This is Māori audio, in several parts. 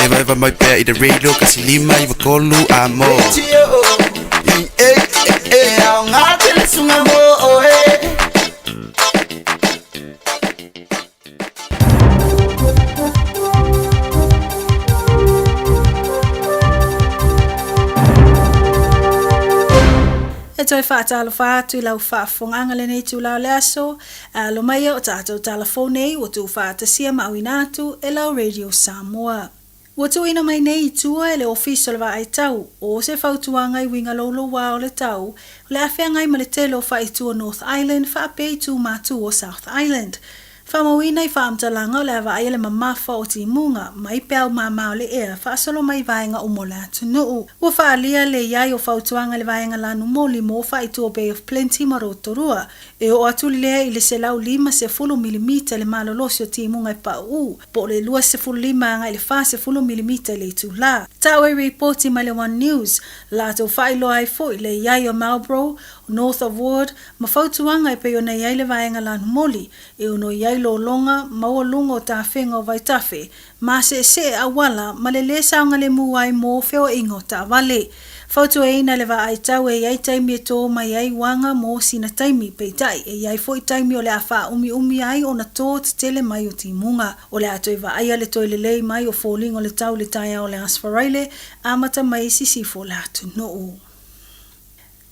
Eva mai pea I the radio kasi lima I wakolu amo Au ngate sunga mo E toi whaatalo whaatu I lau whaafonga le nei tu lau leaso, lo mai o tātou telefone o tu whaatasia mawinatu e lau Radio Samoa. Ua tu ina mai nei tua e le official wa ai tau, o se whautuanga I winga lolo wa o le tau, le awhiangai ma le telo whaitua North Island, whaape tu matu o South Island. Whamawina I whaamtalanga o le awa ai le mamafa o ti munga, mai peau mamao le ea, whaasolo mai vaenga o mo le atunuu. Ua whaalia le iai o whautuanga le vaenga lanu moli mo whaitua Bay of Plenty marotorua, e o atu lea I le se lau 5 milimita le malolosi o ti munga I pau, po le 2.5 anga I le 4 milimita le tu la. Tau e reporti mai le One News, la tau whailoa ai fo I le iai o Marlborough, North of Ward, ma whautuanga I peo na iai le vaenga lanu moli, e uno iai lo longa maua lunga o ta whenga o vaitafe, ma se awala ma le le saunga le muai mo feo ingo ta vale. Fautu e ina le va ai tau e iai taimi e tō mai ai wanga mo sina taimi peitai e iai fo I taimi o le awha umi ai o na tō te tele mai o ti munga. O le ato I va ai le toi le lei mai o fōling o le tau le taia o le asfaraile, amata mai sisi fo le atu noo.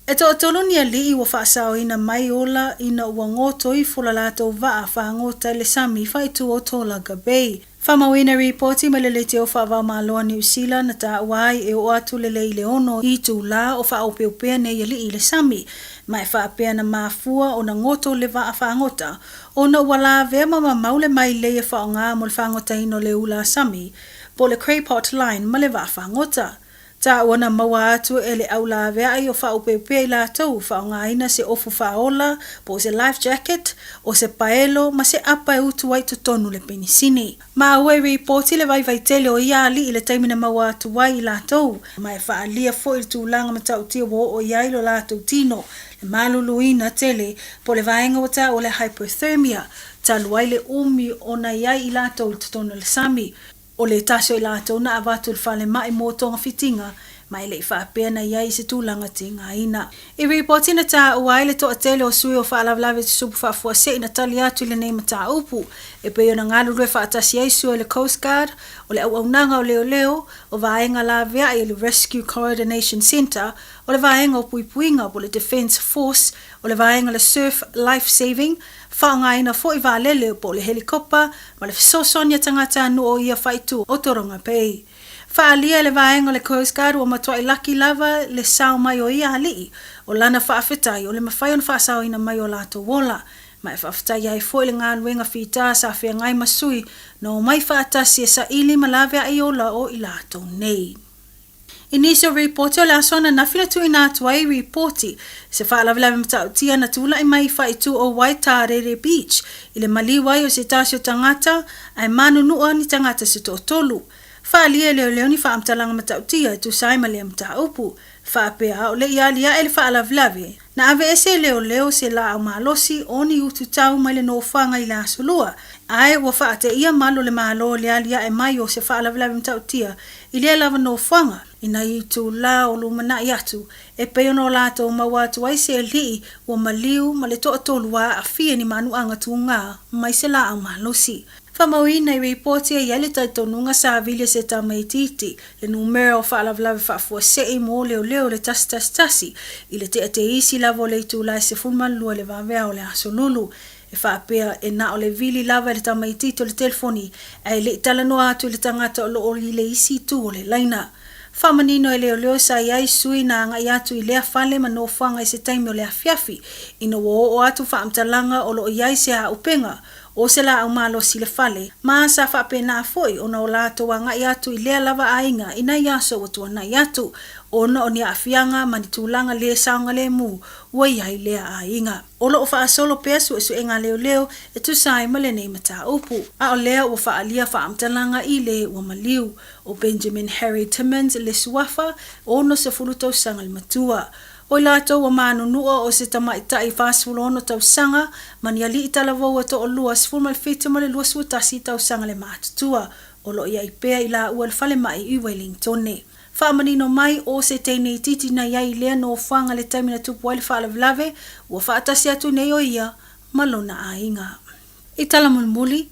E to tolo ni ali I wa whaasao ina mai ola ina ua ngoto I fula lato vaa whaangota le sami whaitu o Tolaga Bay. Whamawina reporti ma le te o whaavau maloa New Zealand na ta wai e o atu le le ono I tu la o whaopeupea ne yali I le sami. Mai whaapea na mafua o na ngoto le vaa whaangota. O na wala vea mama maule mai le e whaonga mo le whaangota ino le ula sami. Po le Craypot Line ma le vaa whaangota. Ta wana maua atu e le aula vea I o whaupepea I la tau whaonga ina se ofu whaola, po se life jacket, o se paelo, ma se apa e utu wai tonu le penisini. Ma awe reporti le vai tele o iali I le taimina maua atu wai I la tau, ma e whaalia fo I tūlanga ma tau tia wo o iai lo la tau tino, le maluluina tele, po le vaenga wata o le hypothermia, ta luai le umi o na iai I la tau tonu le sami, o le taso I lato na avatu le whale mai mo tonga fitinga, mai le whaapea na iai se tūlanga tinga ina. I reporti na tā uai le toa tele o sui o whaalawlawe te supu whaafua se ina tali atu le nei mata upu, e peo na ngalu rue whaatasi ai sui le Coast Guard, o le au leo, o vaenga la vea I le Rescue Coordination Center, o le vaenga o puipuinga po le Defence Force, o le vaenga le Surf Life Saving, whaongaina fo I vaalele po le helikopter, ma le sosonia tangata anu o ia whaitu o toronga pei. Whaalia le vaenga le Coast Guard o matua I laki lava le sao mai o ia alii, o lana whaafetai o le mawhai on whaasao ina mai o lato wola, mai whaafetai ai fo le ngā nuenga whita sa whia ngai masui, na o mai whaatasi e sa ili malawea I ola o I lato nei. Initial reporti o le asona na whina tu ina atuai reporti, se whaalawelawe matautia na tula I mai whaitu o Waitarere Beach, I le maliwai o se tasio tangata, ai manu nua ni tangata se to tolu. Whaalia leo ni whaamtalanga matautia tu saima le mataupu, whaapea o le ialia e le whaalawelawe, na ave ese leo se la au malosi o ni utu tau mai le no whanga I la asolua, ai wa whaate ia malo le malo le alia e mai o se whaalawelawe matautia, I le lava no whanga, ina I tu la o lumana I atu, e peo no lato o mawatu ai se li o maliu ma le toa tolua a fia ni manu anga tu ngā, mai se la au malosi. Whamawina I reporti e iale taitonunga sa avile se tamaititi, le numero o whaalawelawe whaafua sei mo leo le tasi, I le te isi lavo le tu lai se funmalua le vavea o le asolulu, e whaapea e na o le vili lava le tamaititi o le telefoni, e le talanoa atu le tangata o lo le isi tu o le laina. Whamanino e leo sa iai sui na anga I atu I lea whale ma no whanga I se taimi o lea fiafi, ina o atu whaamtalanga o lo iai se a upenga, o se la au malo si le whale, maa sa whaapena foi o na o lato wanga I atu I lea lava ainga ina I aso o tuana I atu, o na o ni afianga mani tūlanga le saunga le mu, ua iai lea ainga. O lo o whaasolo pesu e su enga leo e tu sai ma le nei mata upu, a o lea o whaalia whaamtalanga I le ua maliu, o Benjamin Harry Timmins le suafa, o no se fulutau sanga le matua. O lato wa manunua o se tamaita I whaasfulono tau sanga, mani ali I talavou ato o lua sfulmal fita ma le lua suatasi tau sanga le matutua, o lo ia ipea ila ua le fale mai I Wellington. Whaamanino mai o se teine titi na iai lea no whanga le taimina tupu ai le whaalawilave, ua whaatasi atu nei o ia malona a inga. I tala mulmuli,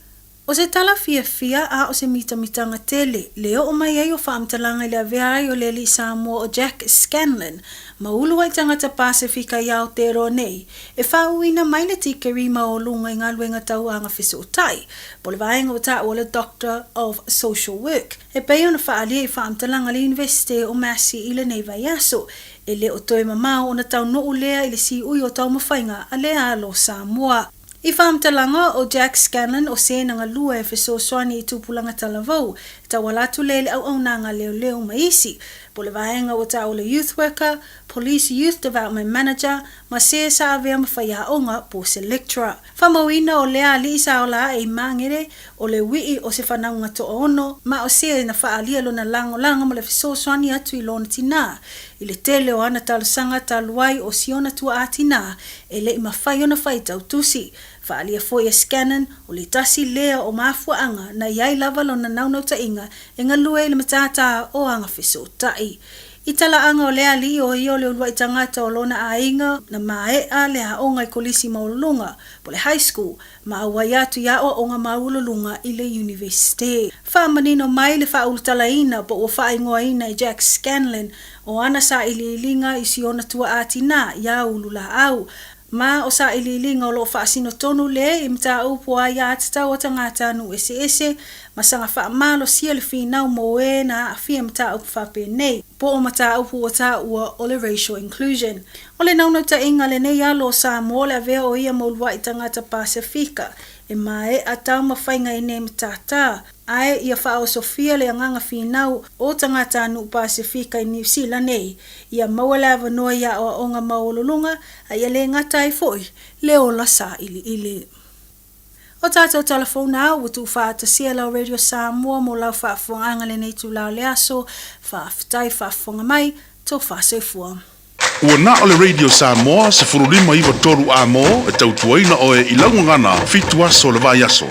o se tala fia a o se mitamitanga tele, leo o mai ai o whaamtalanga I le avea ai o le li Samoa o Jack Scanlon, maulu ai tangata Pasifika i Aotearoa nei, e whauina mai le tikeri ma o lunga I ngā luenga tau anga whiso tai, po le vaenga o ta o le Doctor of Social Work, e pei ona whaalia I whaamtalanga le University o Massey I le nei vai aso, e le o toi mamao o na tau no ulea I le si ui o tau mawhainga a le alo Samoa. I whaamtalanga o Jack Scanlon o se nanga lua e whiso soani I tupulanga talavau, tawalatu lele au nanga leo maisi, po le vaenga o ta o le youth worker, police youth development manager, ma se sa avea mawhaia onga po se lecturer. Whamawina o lea li isa o la e mangere o le wii o se whanaunga to ono, ma o se na whaalia lo na langa mo le whiso soani atu I lona tina. I le tele o ana talusanga taluai o siona tua atina, e le ima whai ona whai tau tusi. Whaalia foi e Scanlon o le tasi lea o mafuanga na iai lava lo na naunau ta inga e ngalue I le matata o anga whiso tai. I tala anga o lea li o I o le ulua I tangata o lona a inga na mae a lea onga I kolisi maulunga po le high school ma awai atu ia o onga maulunga I le university. Whaamanino mai le whaulutala ina po o whaingoa ina I Jack Scanlon o ana sa ililinga I siona tua atina ia ulula au. Ma o sa ililinga o lo whaasino tonu le I mta upo a ia atatau o tangata anu ese masanga wha malo sia le whinau mo e na a fia mta upo whape nei po o mta upo o ta ua o le racial inclusion. O le naunau ta inga le nei alo Samoa le avea o ia maulua I tangata Pasifika e mae a tau mawhainga I ne mtata. Ai ia wha o Sofia le anganga whinau o tangata anu Pasifika I New Zealand nei. Ia mawala avanoa ia o onga maololunga a ia le ngata I foi le ola sa ili. O tātou telefona au tu whaatasia lau Radio Samoa mo lau whaafonga le nei tu lau le aso, whaafitai whaafonga mai, tō whaasoifua. Ua na o le Radio Samoa se furulima iwa toru a mo e tautuaina o e ilangu ngana fitu aso le vai aso.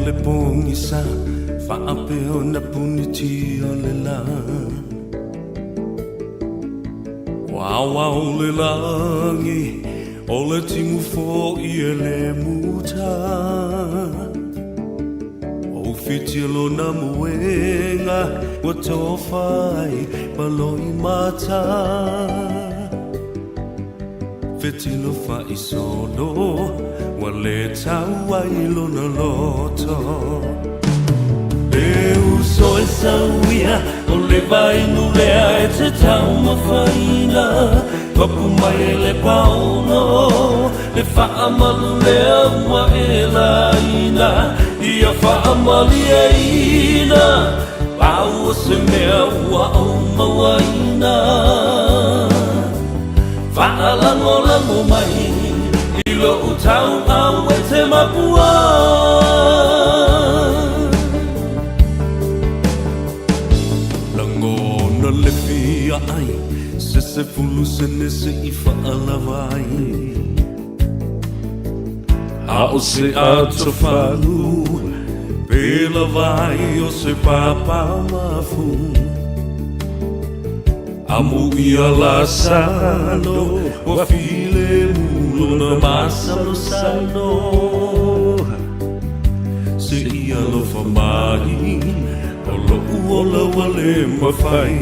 le pongisa whaapeo na puniti o le la Wawa o le langi o le tingu fo I le muta O fitilo na muenga Wa tofai paloi mata Fitilo fai solo Wa le tau ai lona loto Le uso e sauia O le vai nulea e te tau mawhaina Papu mai e le pauno Le wha amalu lea ua e la ina Ia wha amali e ina Pau o se mea ua au mawaina Wha alango mai Ilo utau au e te mapua Langona le fia ai Se fulu se nese I whaalawai A o se ato whalu Pela vai o se papa mafu Amu ia la salo Wa file mulo na masalo salo Se ia lo famai O lo uola wale mawhai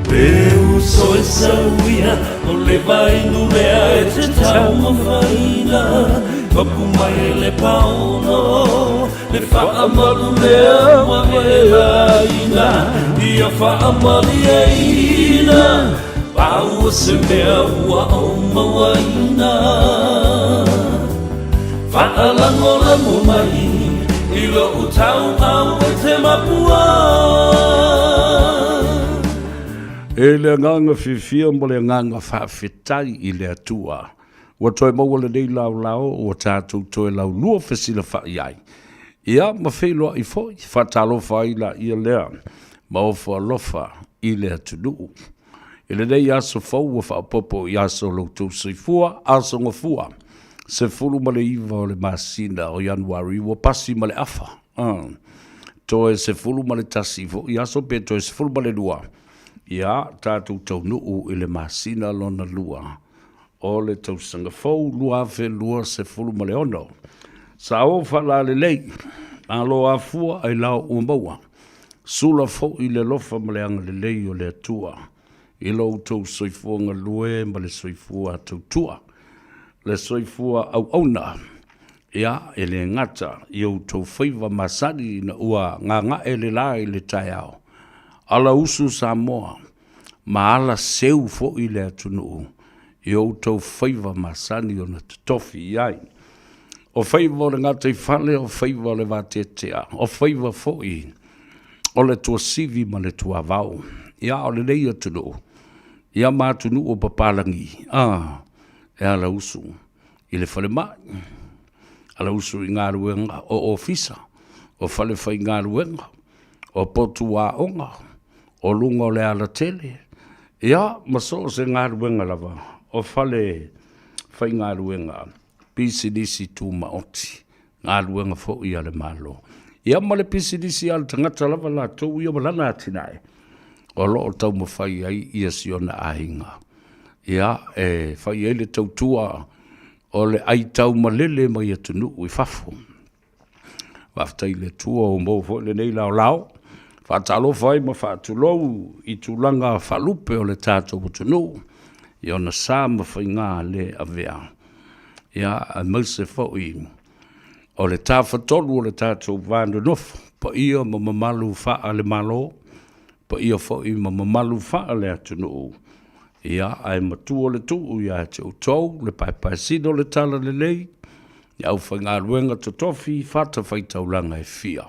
Peu so e sauia O le vai nulea e te tau mawhaina Papu mai e le pauno Le wha amalu lea wa e la ina Ia wha amali e ina Pau se mea ua au mawaina Wha alango mai Ilo utau au e te mapua E le nganga whiwhia mo le nganga whawhetai I le atua. Wa toi maua le nei lau lau o tātou toi lau lua whesila whai ai. Ia ma wheloa I foi, whatalo whai la ia lea, ma o whalofa I le atunu. E le nei aso fau wa whapopo I aso loutou seifua, aso ngafua. Se fulu ma le iwa o le masina o Januari, wa pasi ma le afa. Toe se fulu ma le tasifo, I aso pe toe se fulu ma le lua. Ia, tātou tau nuu I le masina lona lua. O le tau sanga fau lua fe lua se fulu ma le ono. Sa o whala le lei, a lo a fua ai lao ua maua. Sula fau I le lofa ma le anga le lei o le atua. I lo tau soifua nga lue ma le soifua tau tua. Le soifua au auna. Ia, e le ngata, I o tau Faiva masani na ua nganga e le lai le tai au. Ala usu Samoa, ma ala seu fo I le atunu. I o tau Faiva masani o na tutofi iai. O Faiva o le ngata I fale, o Faiva o le vatetea. O Faiva fo I, o le tua sivi ma le tua vau. Ia o le nei atunu. Ia ma atunu o papalangi. E ala usu. I le fale mai. Ala usu I ngā ruenga o ofisa. O fale fai ngā ruenga. O potu wa onga. O lunga o le ala tele. Ia, maso se ngā ruenga lava. O fale fai ngā ruenga. Pisidisi tu maoti. Ngā ruenga fo I ale malo. Ia ma le pisidisi ala tangata lava la tau ia malana atinai. O lo o tau mawhai ai ia siona ahinga. Ia, fai ai le tau tua. O le ai tau malele mai atunu I fafu. Waftai le tua o mou fo le nei lao lao. Whatalo fai ma whatulou I tūlanga whalupe o le tātou utunu. I ona sā ma whai ngā le avea. Ia a mause fai o le tāwhatolu o le tātou vāndu nofu. Pa ia ma mamalu wha le malo. Pa ia fai ma mamalu wha le atunu. Ia ai matua le tuu ia te utou. Le paipasino le tala le lei. Ia au whai ngā ruenga totofi. Whata whai taulanga e fia.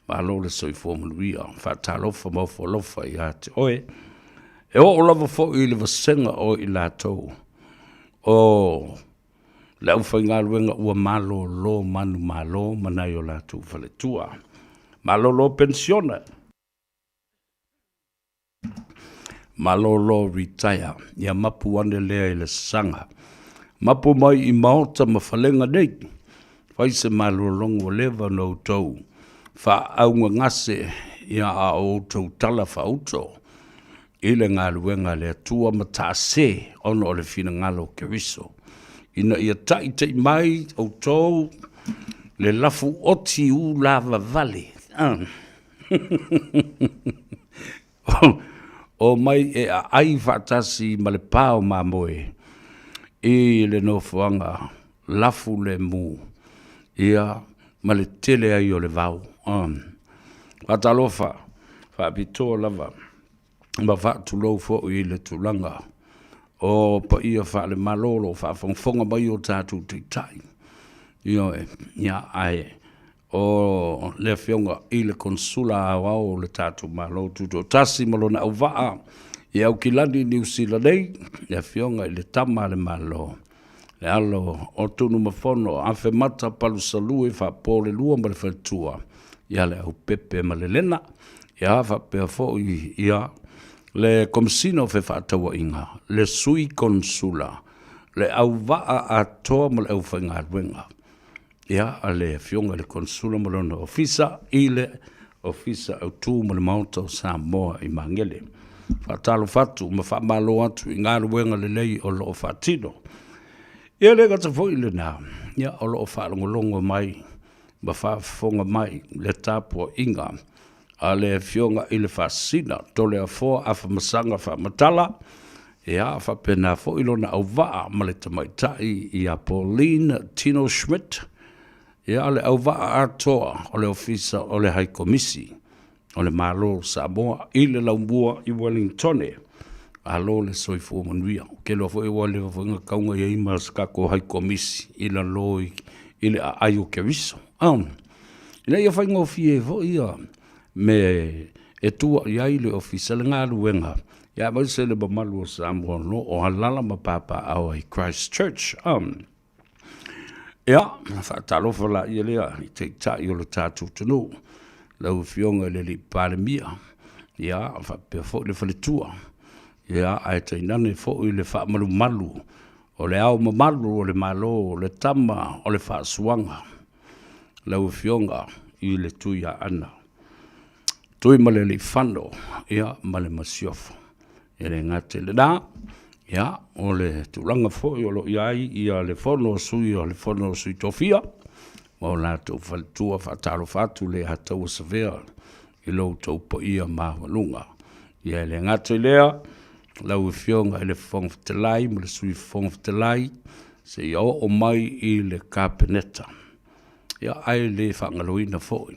Malo le soifua manuia, whatalofa maufa lofa I ate oe. E o lava fo I le vasenga o I lātou. O le au whai ngā ruenga ua malo lo manu malo manai o lātou whaletua. Malo lo pensiona. Malo lo retire. Ia mapu ane lea I le sanga. Mapu mai I maota ma whalenga nei. faise malolongo leva no tau fa au ngase ia a o tau tala fa uto ile ngā luenga le tua matase ono o le fina ngalo keriso ina ia tai mai o tau le lafu oti u lava vale o mai e a ai fatasi ma le pao ma moe e le no fuanga lafu le mu ia ma le tele ai o le vau Watalofa fa pito lava ma fa tulo fo i le tulanga o pa ia fa le malolo fa fonga mai o tatu tai io ia ai o le fionga i le konsula o le tatu malo tuto tasi malona au va ia au kilani New Zealand le fionga i le tama le malo le alo o tunu mafono a fe mata palu salue fa pole lua ma le fatua ia le au pepe ma le lena ia fa pe fo ia le komsino fe fa tawa inga le sui konsula le au va a to ma le au fanga wenga ia ale fionga le konsula ma le ofisa ile ofisa au tu ma le mauta Samoa i mangele fa talo fatu ma fa malo atu inga wenga le lei o lo fatino ia le gata fo ile na ia o lo fa longo mai ma fa fonga mai le tapo inga a le fionga i le fasina tole a fo a fa masanga fa matala ia fa pena fo ilo na au vaa ma le tamaitai i a Pauline Tino Schmidt ia le au vaa atoa o le ofisa o le high komisi o le malo Samoa i le laumbua i Wellington a lo le soifu manuia ke lo fo i wale fo inga kaunga i imas kako high komisi i la loi i le a ayo keriso ina ia whainga o fie fo ia me e tua iai le ofisa le ngā luenga ia mai se le mamalu o Samoa no o halala ma papa au ai Christchurch ia whaatalofa la ia lea i te tai o le tātou tunu lau fionga le li palemia ia whapea fo le whaletua ia ai te inane fo i le whaamalu malu o le au mamalu o le malo o le tama o le whaasuanga lau fionga i le tuia ana. Tui male li whano, ia male masiofo. E le ngate le nā, ia o le tūlanga fōi o lo iai, ia le whono sui o le whono sui tofia, o la tau whalitua whataro whatu le hatau savea, i lo tau po ia mahualunga. Ia le ngate lea, lau fionga i le whongwhitelai, mo le sui whongwhitelai, se ia o mai i le kapeneta. Ia ai le whangaloina fōi.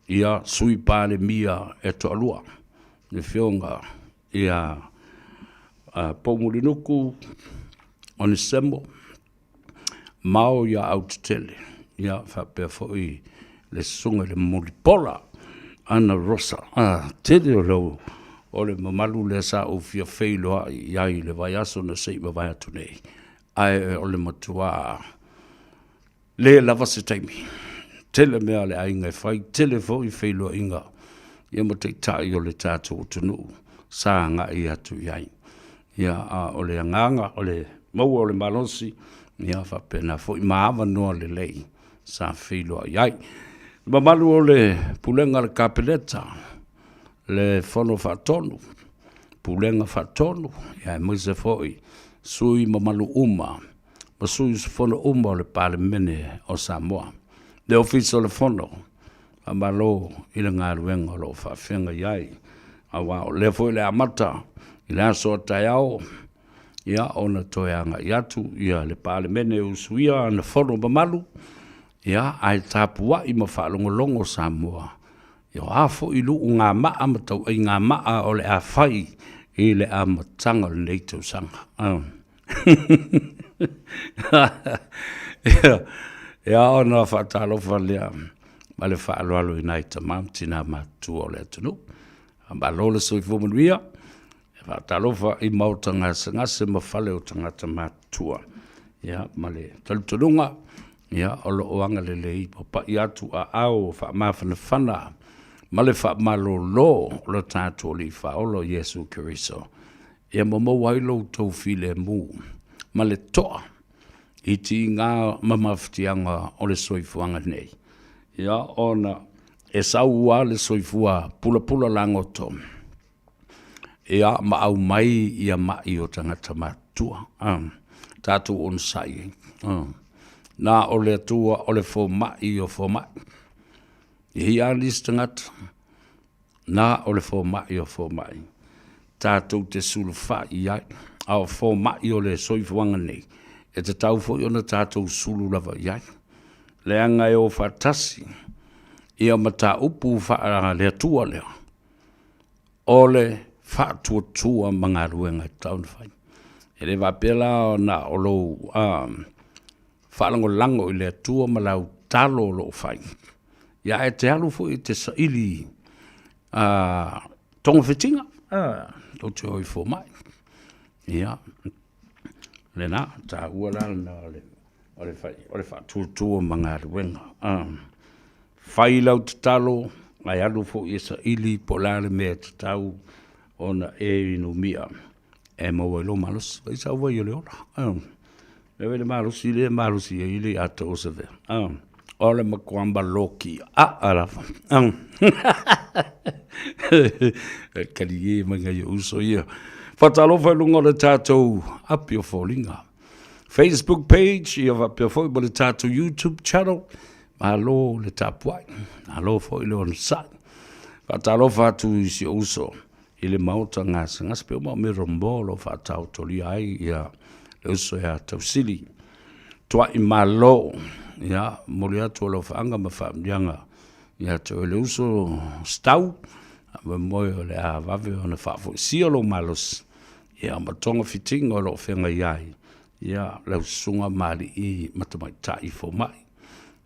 Ia sui pāle mia e to alua. Le fionga ia pomurinuku o ni semo. Mao ia aututele. Ia whapea fōi le sunga le moripola. Ana rosa. Tele o lau o le mamalu le sa o fia whailoa iai le vai aso na seiba vai atu nei. Ai o le matua le lava se taimi. Tele mea le ainga whai, tele fo i whailua inga. Ia mo te tai o le tātou tunu, sā ngā i atu iai. Ia o le anganga, o le maua o le malosi, ia whapena fo i maawa noa le lei, sā whailua iai. Mamalu o le pulenga le kapeleta, le whono whatonu, pulenga whatonu, ia moise fo i sui mamalu uma, ma sui whono uma o le pale mene o Samoa. Le ofisa le fono, a malo i le ngā ruenga lo whawhenga iai. A wao, le fo le amata, i le aso tai au, ia ona toeanga i atu, ia le pāle mene usuia na fono mamalu, ia ai tāpua i ma whaalongolongo Samoa. Ia afo i lu ngā maa matau, i ngā maa o le a whai, i le a matanga le neitau sanga. Ia ona whaatalofa lea, ma le whaaloalo i nai tamam, tina mātua o le atunu. Ma lola soi fumanuia, whaatalofa i mautanga ngase ma whale o tangata mātua. Ia, ma le talutununga, ia, o lo oanga le lei, pa i atu a au, wha mawhana whana, ma le wha malo lo, lo tātua li whaolo Yesu Kiriso. Ia mo wailo tau file mu, ma le toa, I ti ngā mamawhitianga o le soifuanga nei. Ia, ona e saua le soifua pula langoto. Ia, ma au mai ia mai o tangata matua. Tātou on sai. Nā o le atua o le fō mai o fō mai. I alis tangata. Nā o le fō mai o fō mai. Tātou te sulu wha i ai. Au fō mai o le soifuanga nei. E te tau fo i ona tātou sulu lava i ai. Le anga e o whatasi. Ia mata upu wha le atua leo. O le whātua mga ruenga i taun whai. E le wapela o na o lo whalango lango i le atua malau talo lo whai. Ia e te alu fo i te saili tonga whitinga. Lo te hoi fo mai. Ia. Le nā, tā ua lana o le whātua mga ruenga. Whai lau te talo, ai alu fo i sa ili po lale mea te tau ona e inu mia. E maua ilo malus, vai sa ua i le ora. E vele malus i le ili ata o se vea. Ole makuamba loki, arafa. Kari e mga i uso ia. Whatalofa lunga le tātou api o fōlinga. Facebook page, ia wapia fōi mo le tātou YouTube channel. Mahalo le tāpuai. Mahalo fōi le on sai. Whatalofa atu i si uso. I le mauta ngasa. Ngasa peo mau me rombolo whatau tori ai. Ia le uso ia tausili. Tua i malo. Ia mori atu alo whaanga ma whaamdianga. Ia tau le uso stau. Awa moe o le a wawe o na whaafo. Sia lo malos. Ia matonga fitinga o lo whenga iai. Ia lau sunga mali i matamai tai fo mai.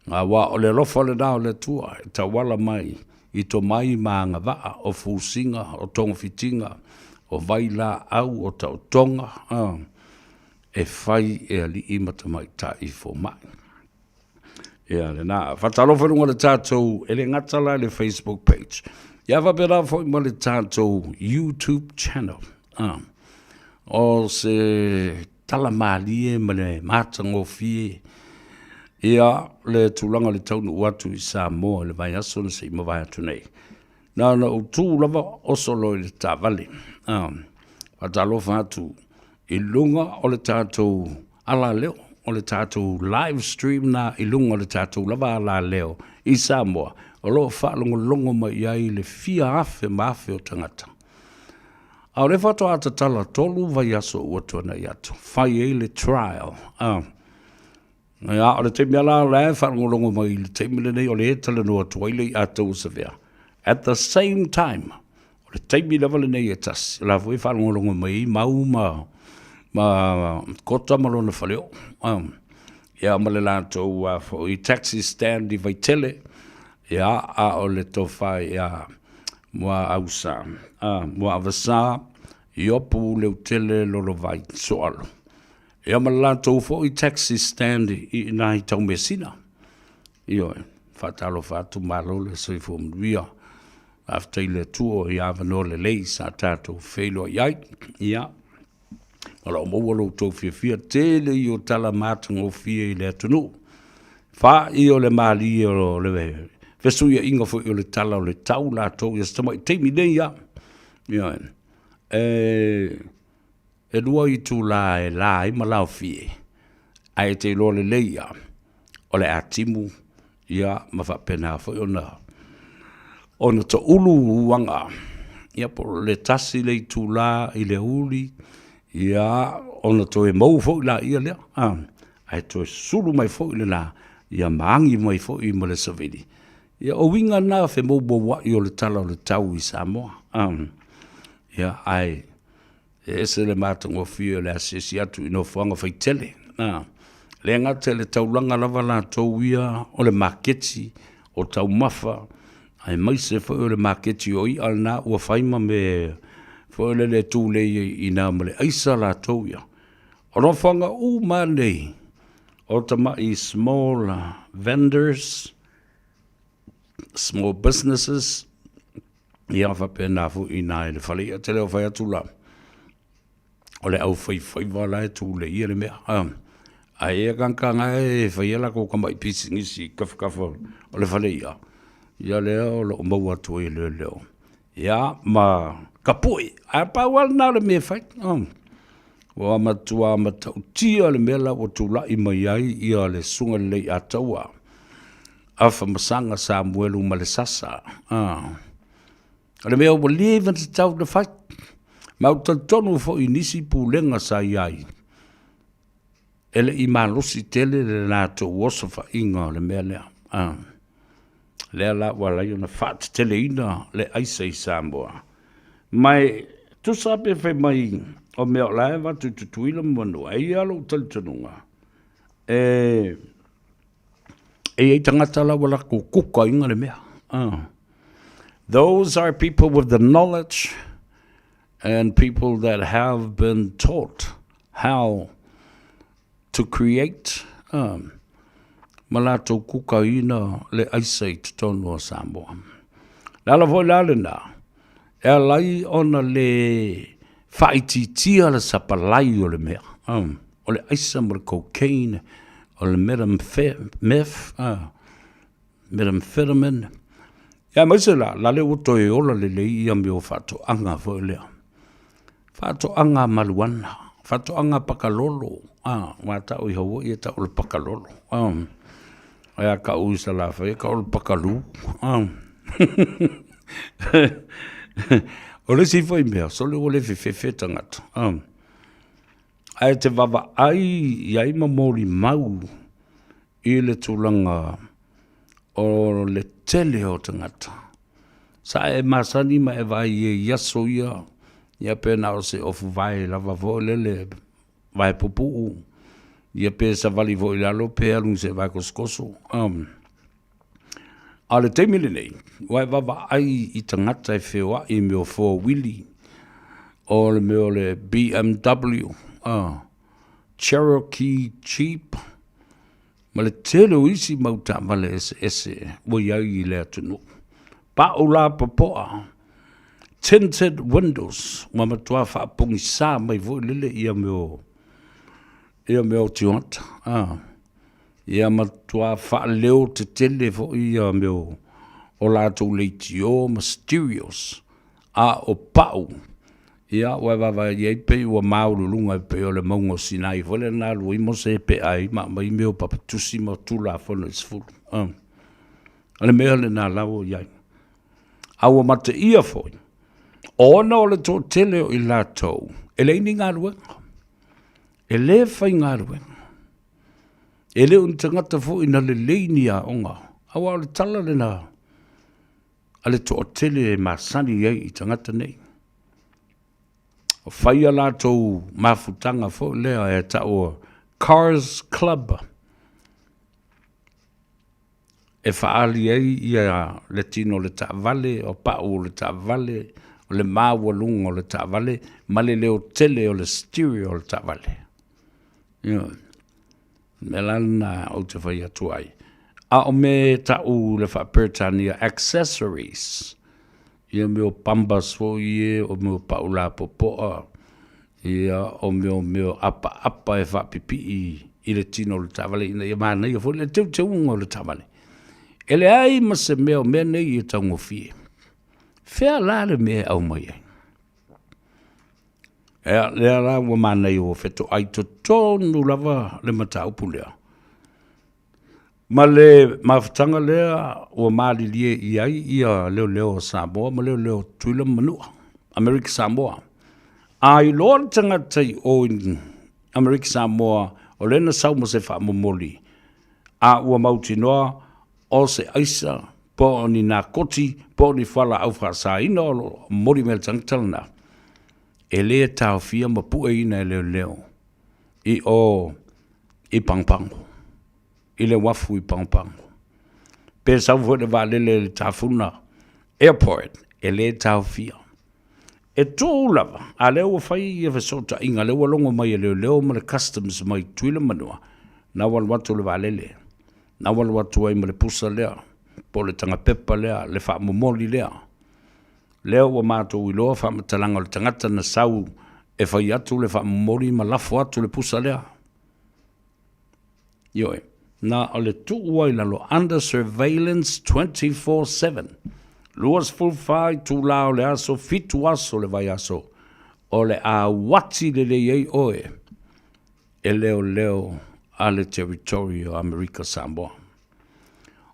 Ngā wā o le lofa le nao le tua. E ta wala mai. I to mai maa ngā waa. O fusinga. O tonga fitinga. O vaila au. O tau tonga. E whai e ali i matamai tai fo mai. Ia le nā. Whatalofa runga le tātou. E le ngatala le Facebook page. Ia wapera fo i mo le tātou YouTube channel. O se tala maalie ma le mātango fie. Ia le tūlanga le taunu uatu i Samoa le vai aso na se ima vai atu nei. Nā na utu lava osolo i le tāwale. Watalofa atu i lunga o le tātou ala leo. O le tātou live stream na i lunga o le tātou lava ala leo i Samoa. O lo whaalongo mai ai le fia afe maafe o tangata. Au le whato ata tala tolu vai aso uatua nei atu. Whai e le trial. Ia, o le teimi ala le whaalongo mai le teimi le nei o le etala no atua ile i ata usavea. At the same time, o le teimi lewa le nei etas. La fwoi whaalongo mai mau ma kota malona whaleo. Ia, ma le lantou i taxi stand i vai tele. Ia, a o le tofai mua ausa. Mua avasa, i opu leu tele lolo vai soalo. Ia ma lantou fo i taxi stand i nahi tau mesina. Io, whatalo whatu malo le soifo mruia. After i le tuo i avano le lei sa tātou whelo iai. Ia, ala o mawalo tau fia tele i o tala mātango fia i le atunu. Wha i o le mali i o le wehe. Fesu ia inga fo i o le tala o le tau la tau ia stama i teimi nei ia. Ia, e lua i tu la e la i malau fie. Ai te lo le leia. O le atimu ia ma whapena fo i ona. Ona ta ulu uanga. Ia po le tasi le tu la i le uli. Ia ona to e mau fo i la ia lea. Ai to e sulu mai fo i le la. Ia maangi mai fo i mo le savili. Ia o winga na fe mo wa i o le tala o le tau i Samoa. Ia ai e se le matango fio le asesi atu i no whanga whai tele. Le ngata le taulanga lava la tau ia o le maketi o tau mafa. Ai mai se fo o le maketi o i alna ua whaima me fo le tū le i nā male aisa la tau ia. O no whanga u manei o tama i small vendors, small businesses, ia whapena fu i nā le whale ia tele o whai atu la. O le au Faiva la e tū le ia le mea. Ai kanga e faiela ko kama ipisi ngisi kafa o le fale ia. Ia leo lo mau atu e leo. Ia ma kapui. A pa wal na le me fai. Wa matua matautia le mela o tula i mai ai ia le sunga le ataua. Afa masanga Samuelu ma le sasa. Le mea o live and tau le fai. Mau tonu fo inisi pulenga sa iai. Ele i malosi tele le nato wosofa inga le mea lea. Lea la wala i ona fat tele ina le aisa i Samoa. Mai tu sape fe mai o mea o laeva tu tuila manu. Ei alo talitanunga. Ei tangata la wala ko kuka inga le mea. Those are people with the knowledge and people that have been taught how to create malato kukaina le aisei tonu o Samoa. Lala voi lale na, e lai ona le whaititia le sapalai o le mea. O le aisa mo le cocaine, o le methamphetamine. Ia maise la, lale uto e ola le lei ia me o whato anga foi lea. Whato anga maluana, whato anga pakalolo. Wata o i hawa i ta o le pakalolo. Ea ka uisa la whai, ka o le pakalu. O le si whai mea, so le o le whiwhiwhi tangata. Ai te wawa ai, iai mamori mau i le tūlanga o le tele o tangata. Sa e masani ma e vai e yaso ia, ia pēna o se ofu vai lava vo lele vai pupu. Ia pē sa vali vo i lalo pē alung se vai koskoso. A le teimile nei, wai wawa ai i tangata e whewa i meo 4 wili o le meo le BMW, Cherokee Jeep, ma le tele o isi mauta ma le ese, wo iau i lea tunu. Pa o la papoa, tinted windows, ma matua whaapungi sā mai vo lele ia meo tionta. Ia matua whaaleo te tele vo ia meo o lātou leitio mysterious a o pau. Ia wai wawa iei pei ua maurulunga e pei o le maungo sinai vole nā lua i mose e pe ai ma mai meo papatusi ma tula a whana isfuru. Ale mea le nā lau iai. Aua mata ia foi. Ona o le tō tele o i lātou. E leini ngā ruenga. E le whai ngā ruenga. E le un tangata fo ina le leini a onga. Awa o le tala le nā. Ale tō tele e masani iei i tangata nei. O whaia lātou mafutanga fo lea e ta o Cars Club. E whaali ei ia le tino le ta vale, o pao le ta vale, o le māua lunga o le ta vale, ma le leo tele o le stereo o le ta vale. Me lana o te whai atu ai. A o me ta u le whapertania accessories. Ia meo pambas fo ie, o meo paula popoa. Ia o meo apa e whapipi i le tino le ta vale. Ia mana ia fo le teu unga o le ta vale. Ele ai ma se mea mea nei i taungo fie. Whea la le mea au mai ai. Lea la ua mana i o wheto ai to tonu lava le mata upu lea. Ma le mawhatanga lea ua maali lie i ai ia leo Samoa ma leo tuila manua. Amerika Samoa. Ai loa tangatai o Amerika Samoa o lena sauma se wha momoli. A ua mauti noa o se aisa, po ni nā koti, po ni whala au whasa ina o mori mele tangtalana. E lea tau fia ma pua ina e leo. I pangpango. I le wafu i pangpango. Pe sau fwede wa lele le tafuna. Airport, e lea tau fia. E tō lava, a leo whai e whasota inga, leo longo mai e leo ma le customs mai tuila manua. Na watu le wa lele. Na watu ai ma le pusa lea, po le tanga pepa lea, le wha momoli lea. Leo wa mātou i loa wha matalanga le tangata na sau e whai atu le wha momoli ma lafo atu le pusa lea. Ioe. Na o le tuua I lalo under surveillance 24/7. Luas fulfai tu lao le aso fitu aso le vai aso. O le a wati le iei oe. E leo a le territorio America Samoa.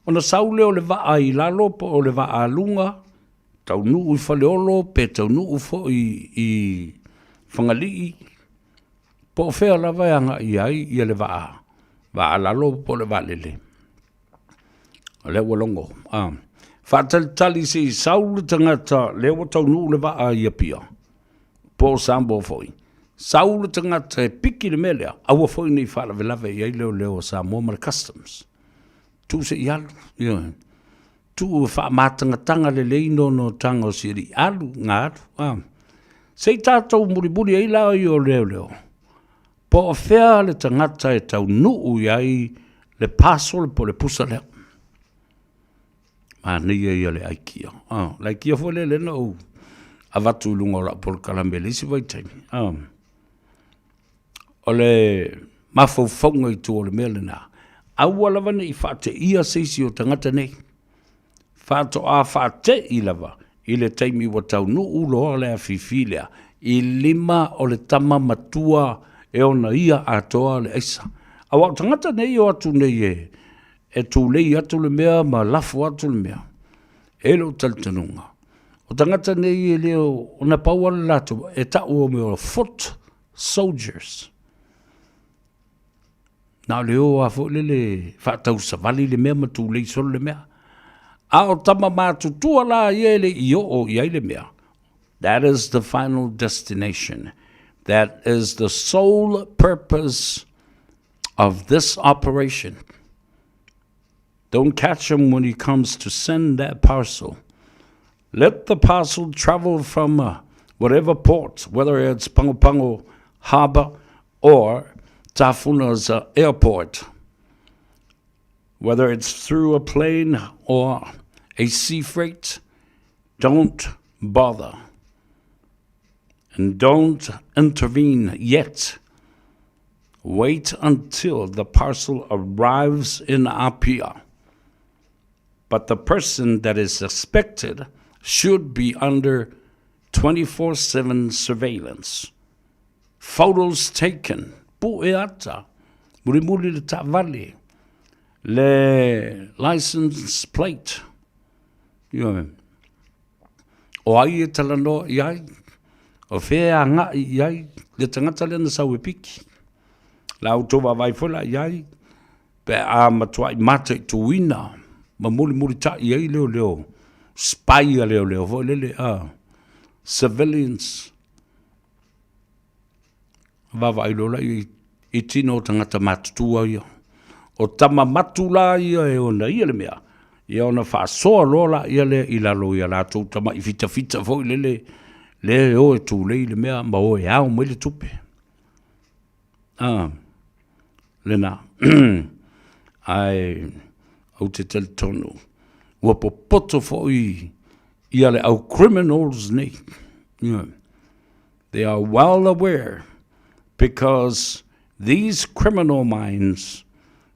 Ona saule o le vaa I lalo po o le vaa lunga. Tau nuu I faleolo pe tau nuu fo I whangalii. Po fea lava anga I ai I le vaa. Vaa lalo po le valele. O le walongo. Whaatalitali si saule tangata lewa tau nuu le vaa I apia. Po sambo foi. Saule tangata e piki le melea. Awa foi ni whaalavelave I ai leo Samoa ma customs. Tu se I alu. Tu whaamatanga le leino no tanga o siri alu, ngā alu. Sei tātou muri ai lao I o leo. Po o whea le tangata e tau nuu I ai le paso le po le pusa leo. Nia I le aikia. Le aikia fo le lena o avatu lunga ora po le kalamele vai taimi. O le mafaufaunga I tu o le mea lena. Aua lava ne I whaate ia seisi o tangata nei. Whaato a whaate I lava. I le taimi wa tau nuu loa le a fifilea. I lima o le tama matua e ona ia atoa le eisa. Awa tangata nei o atu nei e tu lei atu le mea ma lafu atu le mea. E lo taltanunga. O tangata nei e leo ona paua le lato e tau o mea foot soldiers. Nā leo a fo le whaatau savali le mea ma tu lei solo le mea. A o tama mātutua la iele I o I le mea. That is the final destination. That is the sole purpose of this operation. Don't catch him when he comes to send that parcel. Let the parcel travel from whatever port, whether it's Pango Harbor or Tafuna's airport, whether it's through a plane or a sea freight, don't bother. And don't intervene yet. Wait until the parcel arrives in Apia. But the person that is suspected should be under 24/7 surveillance. Photos taken. Pueata. Muri le tavale. Le license plate. O ai e talanoa I ai. O whea ngā I ai. Le tangata lena sau e piki. La autowa vai fola I ai. Pe a matua I mate tu wina. Ma muri ta I ai leo. Spy a leo. Vo lele civilians. Vava I lola I tino tangata matutua ia. O tama matula ia e ona ia le mea. Ia ona whaasoa lola ia le I lalo ia lato tama I fita vo lele. Le o e tu lei le mea ma o e au mo le tupe. Lena. Ai au te tel tonu. Ua popoto fo ia le au criminals nei. They are well aware because these criminal minds,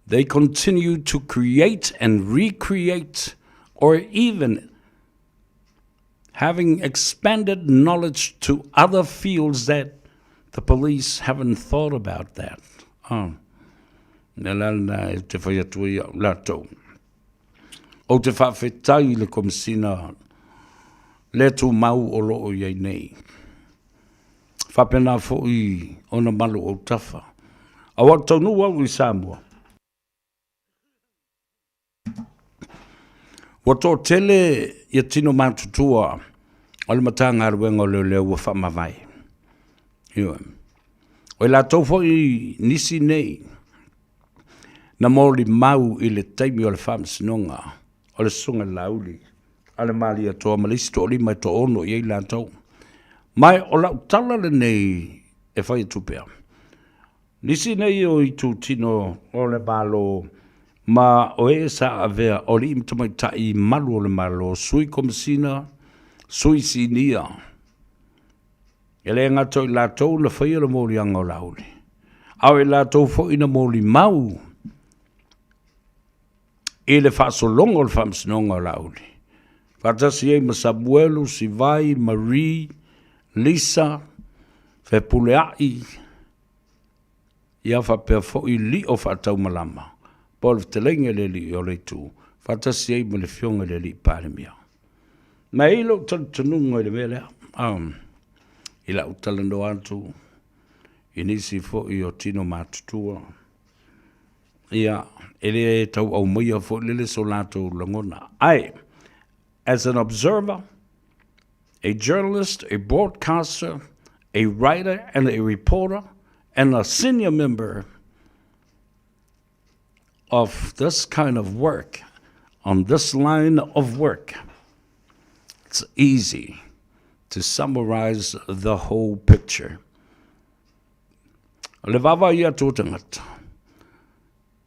they continue to create and recreate or even having expanded knowledge to other fields that the police haven't thought about that. Nalana te whaiatua ia lato. O te whawhetai le komisina le tu mau o loo iei nei. Whapena fo I ona malu o tafa. Awa taunu wau I Samoa. Wato tele ia tino mātutua o le matanga aruenga o leo ua whamawai. O la tau fo I nisi nei. Na mōli mau I le taimi o le whamasinonga. O le sunga lauli. Ale mali atoa malisi to li mai to ono I la tau. Mai o la utala le nei e whai tupea. Nisi nei o I tu tino o le malo ma o e sa avea o li imtamai tai malu o le malo sui komisina, sui sinia. E le ngato I la tau le whai le mōli anga o lauli. Au e la tau fo ina mōli mau e le whaasolonga o le whamsinonga o lauli. Whatasi e ma Samuelu, Sivai, Marie, Lisa, Fepuleai, ia whapea fo i li o whatau malama. Paul Vitelenga le li o le tū. Whatasi e ma le fionga le li pāremia. Ma ilo tanunga i le mele. Ila utalando atu. Inisi fo i o tino matutua. Ia, ele tau au maia fo lele so lato langona. Ai, as an observer, a journalist, a broadcaster, a writer, and a reporter, and a senior member of this kind of work, on this line of work, it's easy to summarize the whole picture. Le vava ia tō tangata.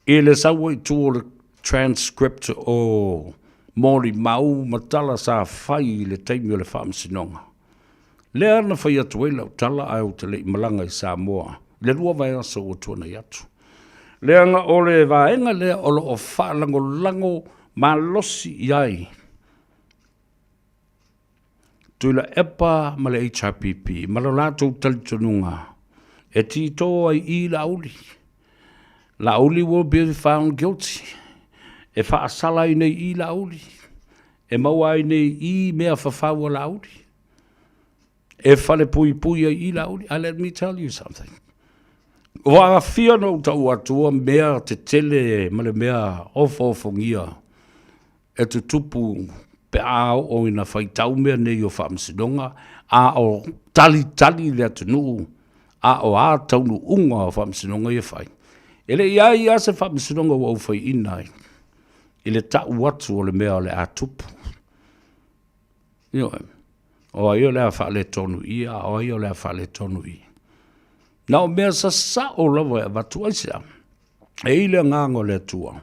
E le sawa I tō le transcript o Mori mau matala sa whai le teimi o le whaamsinonga. Le ana whai atu e lau tala ai o te le malanga I Samoa. Le rua vai asa o tuana I atu. Le anga o le vaenga le o lo o whaalango lango ma losi iai. Tui la epa ma le HRPP, ma lo lātou talitonunga. E tito ai I lauli. Lauli will be found guilty. E whaasala I nei I lauli. E maua I nei I mea whawhaua lauli. E whale pui pui I lauli. Let me tell you something. Wa fia no tau atua mea te tele ma le mea ofo-ofongia. E tu tupu pe ao o ina whaitau mea nei o whaamsinonga. A o tali le atunu. A o a taunu unga o whaamsinonga I whai. Ele iai a se whaamsinonga o whai inai. Ile tau watu o le mea o le a tupu. O ai o le a whaale tonu ia, o ai o le a whaale tonu ia. Nao mea sa o lawa e watu aisia. E ile ngango le tua.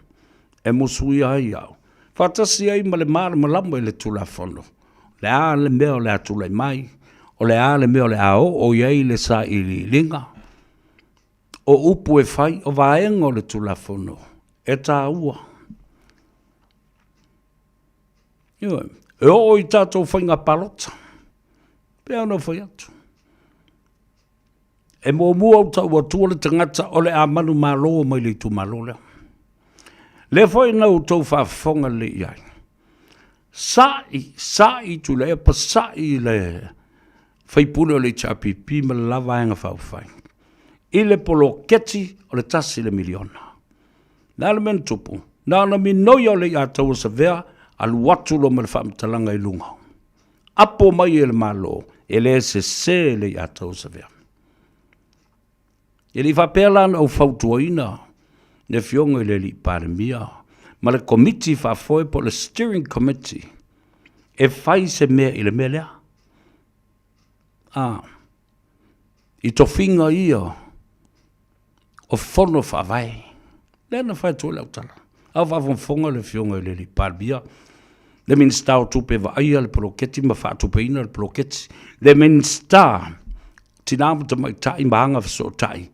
E musui ai au. Whatasi ai ma le mara malama I le tula fono. Le a le mea o le a tula mai. O le a le mea o le a o iai le sa I li linga. O upu e whai o vaenga o le tula fono. E tā ua. E o I tātou whainga palota. Pea no whai atu. E mua au tau atua le tangata o le a manu malo mai le tu malo leo. Le whai nau tau whaafonga le iai. Sai tu le epa sai le whaipule o le chapipi ma le lavaenga whauwhai. I le polo keti o le tasi le miliona. Nā le men tupu. Nā na mi noia o le ia tau sa vea alu watu lo ma le whaamtalanga I lunga. Apo mai e le malo e le se le ia tau sa vea. E li whapela au whautuaina ne fionga I le li pāremia. Ma le komiti whafoe po le steering committee e whai se mea I le mea lea. I to whinga ia o whono whawai. Lena whai tō lau tala. Au whawonfonga le fionga I le li pāremia. Le minsta o tupe wa aia le proketi ma whaatupe ina le proketi. Le minsta tinamu ta mai tai maanga whaso tai.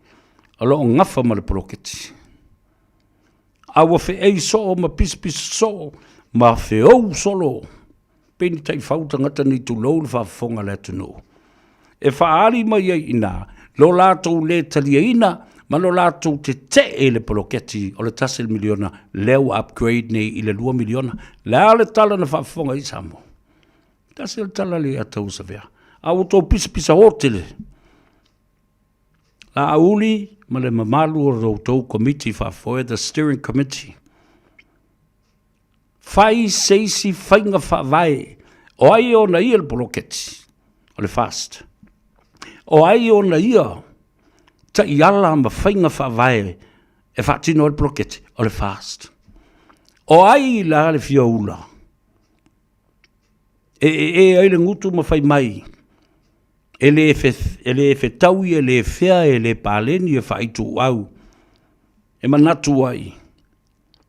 Alo o ngafa ma le proketi. Awa fe ei so ma pispis so ma fe ou solo. Peni tai whauta ngata ni tu lou le whafonga le tunu. E whaari mai ei ina. Lo lātou le talia ina. Ma lo lātou te e le poloketi o le tase le miliona leo upgrade nei I le 2 miliona. Lea le tala na whafonga I Samoa. Tase le tala le atau sa vea. Au tō pisa hotele. La auli ma le mamalu o rautou committee whafoe, the steering committee. Whai seisi whainga whawai. O ai o na ia le poloketi. O le fast. O ai o na ia ta iala ma whainga whawai e whaatino le poloketi o le fast. O ai la le fioula. E ai le ngutu ma whai mai. Ele e taui, ele e fea, ele e pāleni, e whaitu au. E manatu ai.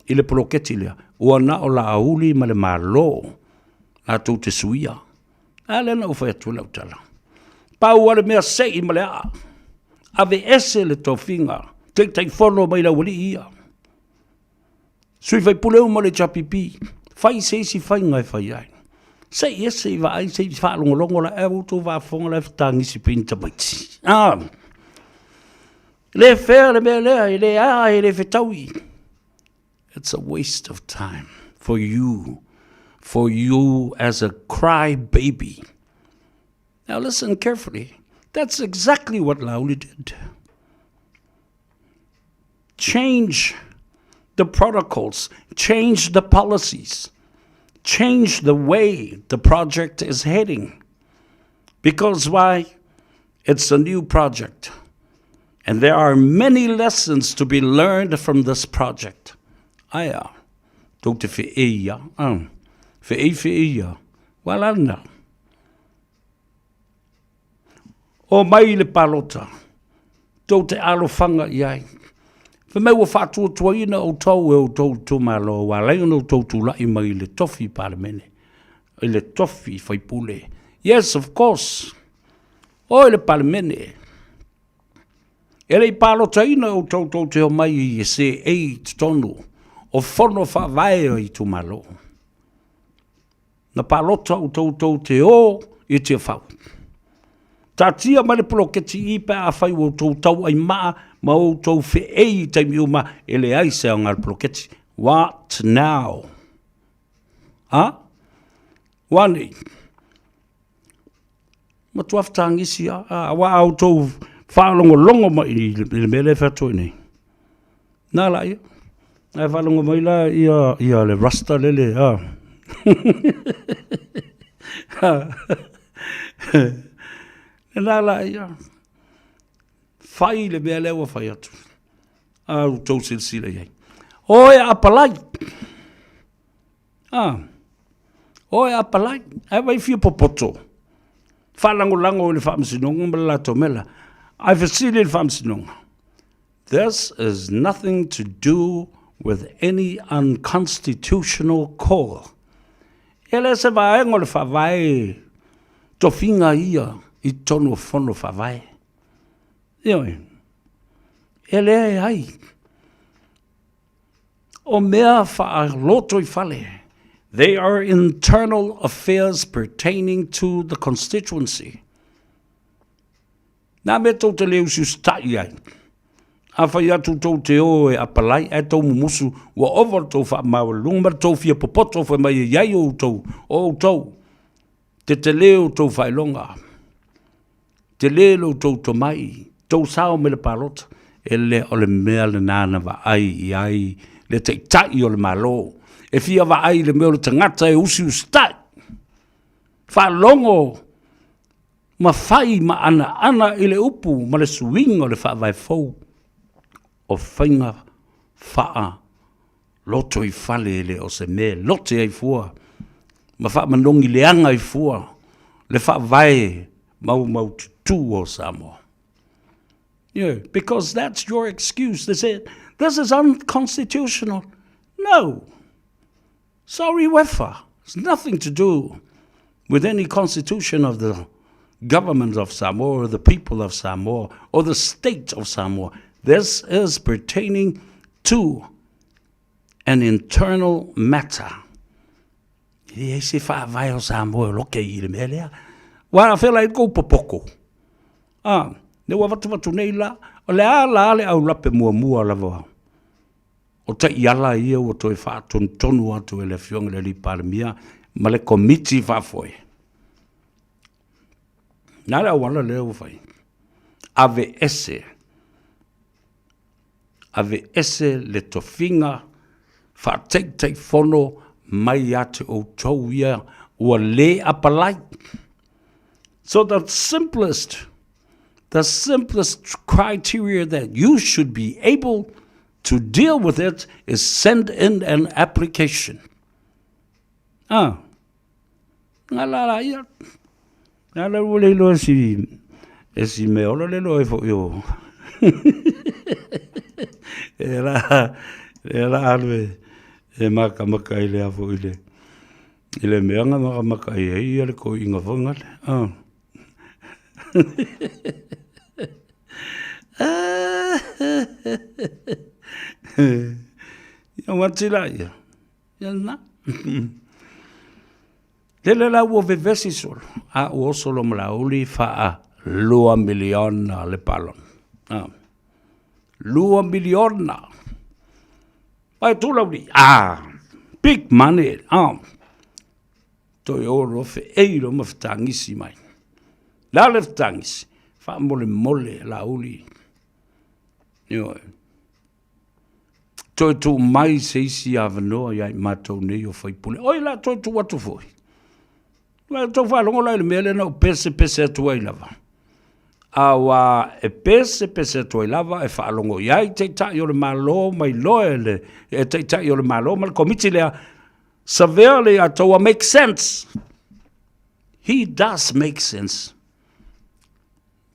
I le poloketi lea. Ua na o la auli ma le malo. Nā tau te suia. A lena u whai atu lau tala. Pau ale mea sei ma le a. Ave ese le tofinga. Tei whono mai la wali ia. Sui fai puleu mo le chapipi. Fai se si fai ngai fai ai. Se yes se vai se fa longo la e tu va fonga la tangi si pinta baiti. Le fer le bele le ai le fetaui. It's a waste of time for you as a cry baby. Now listen carefully. That's exactly what Lauli did. Change the protocols, change the policies, change the way the project is heading. Because why? It's a new project. And there are many lessons to be learned from this project. Aya, tau te whieia, whieia, walana. O mai le palota, tau te alofanga iai. Whamau wa whātua tuaina o tau e o tau tumalo, wa leino tau tūlai mai le tofi paramene. I le tofi whaipule. Yes, of course. O le paramene. E le palotaina o tau te o mai I se ei tonu. O whono whawai I tumalo. Na palota o tau te o I te whau. Tā tia male proketi I pe a whai o tau ai maa ma o tau whiei taimi uma e le aise o ngal proketi. What now? Wani. Ma tuafutangisi wa au tau whalongo longo mai I mele whatua nei. Nā la ia. Ai whalongo mai la ia le rasta lele. Nā la ia. Whai le mea lewa whai atu. Au tau silsila iei. Oe apalai. Oe apalai. Ai wai fia popoto. Whalango lango le whaamsinonga ma la tomela. Ai whasili le whaamsinonga. This is nothing to do with any unconstitutional call. Ele se vaengo le whawai. Tofinga ia I tonu whono whawai. Ioi. Ele ai. O mea wha loto I whale. They are internal affairs pertaining to the constituency. Nā me tau te leo siu stai ai. A whai atu tau te o e apalai, e tau mumusu, wa over tau wha mawalung, mar tau fia popoto wha mai e iai o tau. Te leo tau whai longa. Te leo tau to mai. Tau sao me le palota. E le o le mea le nana wa ai, le te tai o le malo. E fia wa ai le mea le tangata e usi ustai. Wha longo. Ma whai ma ana I le upu, ma le suinga o le wha vai fau. O whainga wha loto I whale le o se mea lote ai fua. Ma wha manongi le anga I fua. Le wha vai mau tutu o Samoa. Yeah, because that's your excuse. They said, this is unconstitutional. No. Sorry, wefa. It's nothing to do with any constitution of the government of Samoa or the people of Samoa or the state of Samoa. This is pertaining to an internal matter. I se fa vai o Samoa loke I le melea. Wa a fela I go popoko. Ne wa watu nei la, o le ale au lape mua lava. O te iala ia o toi wha tonu atu e le fionga le li paramia, ma le komiti whafoe. Nare au wala leo whai. Ave ese le tofinga, wha teitei whono mai ate o tau ia ua le apalai. So the simplest criteria that you should be able to deal with it is send in an application. Ngala ia. Ngala ule lo esi me ola le lo fo yo. Era alwe e maka ile afo ile. Ile meanga maka ile ko inga fonga. Ia watila ia. Ia na. Lele la ua vevesi solo. A ua solo malauli faa 2 miliona le palon. 2 miliona. Pai tula uli. Big money. Toi oro fe eiro mafutangisi mai. La le futangisi. Faa mole la uli. Io. Toi tu mai se isi avanoa ia matou nei o faipule. Oi la toi tu watu foi. La toi fa longo la le mele na pese atu ai lava. Awa e pese atu ai lava e fa longo ia te ta yo le malo mai loele e te ta yo le malo mal komiti le severely ato make sense. He does make sense.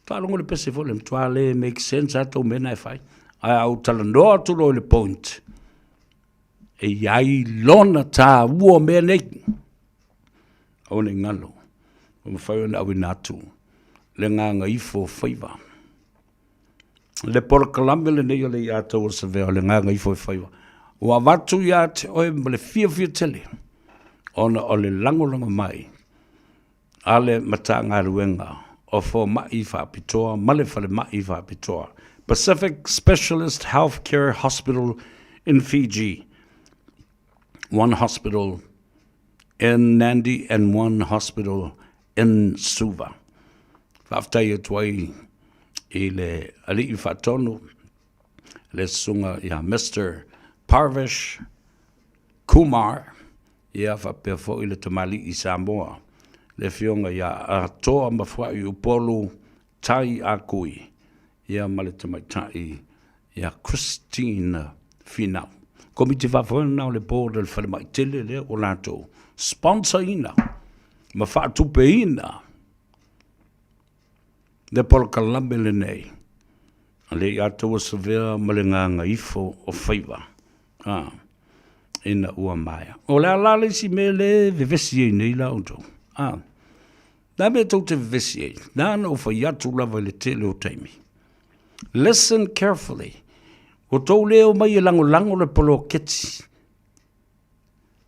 Fa longo le pese fo le mtuale make sense ato mena e fai. Ai au talanoa tu lo le point. E iai lona tā ua mea nei. Au ne ngalo. O mawhai ona awi nātu. Le nganga ifo Faiva. Le pora kalambe le nei o le iata o sa vea le nganga ifo Faiva. Ua watu iate oe ma le fia tele. Ona o le lango mai. Ale mata ngā ruenga. O fo mai wha pitoa. Male fale mai wha pitoa. Pacific Specialist Healthcare Hospital in Fiji. 1 hospital in Nandi and 1 hospital in Suva. Whaftai tuai I le ali'i whatonu, le sunga ia Mr. Parvesh Kumar, ia whapea fo I le tamali I Samoa, le fionga ia a toa mawhai upolu tai a kui. Ia male tamai tai, ia Christine Finau. Komiti whawhana o le board le whare mai tele le o lato. Sponsor ina, ma whaatupe ina. Le polka lambe le nei. Le ato sa vea ma le nganga ifo o Faiva. Ina ua maia. O le alale si me le vevesi e nei la unto. Da me tau te vevesi e. Nana o whaiatu lava le tele o taimi. Listen carefully. O tau leo mai e lango le polo keti.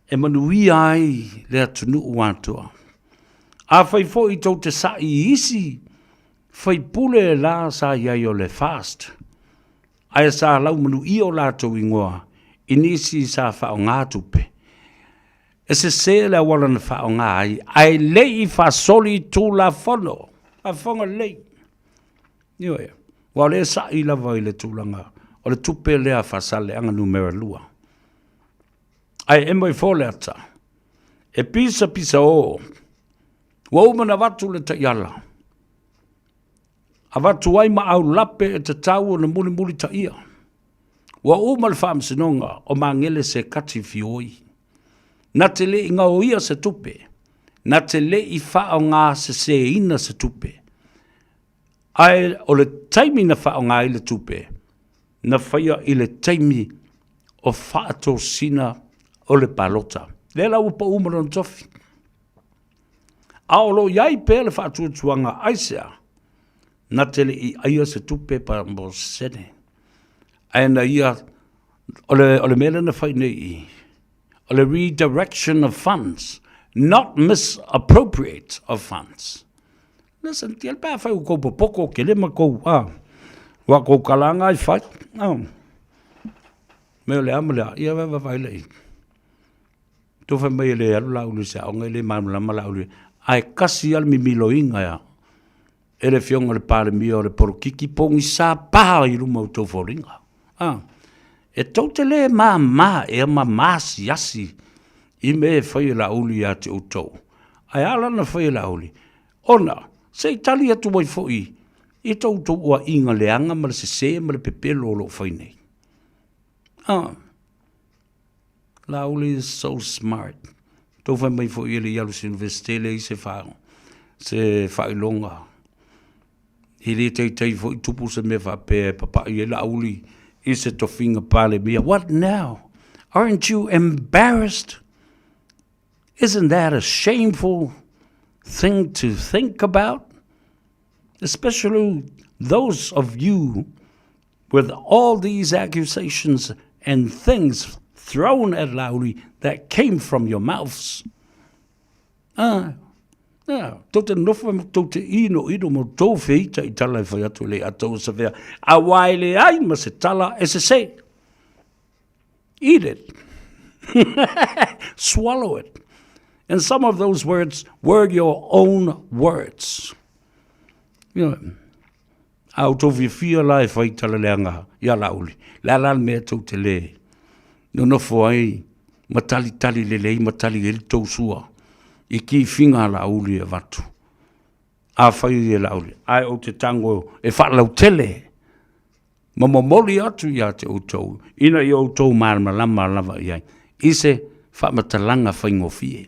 E manui ai le atunu uatua. A fai fo I tau te sa I isi. Fai pule la sa iai o le fast. Ai sa lau manui o la tau ingoa. Inisi sa whao ngā tupe. E se le wala na whao ngā ai. Ai lei fa soli tu la fono. A whonga lei. Ioe. Wa le sa I lava I le tūlanga. O le tupe lea whasale anga numera lua. Ai e mai fōle ata. E pisa o. Wa umana watu le ta iala. A watu ai ma au lape e te tau o na muli ta ia. Wa umana whaamsinonga o mangele se kati fioi. Na te le inga o ia se tupe. Na te le I whao ngā se ina se tupe. Ai o le taimi na whao ngā I le tupe. Na whaia I le taimi o whaato sina o le palota. Le la upa umara on tofi. Aolo iai pe le whaatua tuanga aisea. Na tele I aia se tupe pa mo sene. Ai na ia o le mele na whai nei. O le redirection of funds. Not misappropriate of funds. Listen, tiel pa whai uko popoko ke le makou. Wa ko kalanga I whai. Me le amalea, ia wewa whai lei. To whai mai le alu laulu se aonga le mamulama laulu. Ai kasi al mi miloinga ya. Ele fionga le pare mia o le porukiki pongi sa paha I ruma o tau whoringa. E tau te le ma e ma siasi. I me whai laulu ya te utau. Ai ala na whai laulu. Ona, se tali atu wai fhoi. I tau tau ua inga leanga ma le se ma le pepelo o lo whai nei. Lauli is so smart. Tau whai mai fo I le Yalus University le I se whai longa. He le tei fo I tupu se me whape papa I lauli I se tofinga pale mia. What now? Aren't you embarrassed? Isn't that a shameful thing to think about? Especially those of you with all these accusations and things thrown at lauli that came from your mouths. Tau te nofa mo tau te ino mo tau whita I tala I whai atu le a tau sa whea. A wai le ai ma se tala e se se. Eat it. Swallow it. And some of those words were your own words. You know, au tau whiwhia lai whai tala le anga ia lauli. La lan mea tau te le. No nofo ai matali le lei matali ele tau sua. I ki whinga lauli e watu. A whai e lauli. Ai o te tango e whalau tele. Mamamoli atu ia te outou. Ina I outou marama lava iai. Ise whamatalanga whaingofie.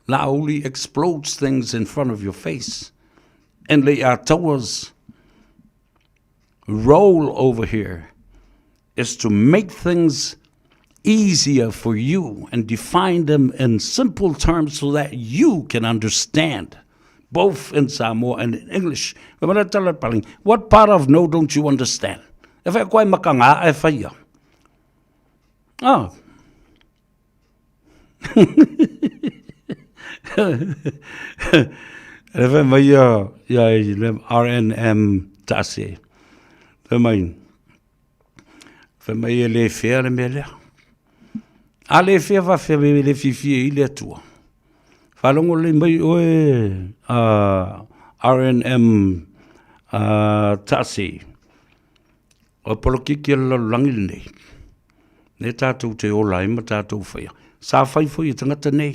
Lauli explodes things in front of your face. And le a taua's role over here is to make things easier for you and define them in simple terms so that you can understand, both in Samoa and in English. What part of no don't you understand? If I quite makanga, if I if I RNM tase, for my le fair me. Ale fia va fia le fifi ile tua. Falongo le mai oe RNM tasi. O polokiki la langi nei. Ne tātou te ola ma tātou whaia. Sa whai whai tangata nei.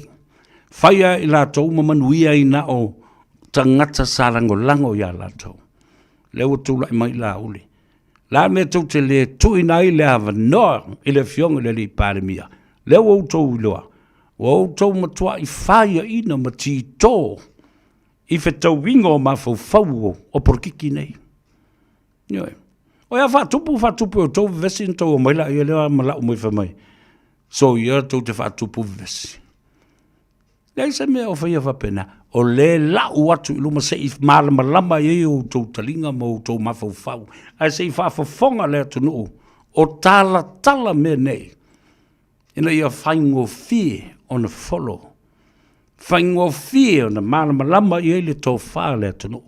Whaia I lātou mamanuia I na o tangata sarango lango ia lātou. Leo tūlai mai la uli. La me tau te le tui nai le hava noa I le fionga le li pāremia. Leo outou iloa. O outou matua I whaia ina mati tō. I whetau wingo o mawhau o porkiki nei. Ioe. O ia whatupu o tau vesi in tau o maila I lea malau mai whamai. So ia tau te whatupu vesi. Lei se mea o whaia whapena. O le lau atu iluma se I malama I o tau talinga mo o tau mawhau. Ai se I whawhawhonga lea tunu o tala me nei. Ina ia whaingo fie on a follow. Whaingo fie on a malama I le tau whaa lea tunu.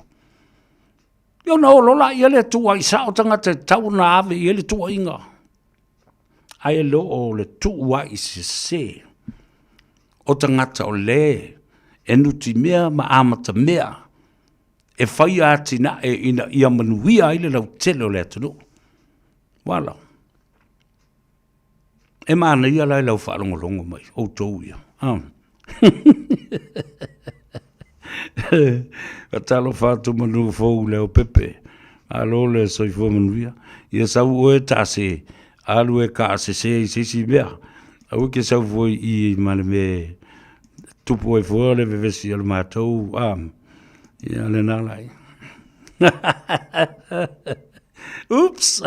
Io na o lola I le tua I sao tangata tau na ave I le tua inga. Ai lo o le tua I se. O tangata o le. E nuti mea ma amata mea. E whaia ati na e ina ia manuia I le lau tele o lea tunu. Wala. E mana ia lai lau whaalongolongo mai. O tau ia. Ka talo whātu manu fōu leo pepe. Alo le soifua manuia. Ia sau oe tase. Alu e ka asese I sisi mea. Au ke sau foi I mane me tupu e fua le vevesi alu mātou. Ia le nalai. Oops.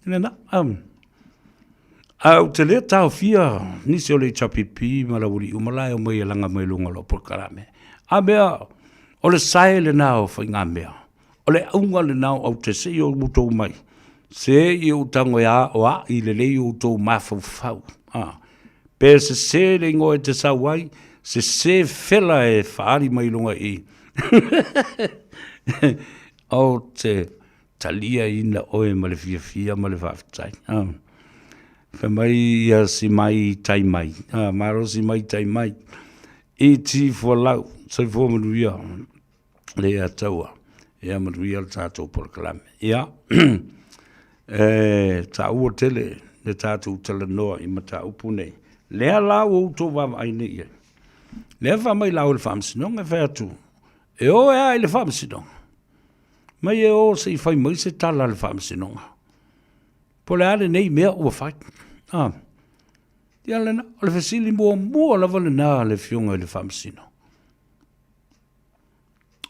Nena, au te lea tau fia, nisi o le chapipi, malawuri, umalai o mai langa mai lunga lo porkarame. A mea, o le sae le nao whai ngā mea. O le aunga le nao au te se I o utou mai. Se I o tango ia o a I le lei o utou mawhau. Pea se le ingo e te sawai, se whela e whaari mai lunga I. O te talia ina oe ma le fia ma le whawhitai. Whamai ia si mai tai mai. Maro si mai tai mai. I ti fua lau. Sai fua manuia. Le a taua. Ia manuia le tātou porkalame. Ia. Tā ua tele. Le tātou tala noa I mata upu nei. Lea lau o tō wawa aine ia. Lea whamai lau le whamsinong e whea E o ea I le whamsinong. Mai e o se I whai mai se tala le whamsinonga. Po le ale nei mea ua whai. Ia lena, o le whesili mua lava le nā le fionga I le whamsino.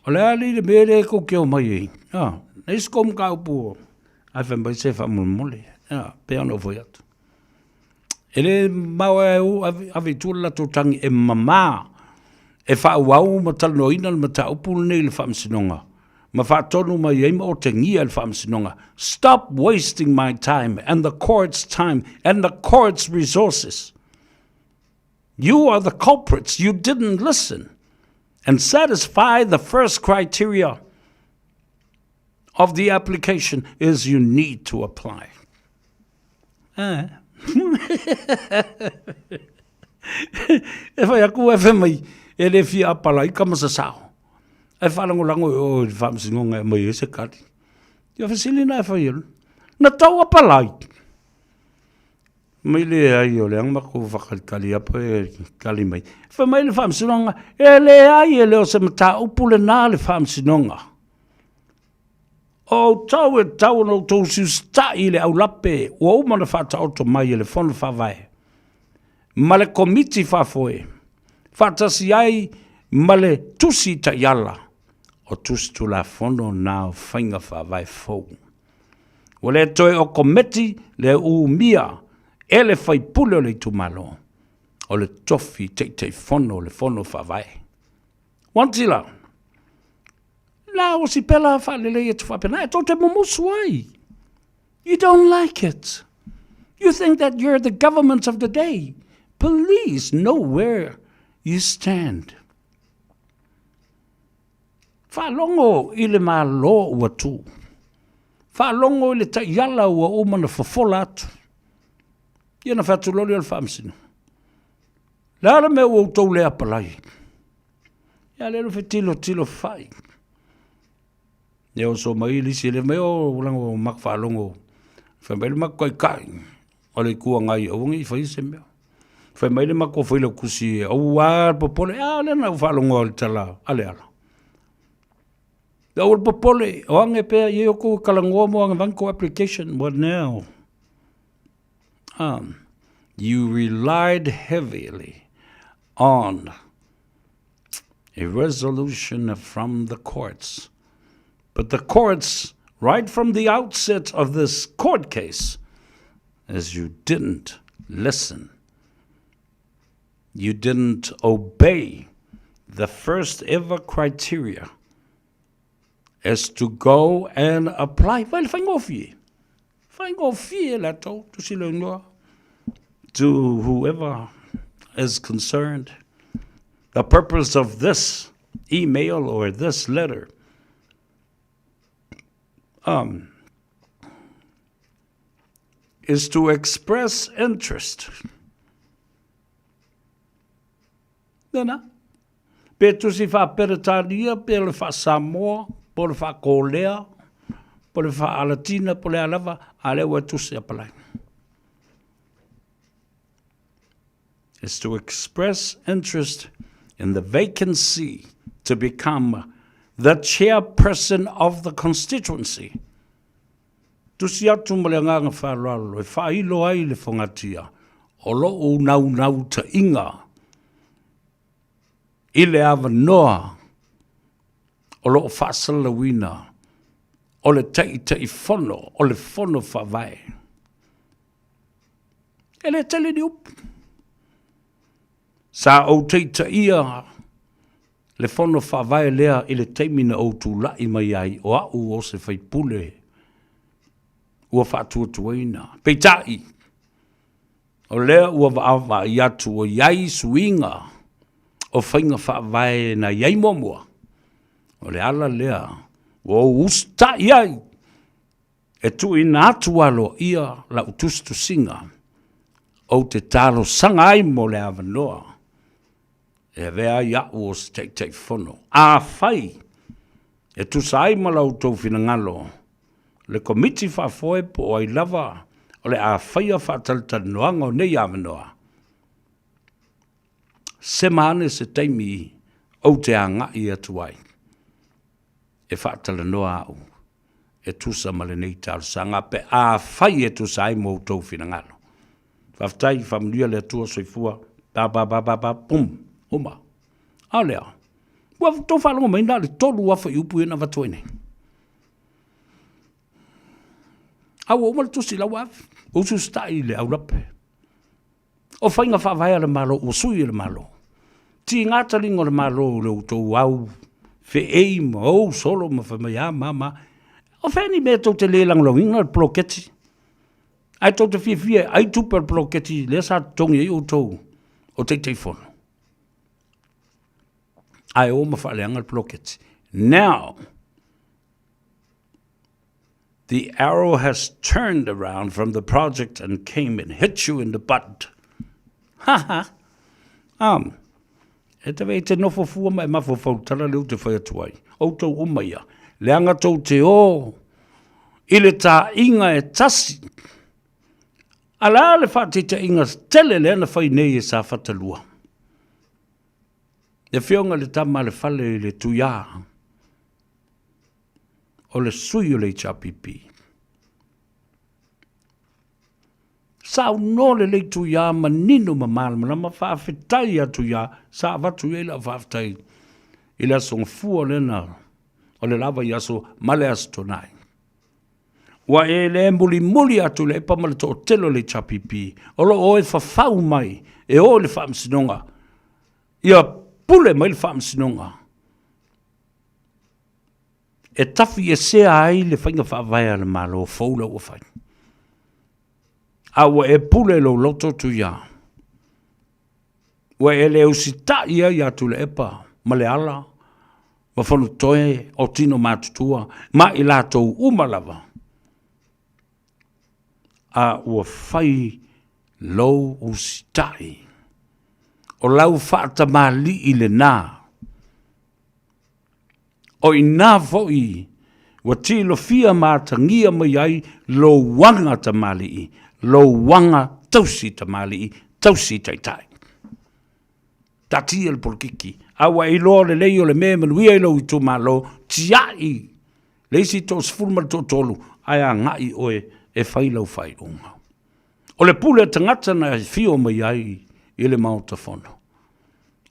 O le ale le mea le kou keo mai e. Nei skom ka upu. Ai whai mai se whamulmole. Pea no voi atu. E le maua e u avi tūla tō tangi e mamā. E wha uau ma tala no ina le mata upu nei le whamsinonga. Ma whaatonu mai eima o te ngia le whaamsinonga. Stop wasting my time and the court's time and the court's resources. You are the culprits. You didn't listen and satisfy the first criteria of the application is you need to apply. E whai aku e whemai e le fia apala I kamasa sao. E whalango lango o whamsingonga e mai e se kari. Ia whasilina e whai elu. Na tau apalai. Mai le ai o le angmako whakalikali apa e kali mai. Whamai le whamsinonga e le ai e leo se mata upule nā le whamsinonga. O tau e tau no tau sius ta I le au lape o umana whata auto mai e le whono whawai. Ma le komiti whafoe. Whatasi ai ma le tusi ta yala. O tusi tu la whono nao whainga whawai fau. O le toe o komiti le mia e le whaipule o le tumalo. O le tofi te whono le whono whawai. Wantila. La o si pela whalele e tu whapena. E tō te mumusu ai. You don't like it. You think that you're the government of the day. Please know where you stand. Whalongo I le malo ua tu. Whalongo I le taiala ua umana whafola atu. Ia na whatulori al whamsinu. Lara me ua utou le apalai. Ia lero tilo whai. Ia o so mai lisi le meo ulango mak whalongo. Whamele mak kai kai. O le kua ngai aungi I whai se meo. Whamele mak o whaila kusi e au ar popole. Le na whalongo al tala. Ale ala. Au popole. O ange pea ye oko kalangoa mo ange vanko application. What now? You relied heavily on a resolution from the courts. But the courts, right from the outset of this court case, as you didn't listen. You didn't obey the first ever criteria as to go and apply. Well, whaingofie lato to silongoa. To whoever is concerned, the purpose of this email or this letter is to express interest. Nena, pe tu si fa peretania, pe le fa Samoa, po le fa Kolea, po le fa Alatina, po le alava, ale wa tu si apalai. Is to express interest in the vacancy to become the chairperson of the constituency. Tusi atu maleanga nga whalalo, e whailo ai le whangatia, o lo o nau ta inga, I le awa noa, o lo o whasala wina, o le tei whono, o le whono whawai. E le tele ni upu. Sa o teita ia, le whono whawai lea I le teimina o tu lai mai ai, o au o se whaipule, ua whaatua tuaina. Peitai, o lea ua waawa I atu o iai suinga, o whainga whawai na iai momua. O le ala lea, o usta iai, e tu ina atu alo ia la utustu singa, o te talo sanga ai mo le avanoa. E vea ia o se te whono. A whai, e tu sai malau tau finangalo. Le komiti whafoe po ai lava, o le a whai a whatalta noanga o nei avanoa. Se maane se teimi o te anga I atuai. E whaatala noa au. E tu sa male nei tal sanga pe a whai e tu sai mo tau finangalo. Whaftai whamlia le atua soifua, pum. Uma. Alea. Wa to whalongo mai nā le tolu wafa I upu ena watoene. Awa uma le tusi lau afi. Usu stai le au lape. O whainga whawai le malo, o sui le malo. Ti ngātaringo le malo le utou au. Fe ei mo solo ma fa mai mama. O fe ni me to te le lang lo inga ploketi. Ai to te fia ai tu per ploketi le sa tongi o to. O te telefone. Ai o ma fa le ang ploketi. Now the arrow has turned around from the project and came and hit you in the butt. Ha ha. E te vei te nofo fua mai mafo fau tala leu te whai atuai. O tau umaia. Leanga tau te o. Ile tā inga e tasi. Ala le whati te inga tele leana whai nei e sa whatalua. E whionga le tama le whale le tuia. O le sui o le chapipi. Sao no le tuia manino mamalma na mawhawhetai atu ia sa watu e la whawhetai. Ila song fua lena o le lava yaso male as tonai. Wa e le muli atu le pamale to telo le chapipi. O lo o e whawhau mai e o le whamsinonga. Ia pule mai le whamsinonga. E tafi e sea ai le whainga whawaya le malo o faula o whainga. Awa e pule lo loto tu ia. Wa e le usita ia tu le epa. Ma le ala. Ma whanu toe o tino matutua. Ma i latou umalava. A ua whai lo usitai. O lau whaata mali i le nā. O i nā foi. Wa tilo fia mātangia mai ai lo wanga ta mali i. Lo wanga tausi ta mali i. Tausi taitai. Tati el polkiki. Awa i lo le leo le me manuia i lo i tu malo. Tiai. Leisi to sfulma to tolu. Ai a ngai oe e whai lau whai unga. O le pule tangata na fio mai ai i le mauta fono.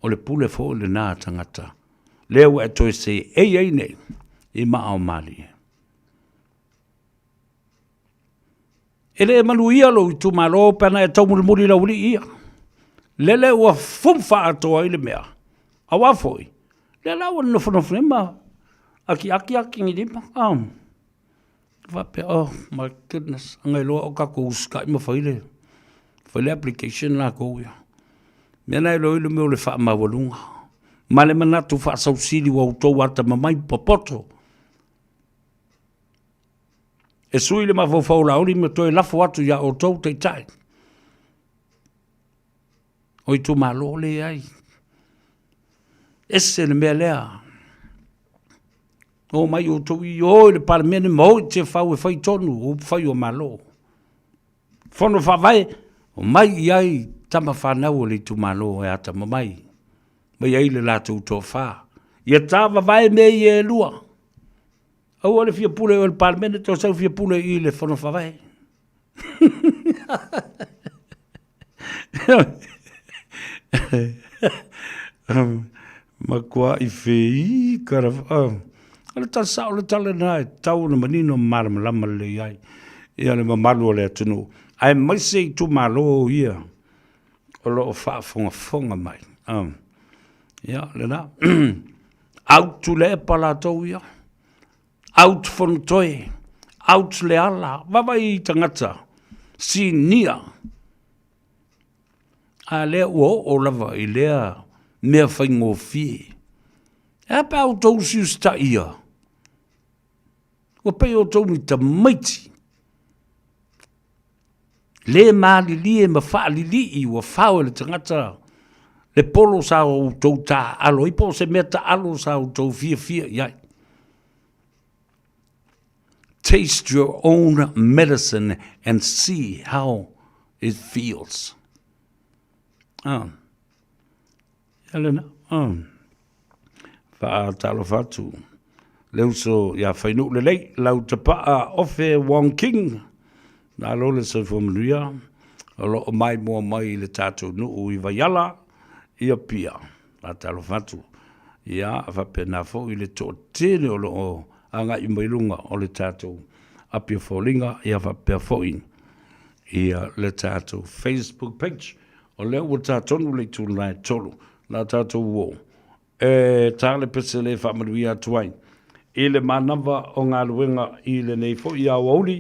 O le pule fo le nā tangata. Leo e toi se ei nei i maa o mali. E le manuia lo i tu malo pena e tau muri la uri ia. Lele ua fumfa atoa i le mea. A wafoi. Le lau nofonofu ma. Aki ngi lima. Vape, oh my goodness. Angai loa o kako uskai ma whaile. Whaile application la kouia. Mena i lo ilu meo le wha mawalunga. Male manatu wha sausiri wa utou ata mamai popoto. E sui le mawhau lauri me toi lafo atu ya o tou te tai. O i tu malo le ai. Ese le mea lea. O mai o tou i o le paramene mo i te whau e whai tonu o whai o malo. Fono whawai o mai i ai tama whanau o le tu malo e ata mamai. Mai ai le lātou tō whā. Ia tāwa vai me i e lua. Au ole fia pule o le paramene tō sau fia pule i le fono whawai. Makua i whei karawa. Ale ta sao le tale nai tau na manino marama lama le ai. Ia le mamalu o le atunu. Ai mai se i tu malo ia. O lo o whaafonga mai. Ia le na. Out tu le pala tau ia. Out fon toe. Out le ala. Wawai tangata. Si nia. A lea o lava i lea mea whaingo fie. E pa o tau sius ta ia. O pei o tau ni ta maiti. Le maali li e ma whaali li i wa whao le tangata. Le polo sa o tau ta alo. Ipo se mea ta alo sa o tau fia iai. Taste your own medicine and see how it feels. Helena, Fa talo fatu. Leu so ya whainu le lei, lau te paa ofe Wong King. Nā lo le sa whamanuia. O lo o mai mua mai le tātou nuu I vaiala. Ia pia. Fa talo fatu. Ia whape nā fo I le tō tēne o lo o anga I mailunga o le tātou. Apia fōlinga ia whapea fōin. Ia le tātou Facebook page. O leo o tātonu le tūnai tolu. Nā tātou wō. tale pese le whamanuia tuai. I le manawa o ngā luenga i le nei fo i a wauli,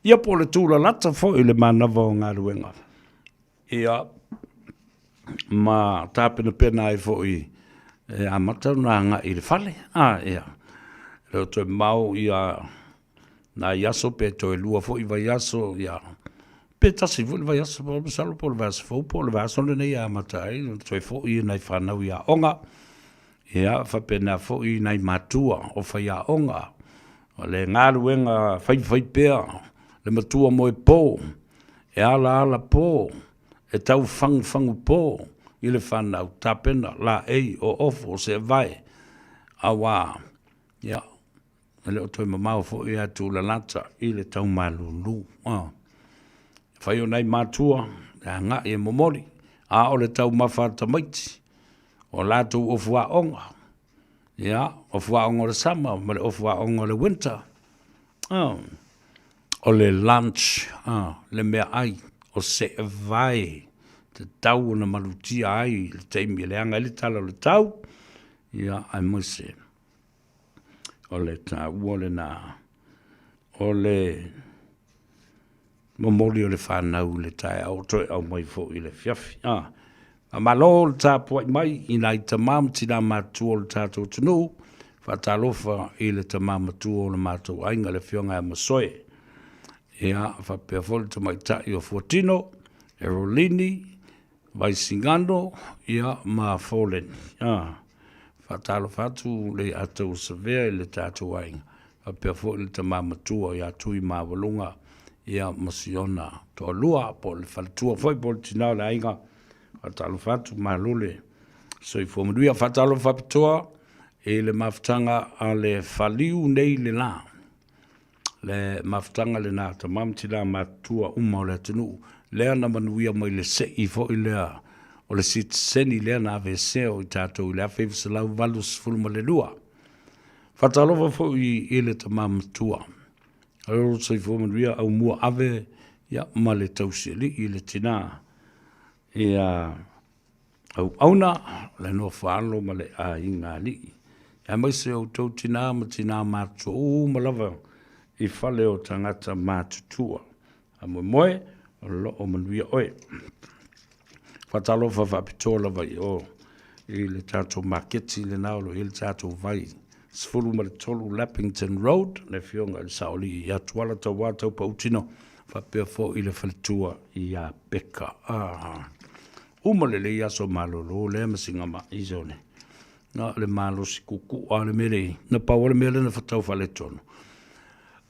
ia po le tūla lata fo i le manawa o ngā luenga. Ia, ma tāpena pena i fo i a matau nā ngā i le fale. Ia, leo toi mau i a nā yaso pe toi lua fo i vai yaso, ia, pe tasi fo i vai yaso po le salo po le vaso fo, po le vaso le nei a matai, toi fo i nai whanau i a onga, ia, whapena fo i nai matua o whai a onga, o le ngā ruenga whai pēr, le matua mo e pō, e ala pō, e tau whangu pō, i le whanau, tāpena, la ei o ofo, se vai, a wā, ia, e leo toi mamau fo i atu la lata, i le tau malulu, whai o nei matua, e ngā e momori, a o le tau mawhata maiti, o lātou o fua onga, ia, o fua onga le sama, ma le o fua onga le winter, o le lunch, le mea ai, o se e vai, te tau na malutia ai, le teimi le anga le tala le tau, ia, ai moise, o le tau, o le nā, o le momoli o le whanau le tae au toi au mai fo i le fiafi, a malo le tāpua i mai, i nai tamam tina mātua le tātou tunu, whatalofa i le tamam matua o le mātou ainga le fionga e masoe. Ia, whapea foli ta mai tai o Fuatino, Erolini, Vaisingano, ia, ma Folen. Whatalofa atu le atau savea i le tātou ainga. Whapea foli le tamam matua i atui mawalunga, ia masiona to lua po le faltua foi po tinao le ainga atalo fatu malule so i fomuia fatalo fapitoa e le maftanga a le faliu nei le la le maftanga le na tamam tila matua uma le tunu le ana manuia mai le se i fo i le o le sit seni le na ave se o tato le afev se lau valus fulma le lua fatalo fo i le tamam tua Alo sai fo manuia au mua ave ia ma le tausili i le tina ia au auna le no whaalo ma le a inga li ia mai se au tau tina ma tina mātua ma lava i whale o tangata mātutua a moe o lo o manuia oe whatalo whapitoa lava i o i le tātou maketi le naolo i le tātou vai Sfulu ma le tolu Lappington Road, le fionga le saoli i atuala tau wātau pautino, whapea fo i le whalitua i a beka. Uma le le aso malolo, le masinga ma i zone. Na le malo si kuku a le merei, na paua le mele na whatau whale tono.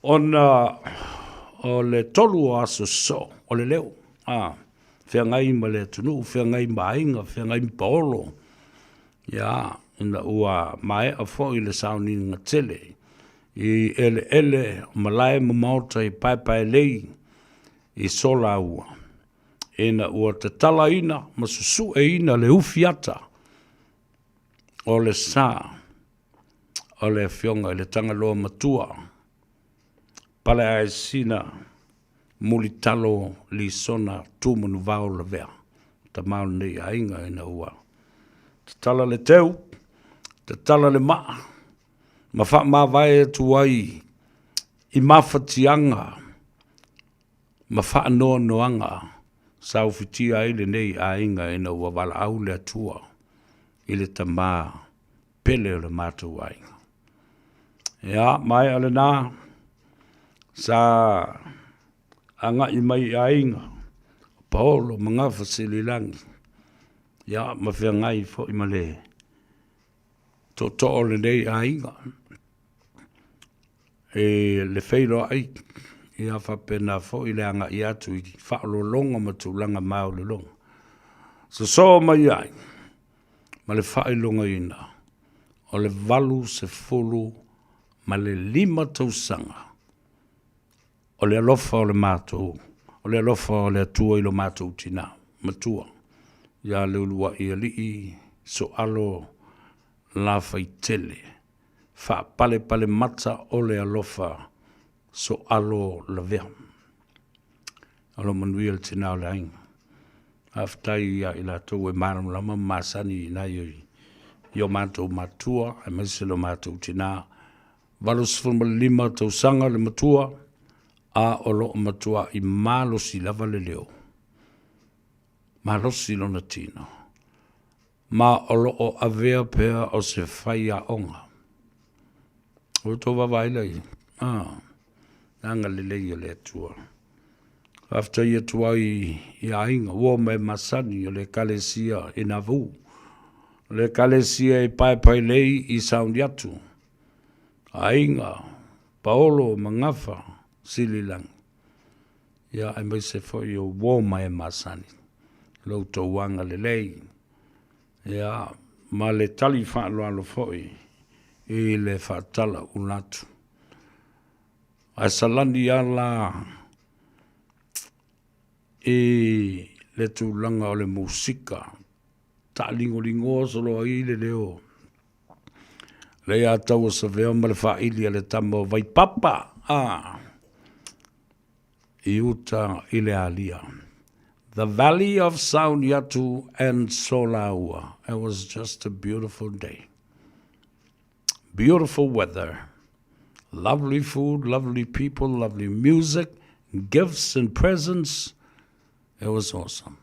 O le tolu o aso so, o le leo. Whea ngai ma le tunu, whea ngai ma ainga, whea ngai ma paolo. Ya, ina ua mai a fo i le sauni nga tele i ele malai mamauta i pai lei i sola ua ina ua te tala ina ma susu e ina le ufiata o le sa o le fionga i le tangaloa matua pale a sina muli talo li sona tumanu vau la vea ta mau nei a inga ina ua te tala le teu te tala le maa, ma wha maa vai tu ai, i mawhatianga, ma wha noa noanga, sau whitia ile nei a inga ina ua wala au le atua, ile ta maa, pele o le mātou a inga. Ia, mai ale nā, sa anga i mai a inga, paolo mga whasililangi, ia, ma whia ngai fo i male, to le nei a inga. E le whairo ai, i a whapena fo i le anga i atu i whaalo longa ma tūlanga mau le longa. So mai ai, ma le whailonga ina, o le valu se fulu, ma le 5 tausanga, o le alofa o le mātou, o le alofa o le atua i lo mātou tina, matua, ia le ulua i alii, so alo, la faitele fa pale mata o le alofa so alo la vea alo manuel tina o le ainga aftai ia ila tau e maram lama masani na i o mātou matua, e maise lo mātou tina. Valos lima tau sanga le matua, a o lo matua i malosi lava le leo. Malosi lona tino. Ma o lo o avea pea o se whaia onga. O tō wawailai. Nanga le lei o le atua. After ia tua i ainga, ua mai masani o le kalesia i Navu. Le kalesia i pai lei i saundi atu. Ainga, Paolo, Mangafa, Sililang. Ia ai mai se foi o ua mai masani. Lau tō wanga le lei. Ia, ma le tali whaaloalo foi i le whaatala unatu. Ai salani ala i le tūlanga o le musika. Ta lingo solo i le leo. Le a tau sa veo ma le whaili le tamo vai papa. I uta i le alia. The Valley of Sound Yatu and Solaua. It was just a beautiful day. Beautiful weather. Lovely food, lovely people, lovely music, gifts and presents. It was awesome.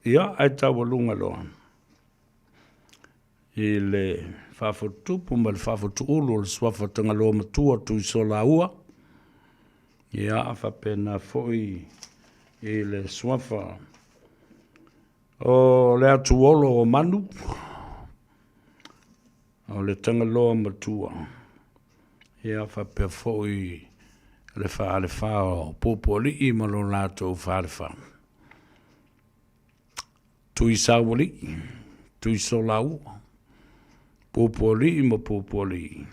Ia, ai tawa lunga loa. I le whawhatupu ma le whawhatuulu le swawhatanga loa matua tui Solaua. Ia, whapena foi i le swafa o le atuolo o manu o le tangaloa matua ia whapea foi le whaalefa o popoli i malo lato whaalefa tui sawali tui solau popoli i ma popoli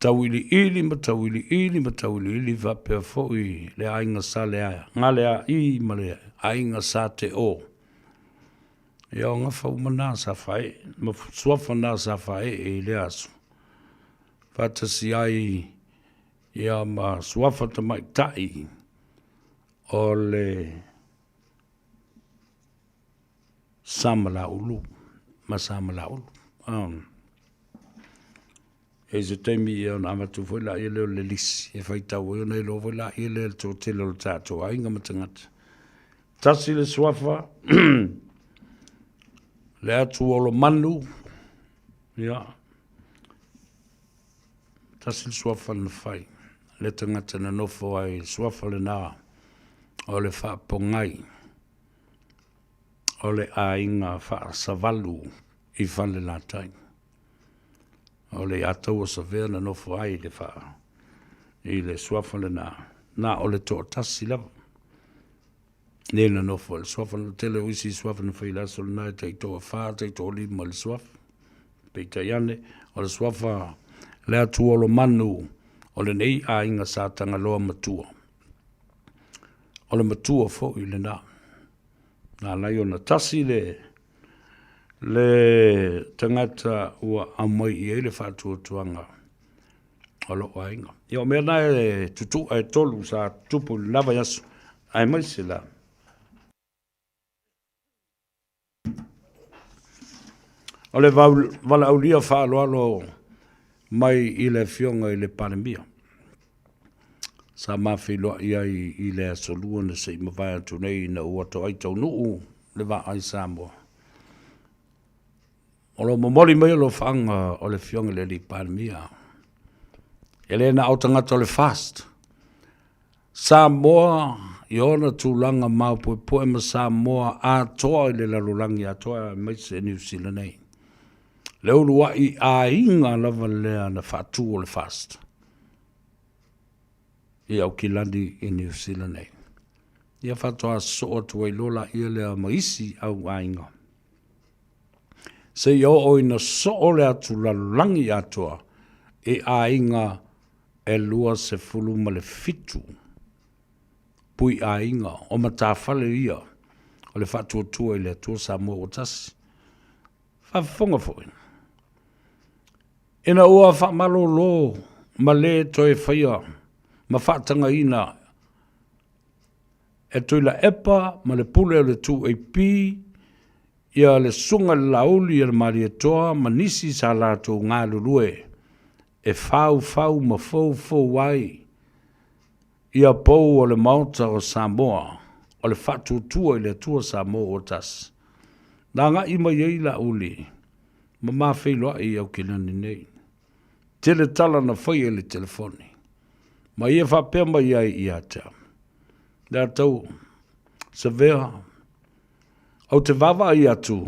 tawili ili ma tawili ili ma tawili ili vapea foi le ainga sa le aia. Ngā le a i ma le ainga sa te o. Ia o ngā whaumana sa whae, ma suafana sa whae e le asu. Whatasi ai ia ma suafata mai tai o le samala ulu. Ma samala ulu. E se teimi e on amatu foi la ele le lisi e fai tau e nei lo foi la ele to tele lo tato ainga matangata tasi le swafa le atu o lo manu ya tasi le swafa na fai le tangata na nofo ai swafa le na o le fa pongai o le ainga fa savalu I fale la tai o le atau o sa vea na nofo ai le wha I le suafa le na o le tō tasi lava ne na nofo le suafa le tele uisi suafa na whaila so le nai tei tō a wha tei tō li ma le suafa pei tai ane o le suafa le atu o lo manu o le nei a inga sa tanga loa matua o le matua fo I le na lai o na tasi le tangata ua amai I le whātuatuanga o lo ainga. Ia o mea nai tutu ai tolu sa tupu lava yasu ai mai sila. O le wala aulia whaaloalo mai I le fionga I le panemia. Sa mawhiloa I le asolua na se mawhai atu nei na uato ai tau nuu le wa ai Samoa. O lo momoli mai lo whanga o le fionga le li panemia. E le na autangata o le fast. Samoa I ona tūlanga maupo po e ma Samoa a toa I le lalulangi a toa mai se New Zealand nei. Le ulua I a inga lava lea na whatu o le fast. I au kilandi I New Zealand nei. Ia whatoa soa tua I lola I lea maisi au a inga. Se yo o ina so le atu lalulangi atua e a inga e lua se fulu ma le fitu. Pui a inga o matawhale ia o le whatua tua I le atua Samoa o tasi. Whafonga fwoi. Ina ua whamalo lo ma le toi whaia ma whatanga ina e toi la epa ma le pule o le tu e pi ia le sunga lauli le mari toa manisi sa lato ngā lulue e fau ma fau wai ia pou o le mauta o Samoa o le fatu tua i le tua Samoa o tas na ngā ima iei lauli ma mawhailoa i au kilani nei tele tala na whai e le telefoni ma ia whapea mai iai i atea da tau se vea au te vava i atu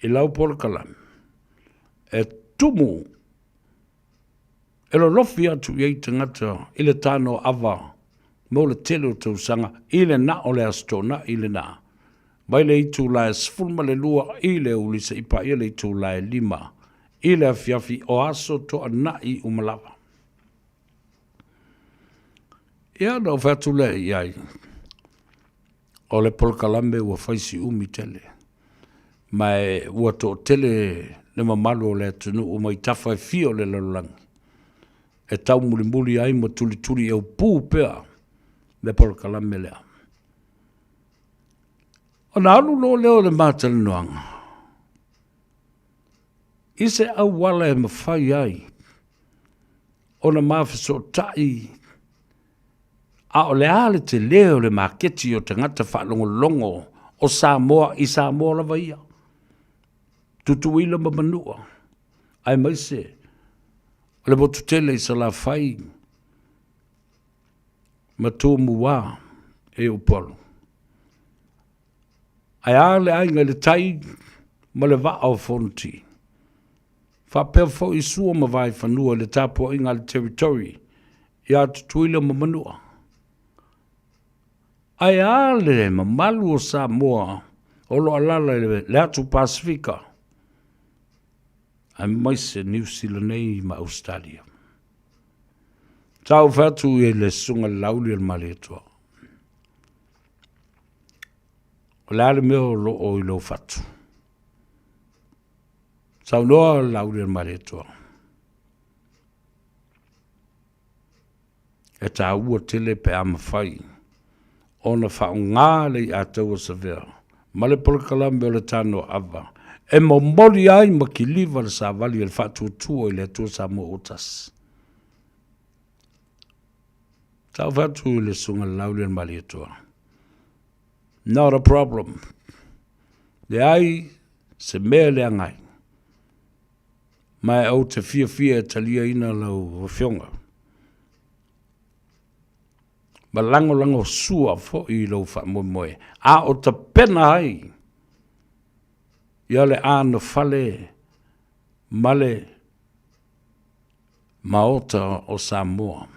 i lau polkalam e tumu e lo lofi atu i te ngata i le tano ava mo le tele o tau sanga i le na o le astona i le na mai le itu la e sfulma le lua i le ulisa i pa i le itu la e lima i le afiafi o aso to ana i umalawa ia no fatu le iai o le polkalame ua faisi umi tele. Mai ua to tele le mamalu o le atunu o mai tafa e fio le lalulangi. E tau muli ai ma tuli e upu pea le polkalame lea. O na alu lo leo le mātali noanga. Ise au wala e mawhai ai. O na mawhiso tai a o le ale te leo le maketi o te ngata whaalongo o Samoa i Samoa la vaia. Tutuila mamanua. Ai maise. O le botu tele i sa la whai. Matua mua e upolo. Ai ale ainga le tai ma le va au fonti. Whapea fo i sua ma vai whanua le tapua inga le territory. Ia tutuila mamanua. Ai ale ma malu o Samoa o lo alala le atu Pasifika. Ai maise New Zealand nei ma Australia. Tau fatu e le sunga lauli al maletua. O le ale meo lo o i lo fatu. Tau noa lauli al maletua. E ta ua tele pe ama fai. Ona whaunga le i atou o savea. Ma le polkalame o le tano ava. E momoli ai ma ki liva le sa vali le whatu tua i le atua Samoa otas. Tau whatu i le sunga lauli an mali atua. Not a problem. Le ai se mea le angai. Mai au te fia talia ina lau whionga. Ma lango sua fo i lau wha moe. A o ta pena hai. Ia le ana fale male maota o Samoa.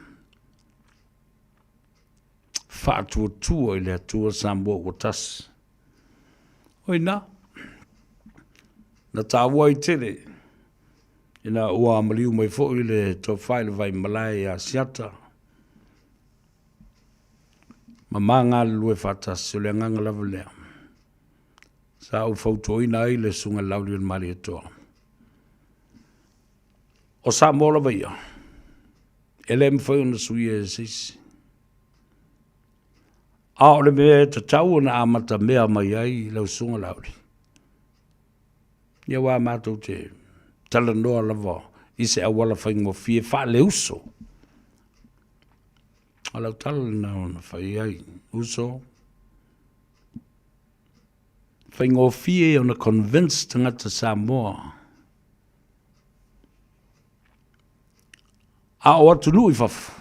Wha tua i le atua Samoa o tas. Oi na. Na tāua i tere. Ina ua amaliu mai fo i le to whaile vai malai a siata. Ma manga lue fatas le nganga lava lea. Sa u fautoina ai le sunga lauli al mali atoa. O sa mola vaia. Ele mwhai ona sui e sisi. A o le mea te tau na amata mea mai ai lau sunga lauli. Ia wā mātou te tala noa lava i se awala whai ngō fie wha le uso. Alau tala na ona whai ai uso. Whai ngō fie ona convince tangata Samoa. A o atu nui whafu.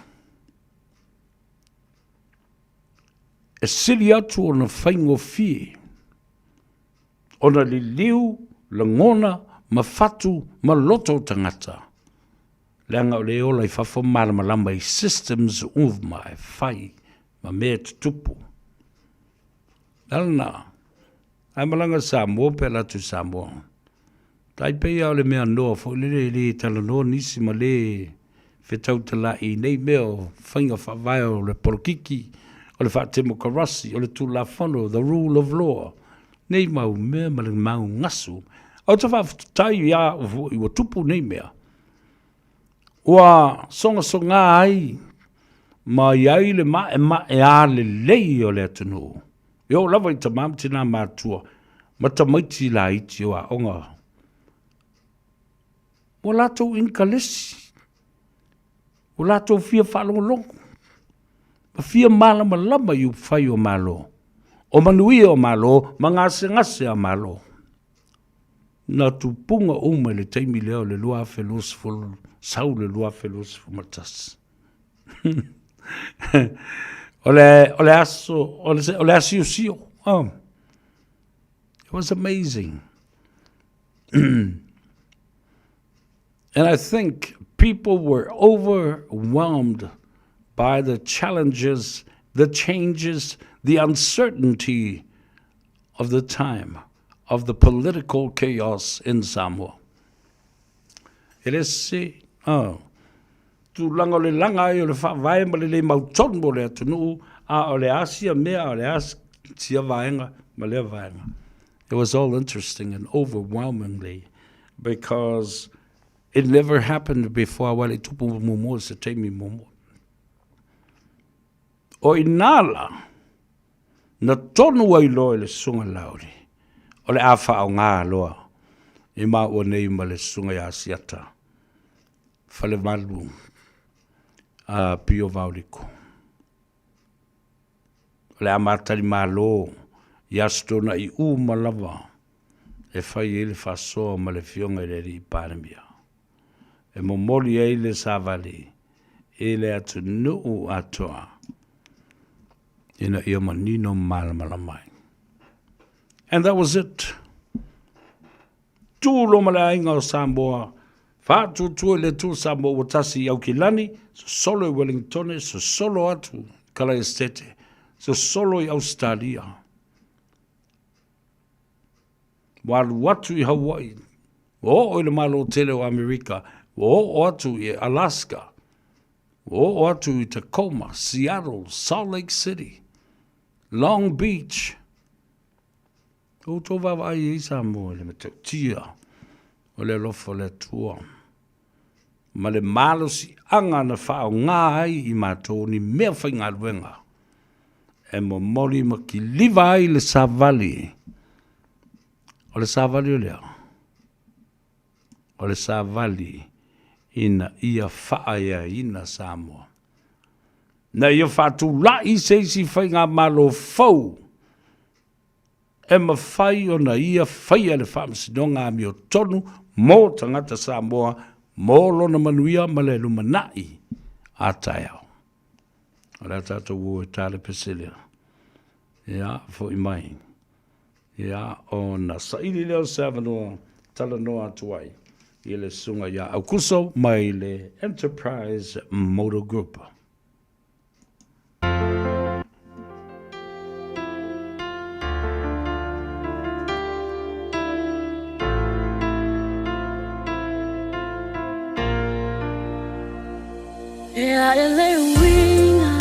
E siri atu ona whai ngō fie. Ona li liu, la ngona, ma fatu, ma loto tangata. Leanga o le ola I whafo malama I systems of my whai, ma mea tupu. Alana, ai malanga Samoa, pe latu Samoa. Tai pei au le mea noa, fo le tala noa nisi ma le whetau tala I nei meo, whainga whawai o le porokiki, o le whaatemo karasi, o le tūlafono, the rule of law. Nei mau mea ma le mau ngasu. Au ta whaftai ia I wa tupu nei mea. Ua songa ai, ma iai le ma e a le lei o le atunu. Yo lava I tamam tina mātua. Mata maiti la iti o a onga. O lato inkalesi. O lato fia whalongolongo. Ma fia malama lama yu whai o malo. O manuia o malo, ma ngase a malo. Na tupunga uma le taimi leo le lua filosofo, sau le lua filosofo matas. Ole aso sio. It was amazing. And I think people were overwhelmed by the challenges, the changes, the uncertainty of the time, of the political chaos in Samoa. It is see, tu langa le langa I o le whae ma le mauton mo le atunu, a o le asia mea o le asia vaenga, ma le vaenga. It was all interesting and overwhelmingly because it never happened before wale tupu mumo se teimi mumo. O inala, na tonu ai loa le sunga lauri. O le awha au ngā loa. I mā ua nei ma le sunga i asiata. Whale malu. Pio vauriko. O le amatari mā lo. I astona i malava. E whai e le whasoa ma le fionga i le ri pāremia. E momoli e le savali. E le atu nuu atoa. Ina ia manino malamalama. And that was it. Tu lo malainga o Samoa. Fatu tu le tu Samoa watasi au kilani. So solo i Wellington, so solo atu Kala Estete. So solo i Australia. Walu watu I Hawaii. O le malo tele o Amerika. O atu I Alaska. O atu I Tacoma, Seattle, Salt Lake City. Long Beach. O tō wawai I Samoa le me tia. O le lofo le tua. Ma le malo si anga na whao ngā ai I mātou ni mea whai ngā ruenga. E mo mori ma ki liva ai le savali. O le savali o lea. O le savali ina ia whaaya ina Samoa. Na ia whātu la I seisi whai ngā malo fau. E ma whai o na ia whai ale whamsinonga mi o tonu mō tangata Samoa mō lona manuia ma le lumanai a taiao. O le tātou ua e tāle peselia. Ia, fo I mai. Ia, o na saili leo savanoa tala noa tuai. I le sunga ia au kuso mai le Enterprise Motor Group. Yeah, ele winga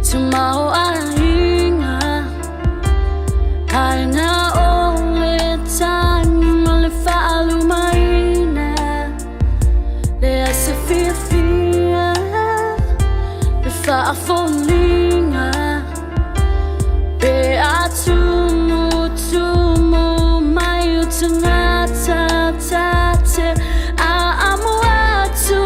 tumao ainga kaina ole time le falu maina le asfifia le fa folinga be atumu tumu mai utungata tate amu atu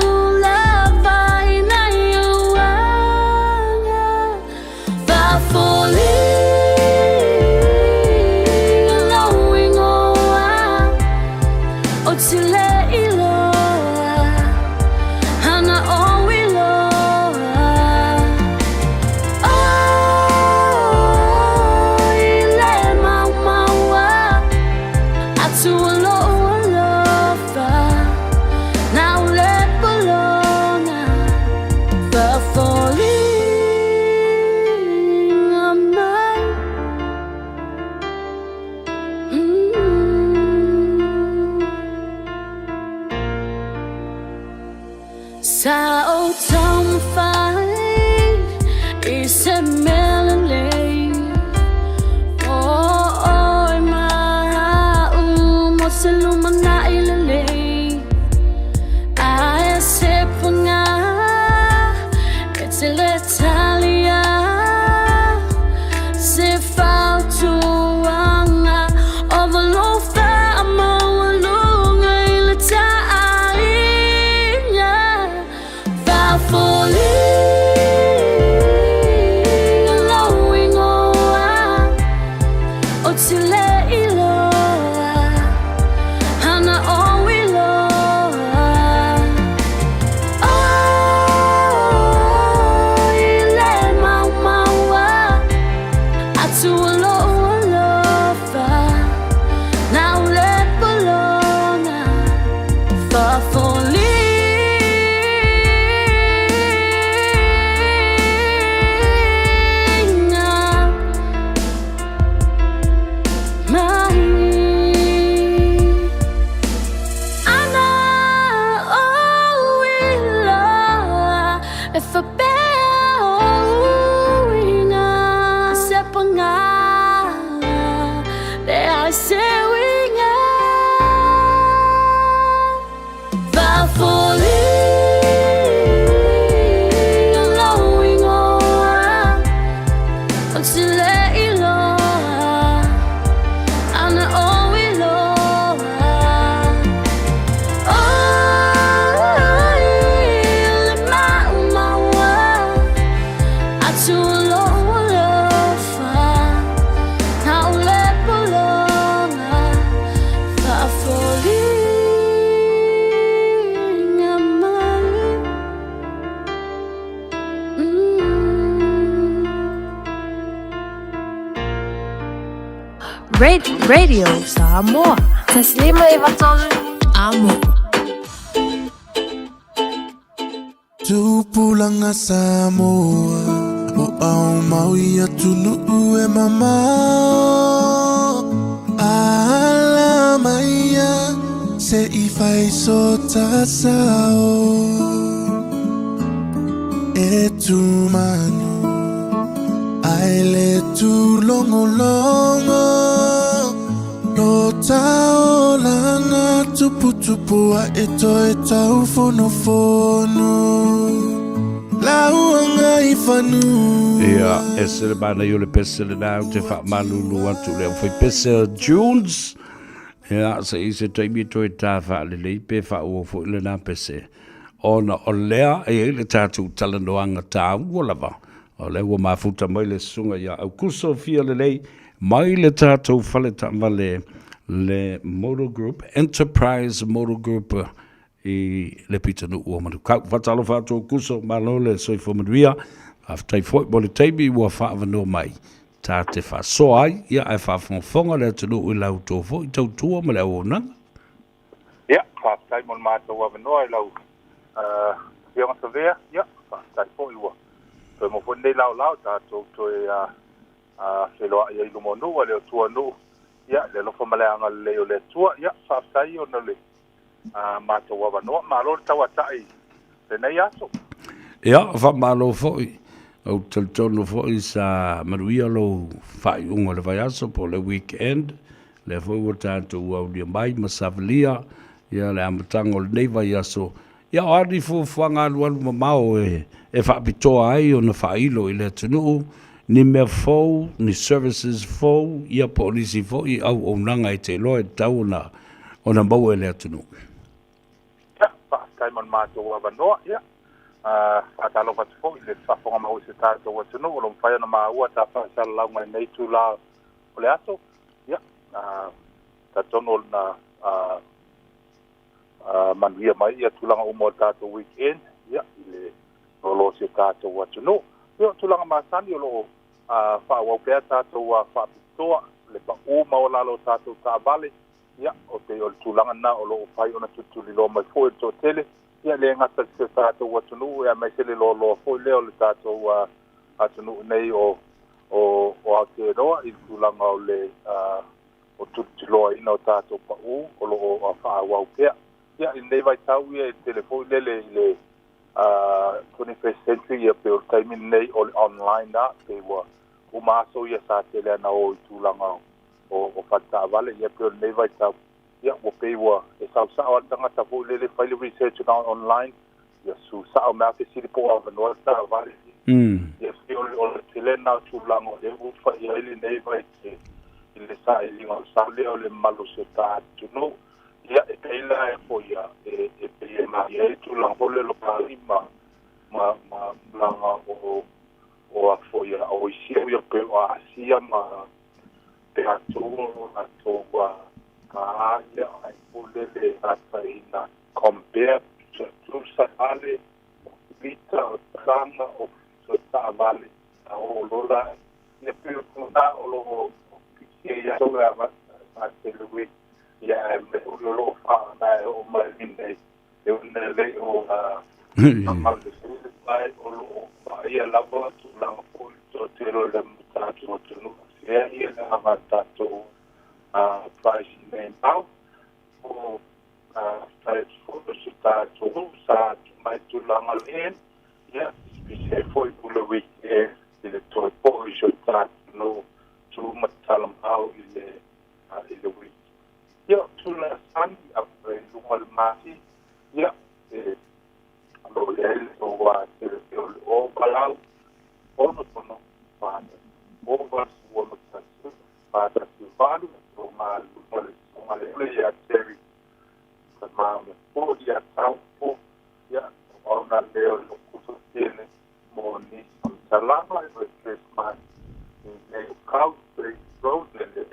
Sa o tom fai is a melody. Oh ma moselumana ilele. I se punga it's l'Italia se fa tu anga Otile iloa Hana o iloa Oh ile mau maua Atu alofa Na ule polona Fafoli If a bell sepanga they are saying falling allowing on until Radio Samoa. Taslima iwaton amo. Tupulanga Samoa o au maui atunu e mama ala maia se I fai so tasao e tu manu ai le tu longo longo no tao lana tupu tupu a e tau fono fono lauanga I fanu Ia, e se le bana yo le pese le nau te wha malulu atu leo fai pese Junes. Ia, se I se taimi toi tā wha le leipe wha ua fo le nā pese. Ona o lea e le tātou talanoanga tā ua lava. O le ua mafuta mai le sunga ia au kuso fia le lei mai le tātou whale tamale le Motor Group, Enterprise Motor Group I le pitanu ua manu. Kau whatalo whatou kuso malo le soifo manuia. Aftai foi mo le taimi ua whaavanoa mai. Tā te whasoa ai, ia ai whaafonga le atunu I lau tō fo I tautua ma le au nanga. Ia, whaatai mo le mātou avanoa I lau Pionga Savea, ia, whaatai foi ua. Toi mo fo nei lau tātou toi wheloa I ilu mo nua leo tua nu. Ia, le lofa maleanga leo le tua, ia, whaatai o na le mātou avanoa. Mālo le tau atai, le nei aso. Ia, whamalo foi. Au talitono foi sa manuia lo whai unga le vai aso po le weekend. Le foi o tātou au lia mai, masavalia. Ia, le amatango le nei vai aso. Ia, o ari fu whanga alualu mamao e whaapitoa ai o na whailo I le tunu. Ni mea fau, ni services fau, ia polisi fau, I au o nanga I te loe tau o na mau e le tunu. Ia, whaatai mātou avanoa, ia. Atalo fatu fo I le whafonga mau se tātou wa tunu, o lo mwhai ana maua tā whaasala lau ngai nei tū la o le ato. Ia, tā tono na manuia mai, ia tūlanga umo tātou weekend, ia, I le rolo se tātou wa tunu. Ia, tūlanga māsani o lo whaawau tātou wa whaapitoa, le pa uma o lalo tātou tā vale, ia, o te o le tūlanga na o lo whai ona tutuli lo mai fo tō tele, ia le ngata se tātou atunu ia mai se le lo foi leo le tātou atunu nei o Aotearoa I tūlanga o le o tutiloa ina o tātou pa o lo o whaawau pea. Ia I nei vai tau ia I telefoi le 21st century ia pe o taimin nei o le online na pe ua umaso ia sa tele ana o I tūlanga o whata avale ia pe o nei vai tau. Ia, o pe ua, e sau sao atanga ta fo lele file research na online. Ia, su sao mea ke siri po avanoa ta vale. Ia, fi o le tele na tūlango, e ufa ia ili nei vai te, I le sa ili ngau sa leo le malo se ta tunu. Ia, e peila e fo ia, e pe e mai e tūlango le lo pari ma langa o a fo ia, o isia ia pe o a asia te atu atu wa kaaya ai pule le ataina compare to sale vita o trama o ta vale o lola ne più da o lo che ya so la ma te lui ya me lo fa da o mai ne e un le o ma le sai o lo ia la voce la punto te lo le mutato no sia ia la matato price name out o sai foto sta tu sa mai tu la malen ya se foi pula week il to poi jo sta no tu matalam out il week io tu la san a lungo masi ya lo le o o palau o no pa o vas o no pa tu vado o mal le ya teri ma o ya taupo ya o na leo lo kuso tiene mo ni salama e Christmas in cow road and the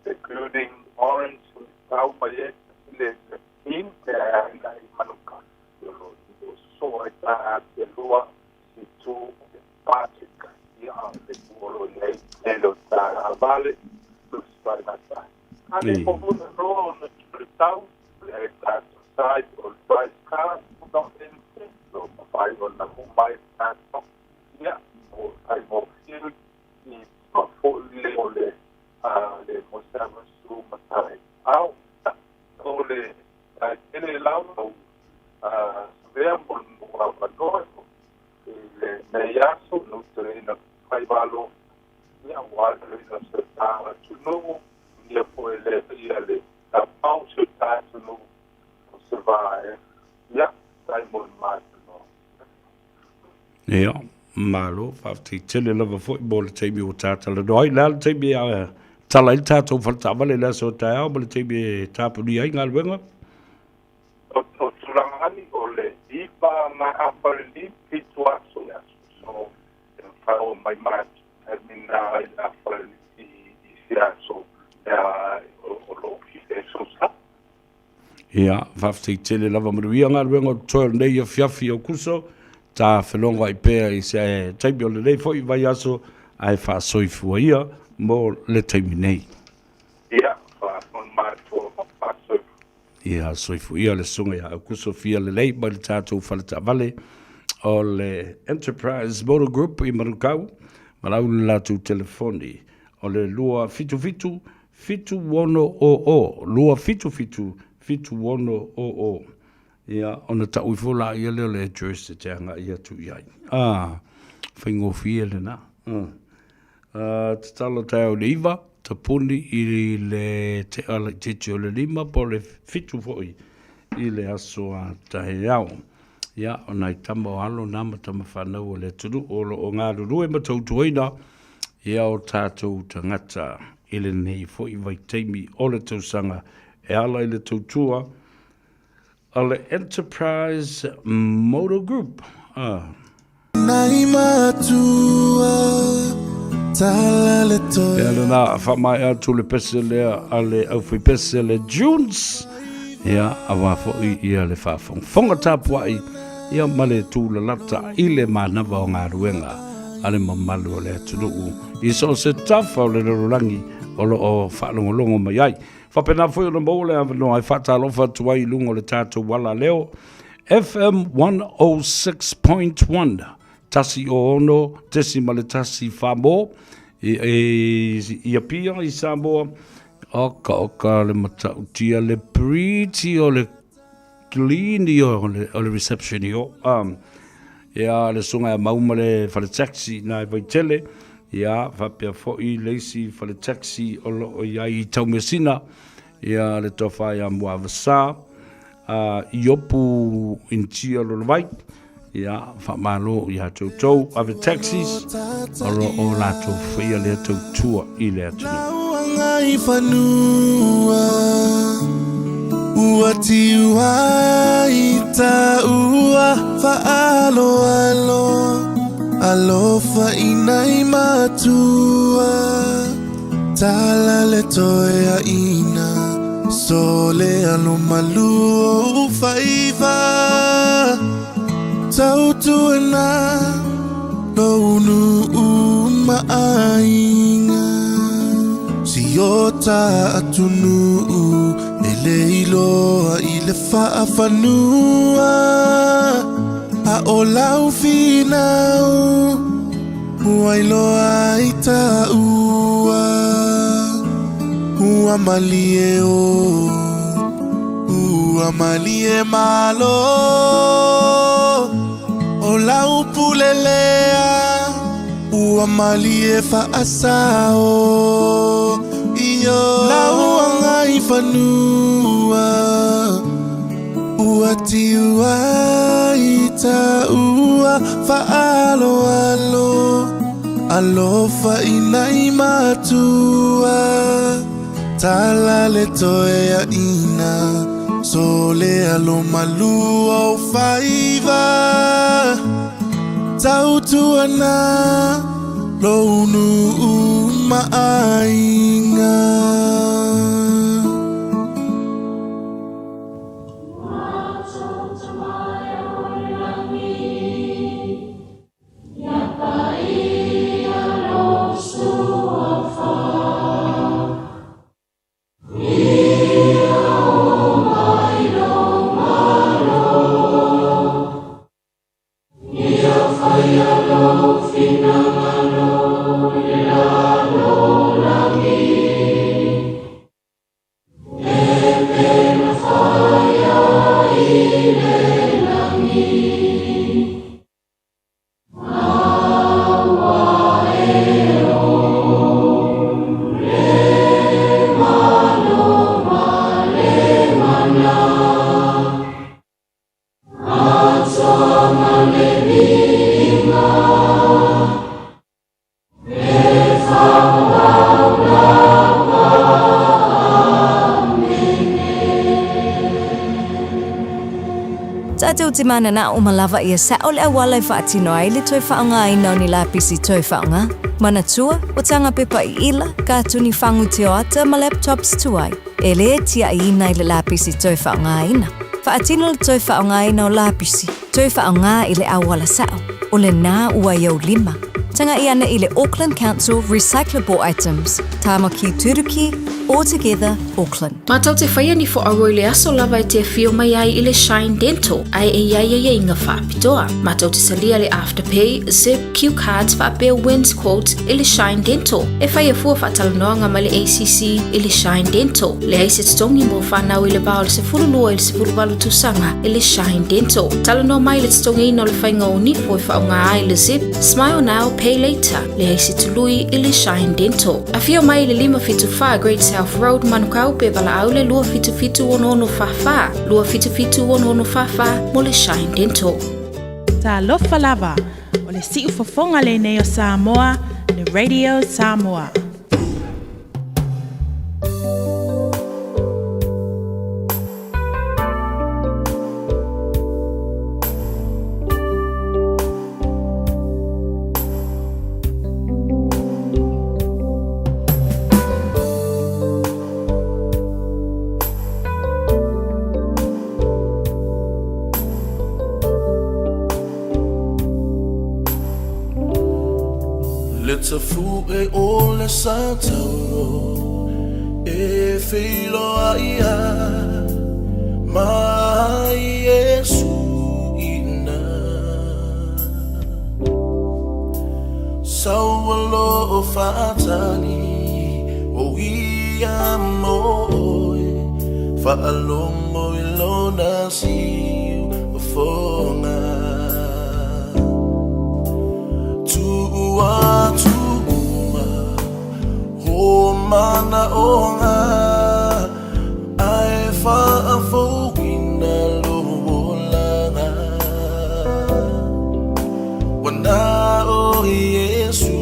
including orange cow by le in na manuka so I the lua to Patrick ya le polo le lo ta vale lo sta nata ane po no tau le ta side or price car no in so Faiva na mai ta ya o ai mo hill ni po le le mostrava su matai au ole ele lao veamos no le yaso no terreno Faiva ya guarda no se stava tu no ni poi le la pausa sta tu no se va ya Simon Martino ia malo fafti tele lava football teimi o tata le doi la teimi a tala il tata o falta vale la so ta o le teimi tapu ni ai ngal wenga o tulangani o le ipa ma apali pitua so fa o mai mat termina la apali sia so o lo so sa ia fafti tele lava maruia ngal wenga toil nei o fiafi o kuso ta felonga i pea i se teimi o le nei foi vai aso ai fa soifua ia mo le teimi nei ia fa on mato fa so ia soifu ia le sunga ia kuso fia le lei ba le tatou falata vale o le Enterprise Motor Group i Marukau malau le latu telefoni o le lua fitu wono o lua fitu wono o ia ona ta uifola ia le address te anga ia tu iai whaingo fia le na te talo tau le iwa ta puni i le te ala te o le lima po le fitu foi i le aso a tahe au ia ona i tama o alo nama tama whanau o le turu o ngā rurue ma tautuaina ia o tātou tangata i le nei foi vai teimi o le tausanga e ala i le tautua a le Enterprise Motor Group Nai matua tala le toi ia le na whamai atu le pese lea a le au whi pese le Junes ia a wafo i ia le whafong whonga tāpuai ia male tū le lata i le manawa o ngā ruenga a le mamalu o le atunuu i so se tafa o le rorangi o lo o whalongolongo mai ai whapena fwoi o na mou le avano ai whatalofa tuai lungo le tātou wala leo FM 106.1 tasi o ono tesi male tasi whamo i apia i Samoa oka le matautia le pretty o le clean o le reception o ia le sunga e mauma le whale taxi na e vaitele ia whapea fwoi leisi whale taxi o ia i taumesina ia le tofa ia mua vasa iopu intia lo le vai ia whamalo ia tautou ave taxis o lato whaia le tautua i le atunu Ngai whanua Ua ti ua i ta ua Whaalo alo Alofa i nai matua Tala le toea ina Sole alo maluo Faiva Tautu na Lounu maainga Siota atunu Eleilo ile faafanua A olau finau Wailo aita ua Ua malie o Ua malie malo Olau pulelea Ua malie faasao Iyo lau angai fanua Ua tiua ita ua faalo alo Alofa inai matua Tala le toea ina Sole alo malua Faiva Tautua na Lounu maainga Timana na umalava ia sa ole awala fatino ai le toi faanga ina ni lapisi toi faanga manatua utanga pepa ila ka tuni fangu teata ma laptops tuai ele tia ina ile lapisi toi faanga ina fatino le toi faanga ina lapisi toi faanga ile awala sa ole na uayo lima tanga iana ile Auckland Council recyclable items tamaki turuki Altogether, Auckland. Matau te whaia ni fo aroi le aso lava te fio mai ai ile Shine Dental, ai e inga whaapitoa. Matau te salia le Afterpay, Zip, Q Cards whaapea wins quote ile Shine Dental. E whaia fua whaatalanoanga ma le ACC ile Shine Dental. Le aise tongi mo whanau ile bao le se furulua ile se furuwalu tusanga ile Shine Dental. Talanoa mai le tongi ino le whainga o nifo e whaunga ai le Zip, Smile Now, Pay Later. Le aise tului ile Shine Dental. A fio mai ile 5 Great South Road manukau pe bala aule lua fitu ono fafa mo le Shine Dental. Ta lofa lava o le siu fofonga le neo Samoa le Radio Samoa. Let's fu e ole satao e filo aia ma Yesu ina sawalo fatani o ia mo fa alongo ilona si fonga mana onga ai fa fo wina lo langa wana o Yesu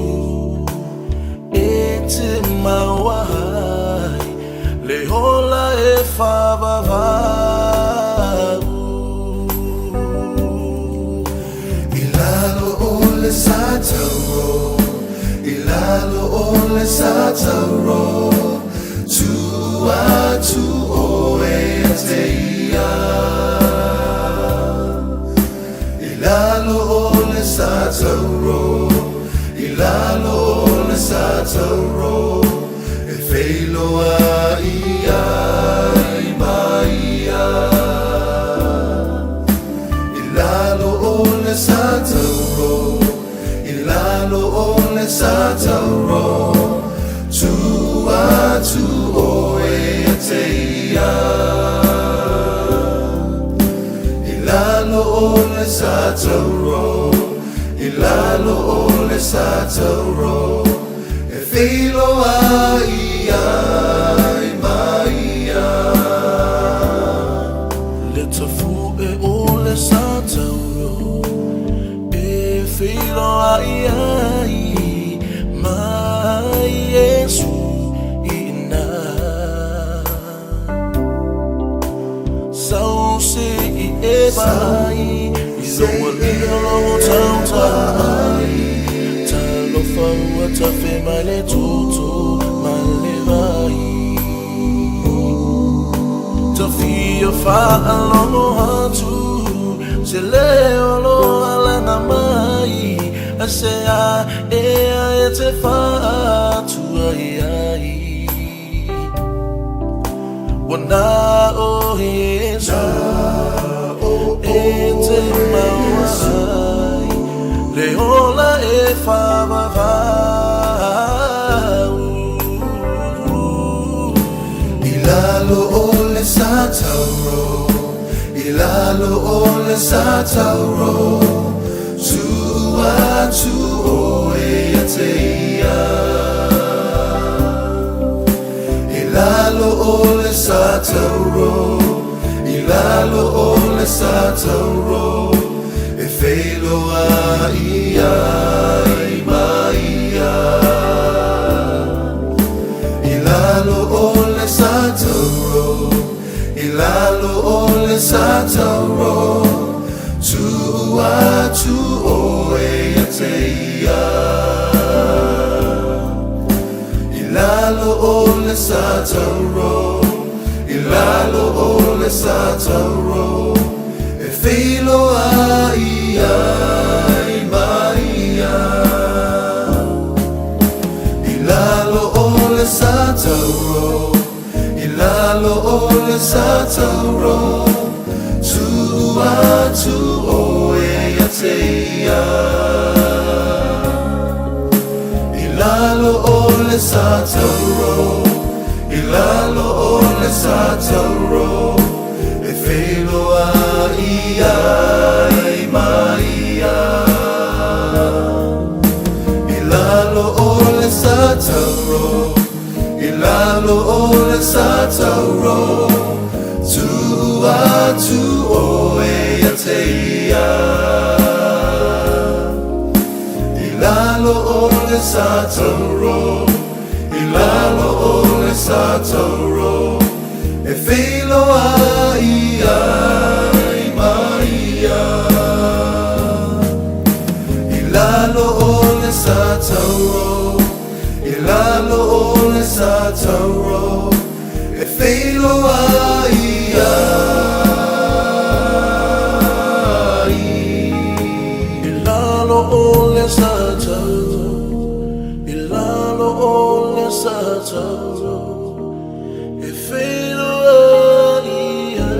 ete mawai le hola e fa bava ilalo ole satao ilalo ole ole sataro tua tu oe ateia ilalo ole sataro ilalo ole sataro e feilo a ia maia ilalo ole sataro ilalo ole sataro tua tu oe ateia ilalo ole sataro ilalo ole sataro e filo a ia maia leta fu e ole sataro e filo a ia mai Yesu ina so se e vai so lo tautai talo fa ta fe male tutu male vai to fio fa lo hatu se leo lo ala na mai asea e te fa tu ai wana o Yesu e te mawai le ola e Faiva ilalo ole sataro ilalo ole sataro tua tu oe ateia ilalo ole sataro ilalo ole sataro e feilo a ia maia ilalo ole sataro ilalo ole sataro tua tu oe ateia ilalo ole sataro ilalo ole sataro e filo a ia maia ilalo ole sataro ilalo ole sataro tua tu oe ateia ilalo ole sataro ilalo ole sataro e filo a ia maia ilalo ole sataro ilalo ole sataro tua tu oe ateia ilalo ole sataro ilalo ole sataro e filo a ia maia ilalo ole sataro ilalo ole sataro e filo a ia ilalo ole sataro ilalo ole sataro e filo a ia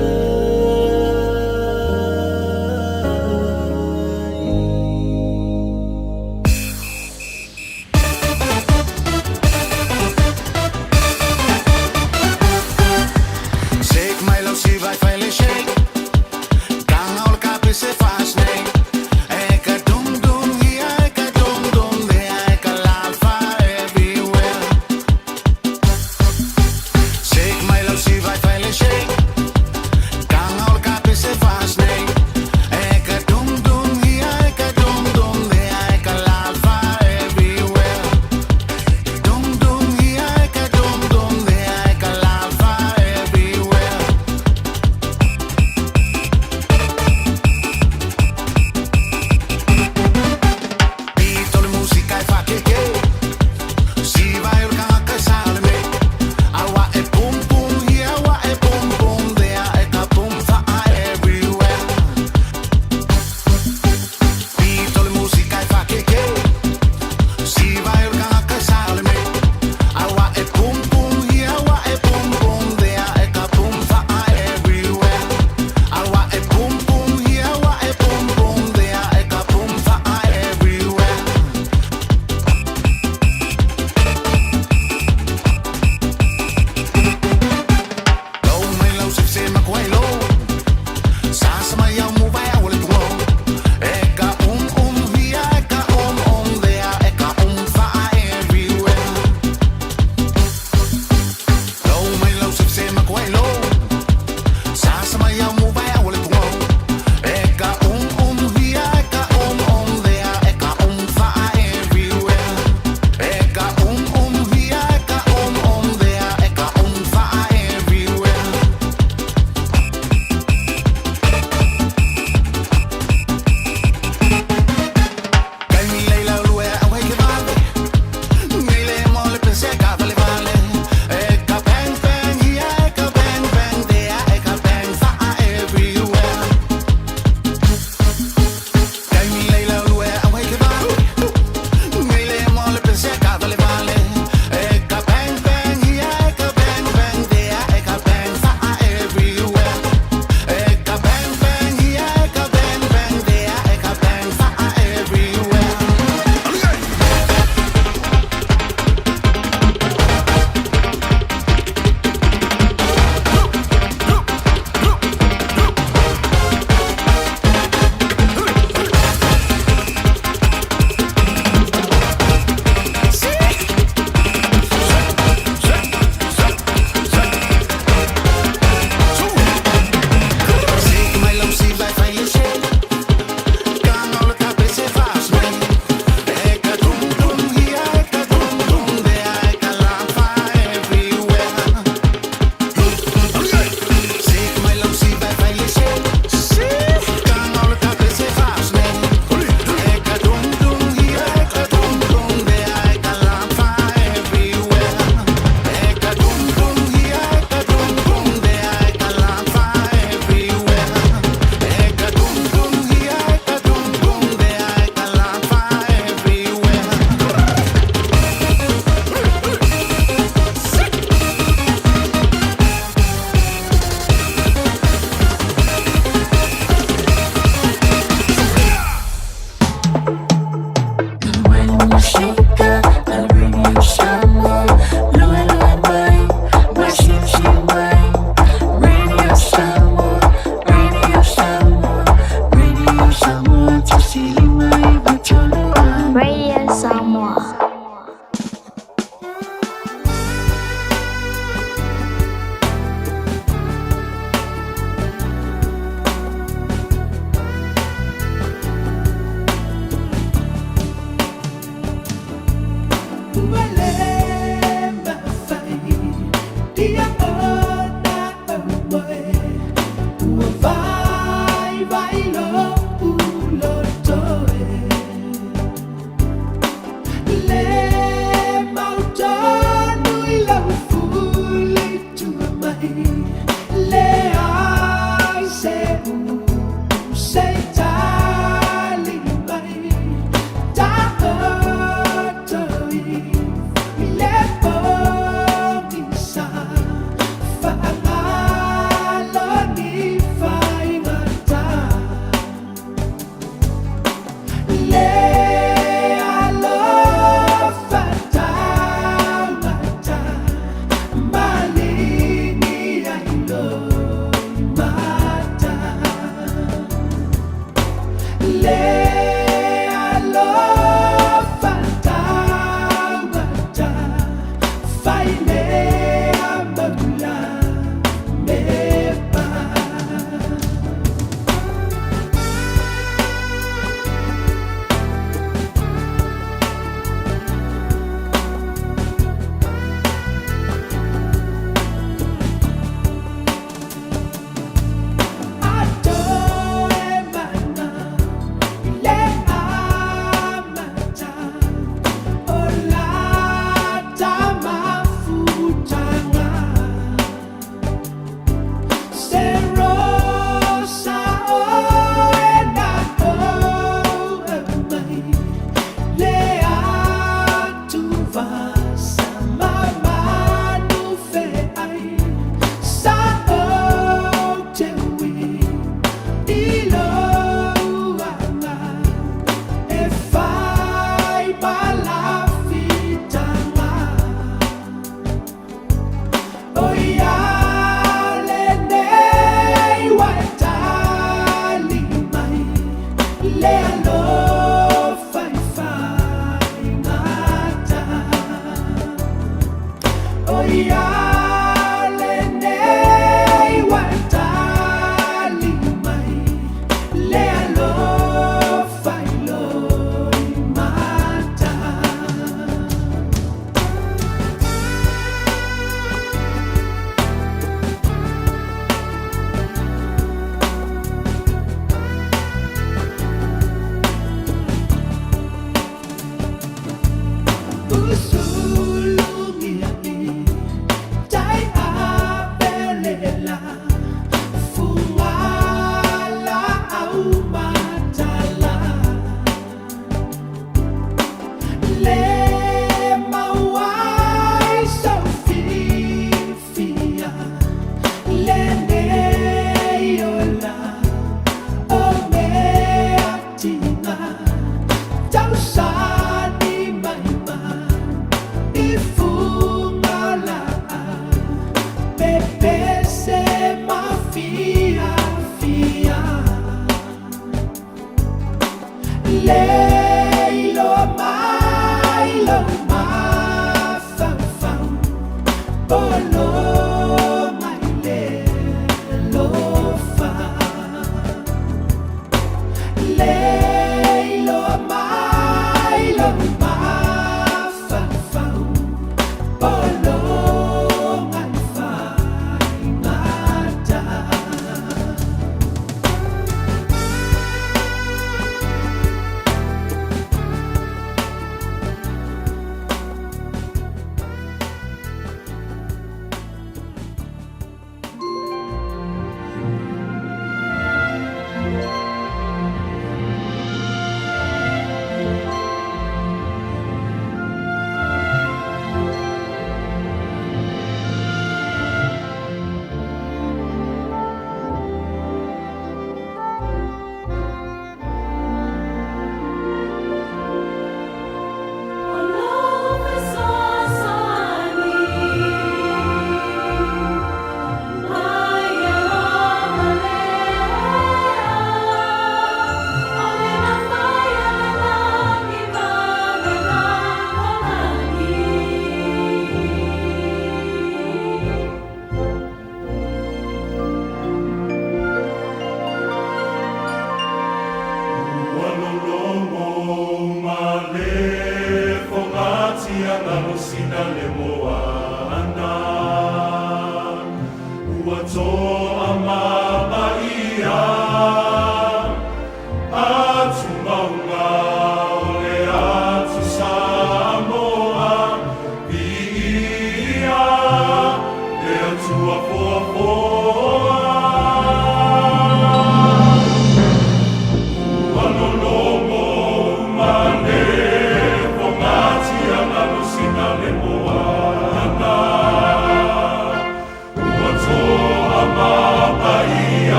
Shake my love, she vai faile shake. Kanga ol kapi se fast name. Eka dum dum here, eka dum dum there, eka lalfa everywhere.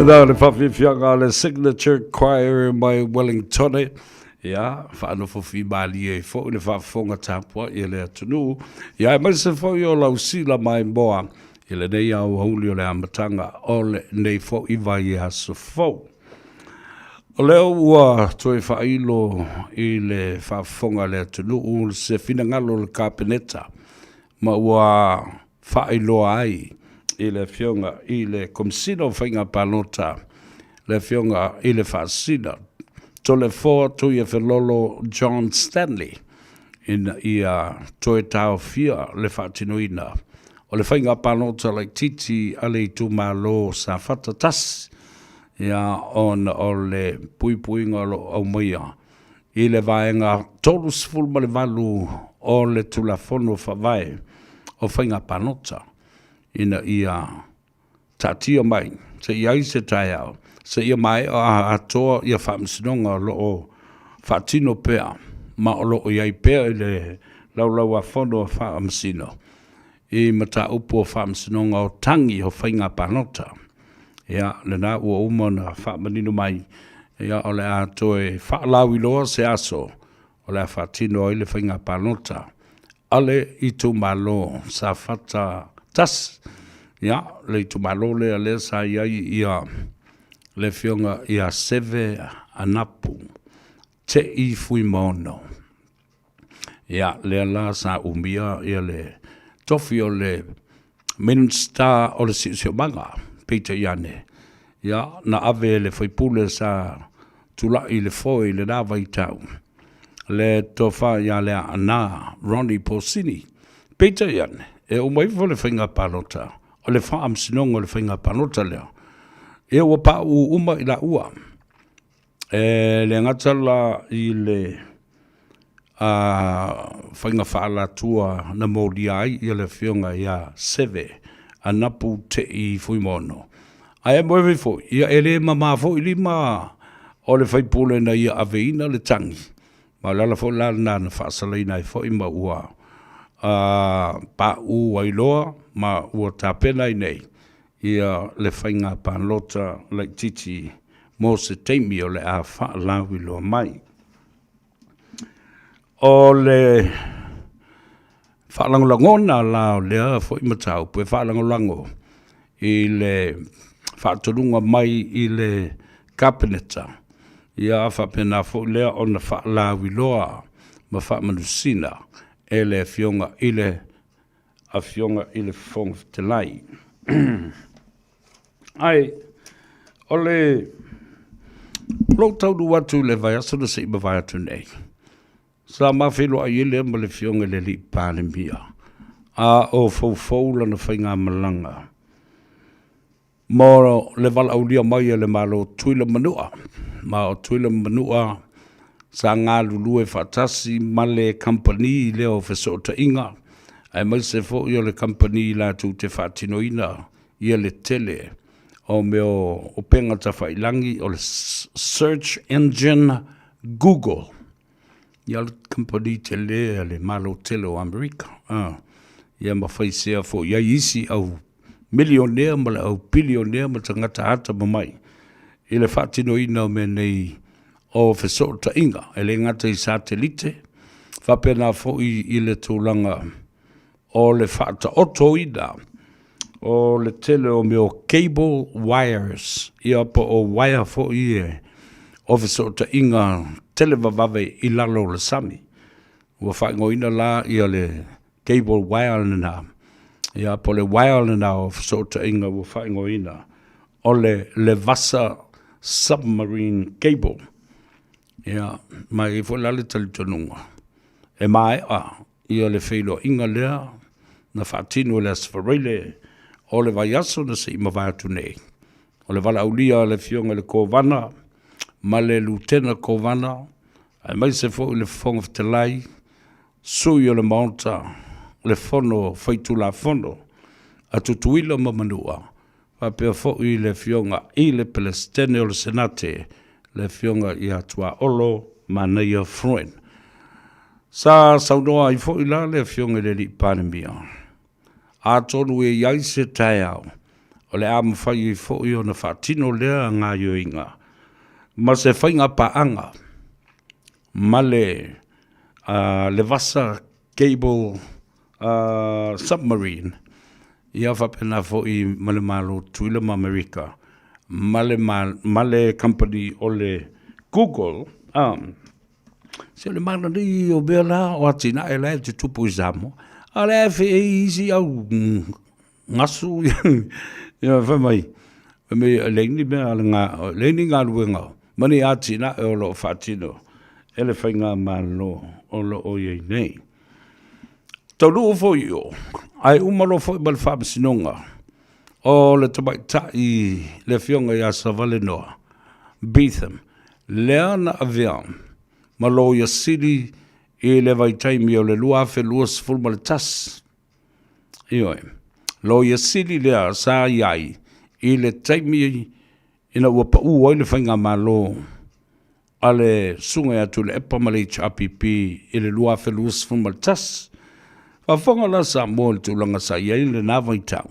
Da le whawhiwhianga le Signature Choir mai Wellington. Ia, whaano fofi mali e fo le whawhonga tāpua i le atunu. Ia, mai se fo i o lau sila mai moa i le nei au hauli o le amatanga o le nei fo i vai a so fo. O leo ua toi whailo i le whawhonga le atunu se finangalo le kapeneta ma ua whailo ai i le fionga i le komisina o whainga palota le fionga i le whaasina to le fōa tui e whelolo John Stanley ia toe tau fia le whaatinoina o le whainga palota le titi ale i tu malo sa whatatas ia on o le puipuinga o maia i le vaenga tolu sifuru ma le valu o le tulafono whawai o whainga palota ina ia tatia mai se ia i se tai au se ia mai a atoa ia whamsinonga lo o whatino pea ma o lo o iai pea i le laulau a whono a whamsino i mata upo o whamsinonga o tangi o whainga panota ia le na ua umana whamanino mai ia o le atoa e whalawi loa se aso o le a whatino i le whainga panota ale i tu malo sa whata tas ya le tu malole ale sa ia le fionga ia seve anapu te I fui mono ya le la sa umia ia le tofi o le minsta o le sio manga Peter Yane ya na ave le foi pule sa tula i le foi le dava I tau le tofa ya le ana Ronnie Posini Peter Yane e o mai vole whainga palota, o le wha amsinonga o le whainga palota leo. E o pa u uma I la ua. E le ngatala I le whainga whaala tua na mōdi ai I le whionga ia seve, a napu te I fuimono. A e moe fo, ia ele mama fo I lima o le whaipule na ia aveina le tangi. Ma lala fo lala na whaasalaina I fo ima ua. Pa u wailoa ma ua tāpena I nei ia le whainga panlota le titi mō se teimi o le a whaalawi loa mai. O le whaalangolangona lao lea fo I matau pue whaalangolango I le whaatorunga mai I le kapeneta ia whapena fo lea o na whaalawi loa ma whaamanusina ele fionga ile a fionga ile fong te lai. Ai, ole lo tau du watu le vai aso na se iba vai atu nei. Sa mawhelo a ile ma le fionga le li pāne mia. A o fau la na whainga malanga. Moro le vala aulia mai le malo tuila manua. Ma o tuila manua sa ngā lulue whatasi male company leo whesota inga. Ai mai se fo I o le company la tu te whatinoina I le tele o meo o penga ta whailangi o le search engine Google. Ia le company tele le malo tele o Amerika. Ia ma whaisea fo ia isi au millionaire ma le au billionaire ma tangata hata mamai. I le whatinoina me nei o whesota inga, e le ngata I satelite, whapena fo I le tūlanga o le whata oto ida, o le tele o meo cable wires, ia po o wire fo I o whesota inga tele vavave I lalo le sami. Ua whaingoina la ia le cable wire na, ia po le wire na o whesota inga ua whaingoina, o le vasa submarine cable. Ia, mai I fo lale tali tonunga. E mai ia le whailo inga lea, na whaatino le asfareile, o le vai aso na se ima vai atu nei. O le wala aulia le fionga le kovana, ma le lutena kovana, ai mai se fo le fonga ftelai, sui o le maunta, le fono, whaitu la fono, a tutuila mamanua, whapea fo I le fionga I le pelestene o le senate, le fionga I atua olo manaia fruen. Sa saunoa I fo I la le fionga le li panemia. A tonu e iai se tai au. o le a mawhai I fo I o na whaatino lea ngā yoinga. Ma se whainga paanga, ma le vasa cable submarine, ia whapena fo I ma le malo tuila ma Amerika, ma le company o le Google, se le mana ni o bea la o atina e lai te tupu I Samoa, a le fe e isi au ngasu, ia whamai, leini mea leini ngā ruenga, mani atina e o lo whaatino, e le whainga malo o lo o iei nei. Tauru o fo I o, ai umalo fo I bal whaapasinonga, o le tamaitai le fionga I a savale noa, Beetham, lea na aveam, malo ia siri I le vaitaimi o le lua fe lua sifuru ma le tas. Ioe, lo ia siri lea sa iai, I le taimi ina ua pa ua I le whainga malo, a le sunga atu le epa ma le HRPP I le lua fe lua sifuru ma le tas. Whawhonga la Samoa le tūlanga sa iai le nā vaitau,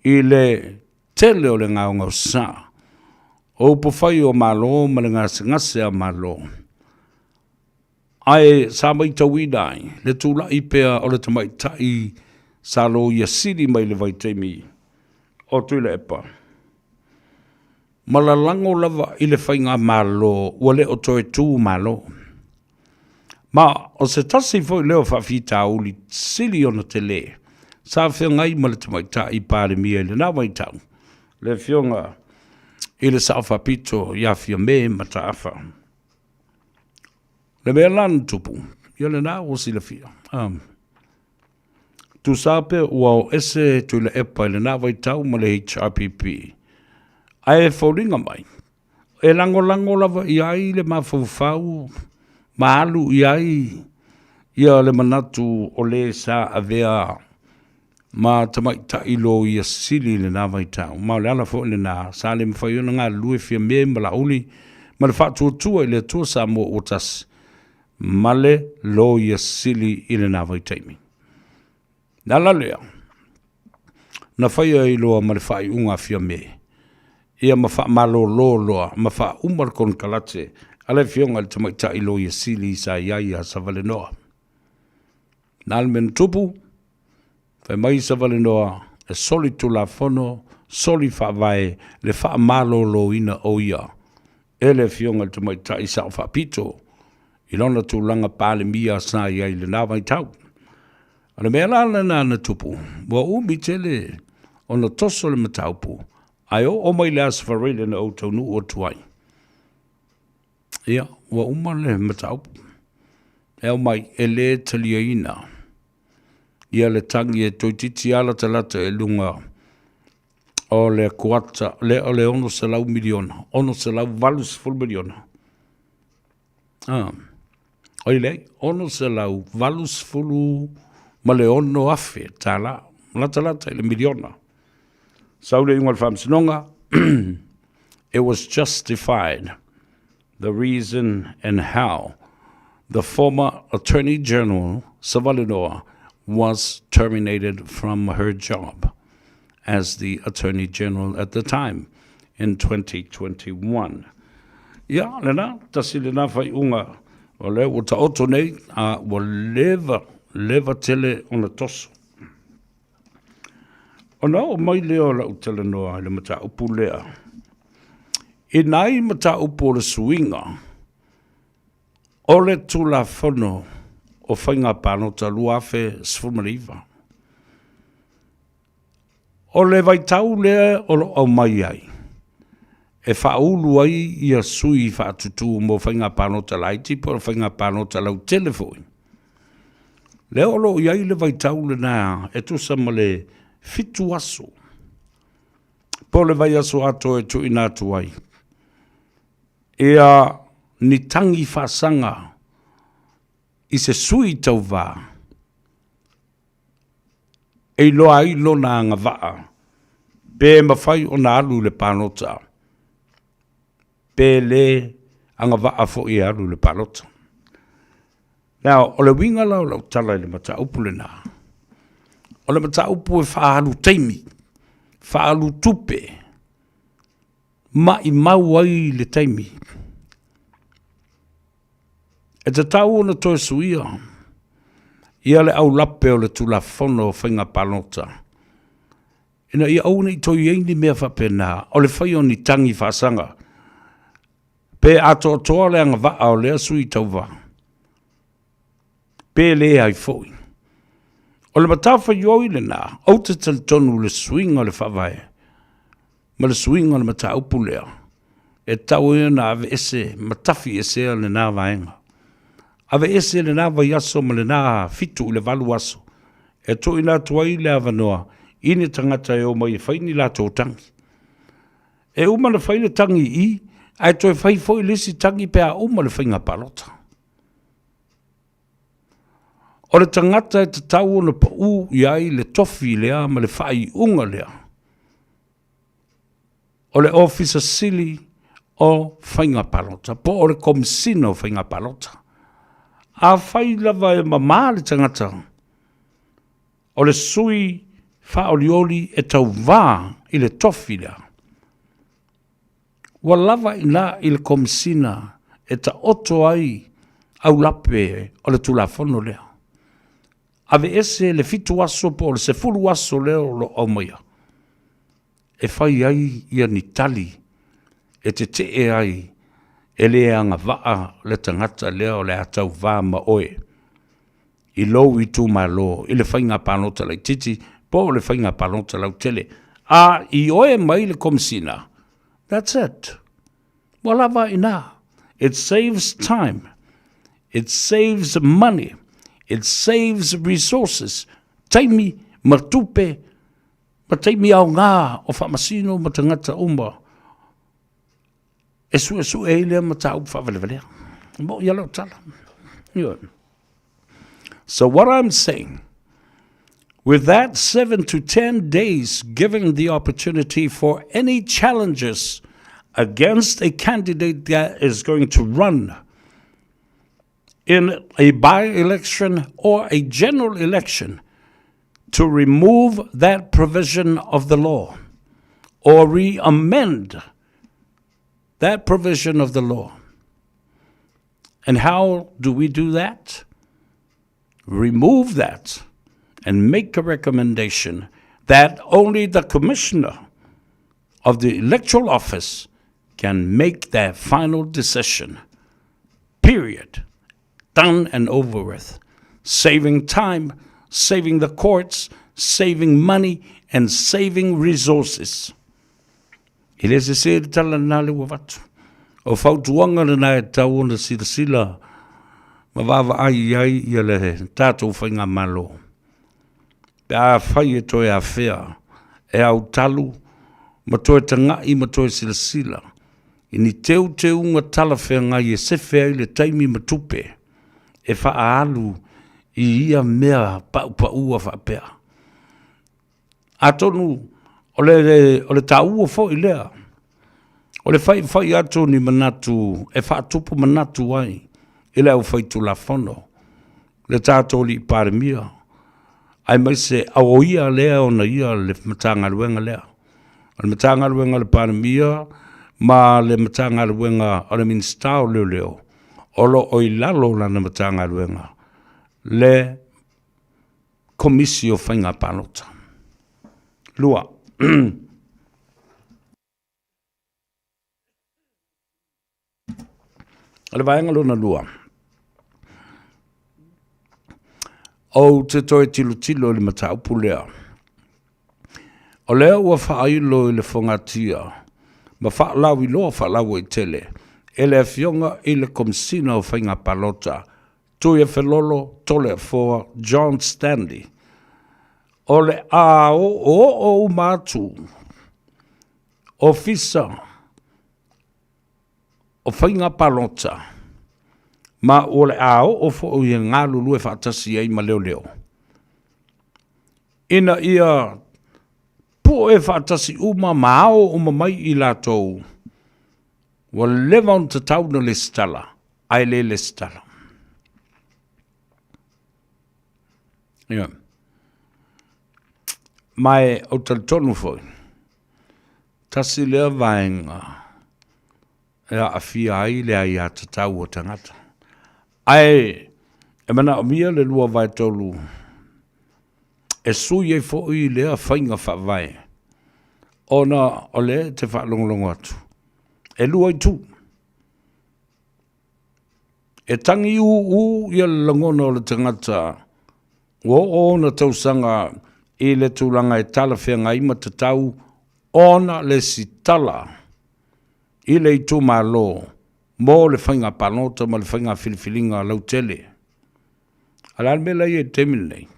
I le tele o le ngaonga o sa, o upawhai o malo ma le ngase a malo. Ai sa mai tawinai, le tūla I pea o le tamaitai sa lo ia siri mai le vaitemi o tuila epa. Malalango lava I le whainga malo, ua le o toe tū malo. Ma o se tasi foi leo whawhita uli siri ona te le, sa whiongai ma le tamaitai pāre mia le nā vaitau, le whionga I le sa whapito ia whia me mata awha. Le mea lan tupu, ia le nā o si le whia. Tu sape ua o ese tu le epa le nā vaitau ma le HRPP. Ai e whauringa mai. E lango lava I ai le mawhauwhau, maalu I ai, ia le manatu o le sa avea ma tamaita ilo ia sili le nā vaitau. Ma le ala fo le nā, sa le mwhaiona ngā lue fia me mbala uli, ma le whātua I le tua Samoa o tas, ma le lo ia sili I le nā vaitaimi. Nā la lea, na whaia I loa ma le whai unga fia me, ia ma wha malo loa, ma wha umar kon kalate, ale fionga le tamaita I lo ia sili sa iai a savale noa. Nā le men tupu, whai mai savale noa, e soli tu la fono, soli wha vai, le wha malo lo ina o ia, ele fionga le tamaita I sa wha pito, I lona tu langa pāle mia sa iai le nā vaitau. Ana mea lana na tupu, wa umi tele o na toso le mataupu, ai o mai le asfarele na o taunu o tuai. Ia, wa uma le mataupu, e o mai e le talia ina, ia le tangi e toititi ala talata e lunga o le kuata, le o le ono salau miliona, ono salau valus full miliona. Oi lei, ono salau valus fullu ma le ono afe, tala, lata le miliona. Saule ingal whamsinonga, it was justified, the reason and how the former Attorney General, Savalinoa, was terminated from her job as the Attorney General at the time in 2021. Ia, lena, tasi lena whai unga, o le o ta oto nei, a o leva tele ona toso. O na o mai leo la utele noa le mata upu lea. I nai mata upu le suinga, o le tula whono o whainga pāno ta luafe sfumariva. O le vaitau lea o lo au mai ai. E whaulu ai ia sui whaatutu mo whainga pāno ta laiti po whainga pāno ta lau telefoi. Le olo iai le vaitau le nā e tu sama le fitu aso. Po le vai aso ato e tu inatu ai. Ea ni tangi whasanga I se sui tau wā. E loa ai lo nā ngā waa. Pe mawhai o nā alu le pānota. Pe le anga waa fo I alu le pānota. Now, o le winga lau tala le mata upu le nā. O le mata upu e whaalu teimi. whaalu tupe, mai mau ai le taimi. E te tau ona toi suia, ia le au lape o le tula fono o whainga palota. Ina ia au nei toi eini mea whapena, o le whai o ni tangi whaasanga. Pe ato toa le anga vaa o lea sui tau va. Pe le ai foi. O le matafa yoi le nā, au te tonu le swing o le whawai. Ma le swing o le mata upu lea. E tau e na ave ese, matafi ese le nā vaenga. Ave ese le nā vai aso ma le nā fitu le valu aso. E to ina tuai le avanoa, ine tangata e o mai e whaini la tō tangi. E uma le whaile tangi I, ai toi whai foi lisi tangi pe a uma le whainga palota. O le tangata e te tau ona pa u iai le tofi lea ma le whai unga lea. O le officer sili o whainga palota, po o le komisina o whainga palota. A whai lava e mamā le tangata. O le sui whaolioli e tau vā i le tofi lea. Wa lava ina i le komisina e ta oto ai au lape o le tulafono lea. Ave ese le fitu aso po le se fulu aso leo lo omaia. E whai ai ia ni tali e te e ai e le anga vaa le tangata leo le atau vā ma oe. I lou I tu mai lo, I le whainga panota lai titi, po le whainga panota lau tele. A I oe mai le komisina. That's it. Walava ina. It saves time. It saves money. It saves resources. Taimi matupe, ma taimi au ngā o whamasino ma tangata umba. E su e lea ma tau whavelewelea. Mo yalo tala. Yeah. So what I'm saying, with that 7 to 10 days giving the opportunity for any challenges against a candidate that is going to run in a by-election or a general election to remove that provision of the law or re-amend that provision of the law. And how do we do that? Remove that and make a recommendation that only the commissioner of the electoral office can make that final decision. Period. Done and over with. Saving time, saving the courts, saving money, and saving resources. Ile se se tala nale wa watu. O fautuanga le nai tau na sila ma wawa ai ia le tātou whainga malo. Pe a whai e toi a whea, e au talu, ma toi tangai, ma toi sila. I ni teu unga tala whea ngai e se whea I le taimi matupe, e wha alu I ia mea pa ua wha pea. A tonu, o le ta ua fo I lea, o le whai atu ni manatu, e wha tupu manatu ai, I lea u whai tu la fono, le tātou li pare mia, ai mai se au ia lea o na ia le matanga luenga lea. O le matanga luenga le pare mia, ma le matanga luenga o le minstao leo, o lo o ilalo la na matanga luenga, le komisio whainga palota. Lua. Ale vaenga luna lua. O te toi tilo le mataupu lea. O lea ua whailo I le whangatia. Ma whaalau I loa whaalau I tele. E le fionga I le komisina o whainga palota. Tui e whelolo tole for John Stanley. O le a o matu. Ofisa. O whainga palota. Ma o le ao o fo o ia ngā lulu e whaatasi ei ma leo. Ina ia po e whaatasi uma maao o mai I lātou. Wa lewa on te tau na le stala. Ai le stala. Ia. Mai o tonu foi. tasi lea vaenga ea a fia ai lea ia tatau o tangata. Ai, e mana o mia le lua vai tolu, e sui e fo i lea whainga wha vai, ona o le te wha longlongo atu. E lua i tu. E tangi u ia langona o le tangata, o na tausanga i le tūlanga e tala whenga ima tatau, ona le si tala, i le i tū malo, mo le whainga panota, ma le whainga filifilinga lau tele. Alan me lai e temil nei,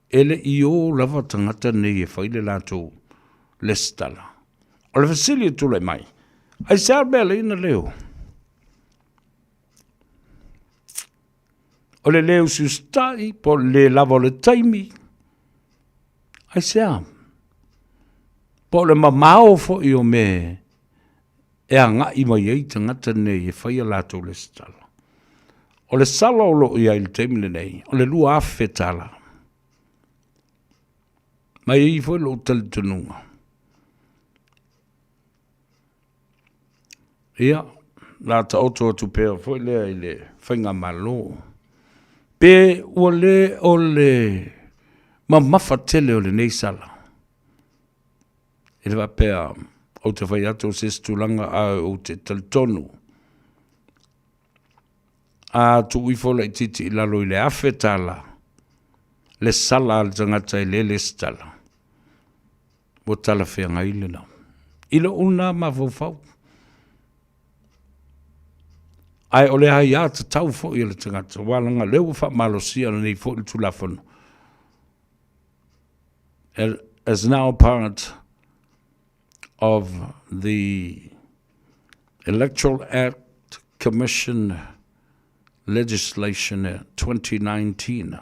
ele i o lava tangata nei e whaile lātou le stala. O le fasili e tūlai mai, ai sār mea le ina leo. O le leo si ustai, po le lava le taimi, ai sār. Po le mamao fo i o me, e a ngā i mai ei tangata nei e whaia lātou le stala. O le sala o lo i ai le teimile nei, o le lua awhe tala. Mai ei fo lo tali tununga. Ia, la ta oto atu pēr fo lea i le whainga malo. Pē o le mamafa tele o le nei sala. E le va pēr o te whai ato se stulanga a o te talitonu. A tu i fola i titi i lalo i le awhe tala. Le sala al tangata i le stala. Mo tala whea ngai le nau. Ilo una ma vau. Ai ole hai a te tau fo i le tangata. Walanga leo wha malosia nei fo i tulafonu. As now part of the Electoral Act Commission legislation 2019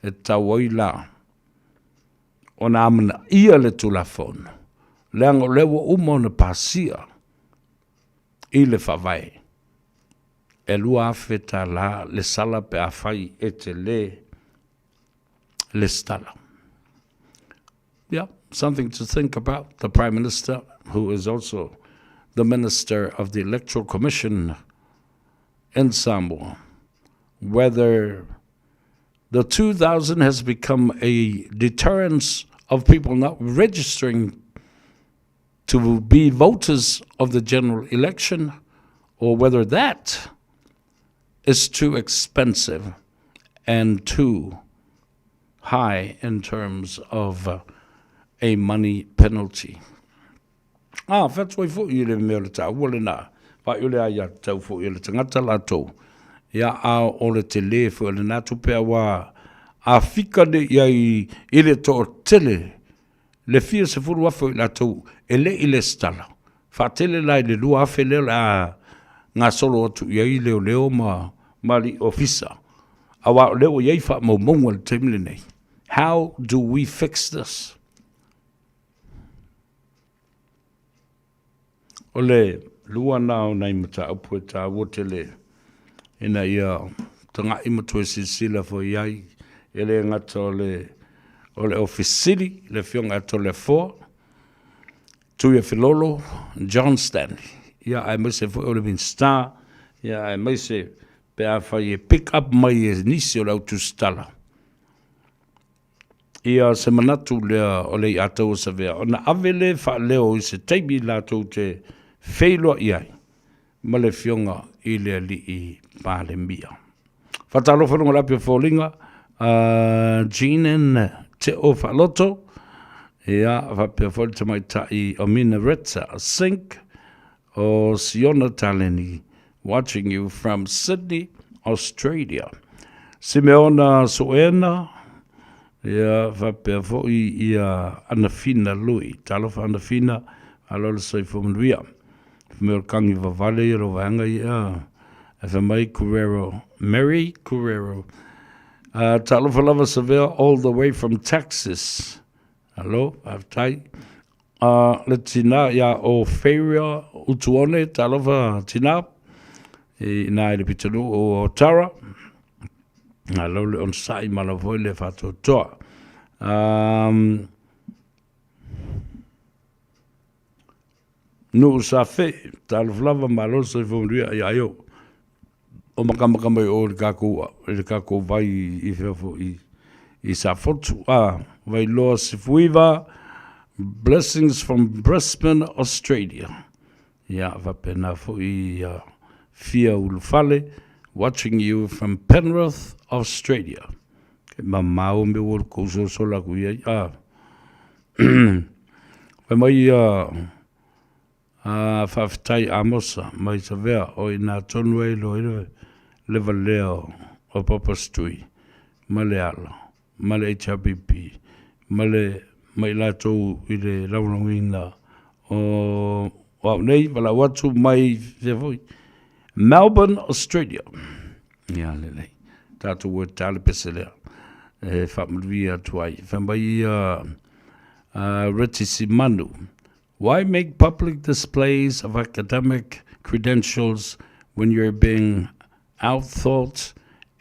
e tawaila ona amana ia le tulafon leango lewa umona pasia i le whawai e lua awheta la le sala pe a whai e te le stala. Yeah, something to think about. The Prime Minister, who is also the Minister of the Electoral Commission in Samoa, whether the 2000 has become a deterrence of people not registering to be voters of the general election, or whether that is too expensive and too high in terms of a money penalty. That's why for you live in Melita, Wallina. Pa ule aia tau fo i le tangata lato. Ia a o le te le fo le natu pea wa a fika de ia i le to tele. Le fia se furu afo i lato e le i le stala. Fa tele lai le lua afe le la ngā solo atu ia i leo mali ofisa. Awa leo iei fa mo mongo le temile nei. How do we fix this? Ole lua nao nei mata upu e tā wotele ina ia tanga imatu e sisila fo iai ele ngata ole ofisiri le fionga ato le 4 tu e filolo John Stanley ia ai mese fo ole bin star ia ai mese pe a fai e pick up mai e nisi o lau tu stala ia se manatu lea ole i ato o sa vea ona avele fa leo i se teibi lato te feilo iai, ma le fionga i le ali i pāle mia. Whatalo whanunga lapia fōlinga, Jeanen te o whaloto, ia whapia fōli te mai tai o Mina Retsa, a sink, o Siona Taleni, watching you from Sydney, Australia. Simeona Soena, ia whapia fōi ia Anafina Lui, talofa Anafina, alola soifo manuia. Mel kangi vavale ro vanga ia e mai Curero Mary Curero Talofalava Seville all the way from Texas. Hello, I've tight. Let's see now, ya o Faiva Utuone Talova Tina na le pitulu o Tara. Hello on sai malavoile fato to. No sa fe, tal flava malo se fomria ia yo. O makamaka mai o le kako vai I fefo I sa fotu. Vai loa se Faiva, blessings from Brisbane, Australia. Ia vapena fo I fia ulufale, watching you from Penrith, Australia. Ke mamau me o kouso sola kuia. Vai mai whawhitai amosa, mai sa vea o ina tonu e lo lewa leo o Papa Stui, ma le ala, ma le HRBP, ma le mai latou I le raunawina o wau nei, wala watu mai vevoi, Melbourne, Australia. Ia lelei, tātou o tāle pese lea, whamruia tuai, whambai Retisi Manu. Why make public displays of academic credentials when you're being outthought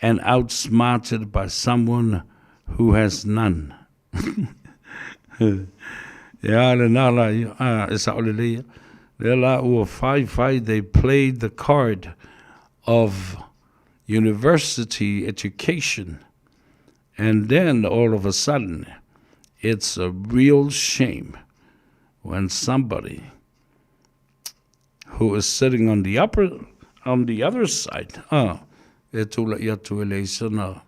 and outsmarted by someone who has none? Yeah, they played the card of university education, and then all of a sudden, it's a real shame when somebody who is sitting on the other side, etula ia tuelesana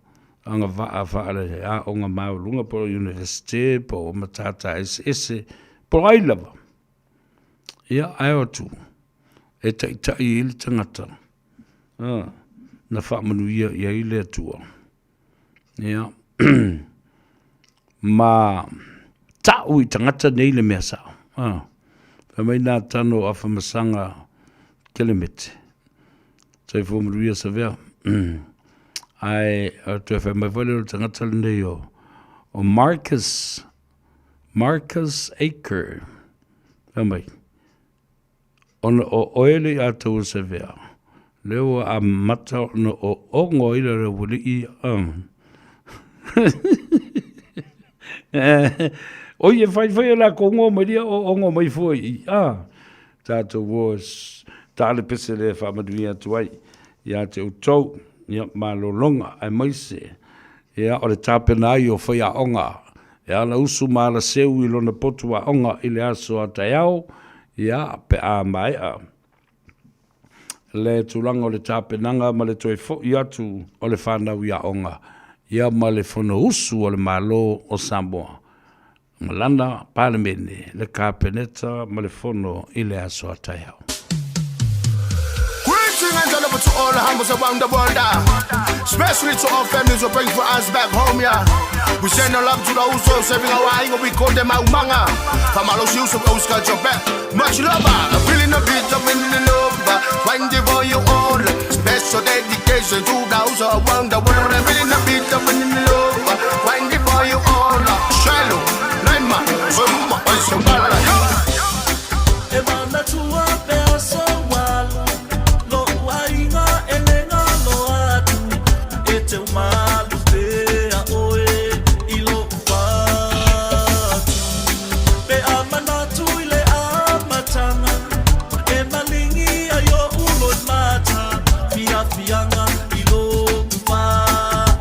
anga vaale onga maulunga po university po matata ese po ailava. Ia aotu eta il tangata. Na whamanu ia ile atua. Ia ma tau I tangata nei le mea sao. Whamai nā tano a whamasanga kilimete. Tai whomaruia sa vea. Ai, tue whamai wale o tangata nei o Marcus Aker. Whamai. O oele a tau sa vea. Leo a mata no o ongo ila re wuli I o ye fai la kongo maria o ongo mai foi tato was tale pese le famaduia tuai ia te utou ia malolonga ai mai se ia o le tapena I o fai a onga ia la usu mala seu I lona potu a onga I le aso a taiao ia pe a mai le tulanga o le tapenanga ma le toi fo ia tu o le whanau ia onga ia ma le fono usu o le malo o Samoa. Malana palemene le kapeneta malefono ile aso atayao. Greeting and gentlemen to all the humbles around the world, especially to all families who bring for us back home, yeah. We send our love to those who are saving our eye, we call them out manga. From all those who got your back, much love, I'm feeling a bit of wind in over. Find the boy you all, special dedication to those around the world. I'm feeling a bit of wind in over. Find the boy you all, shallow. Emana tua peça walo lo wainga elenga lo atu ete malu pea oe ilo watu pe amana tu ile amatanga e malingi ayo ulo mata fianga ilo watu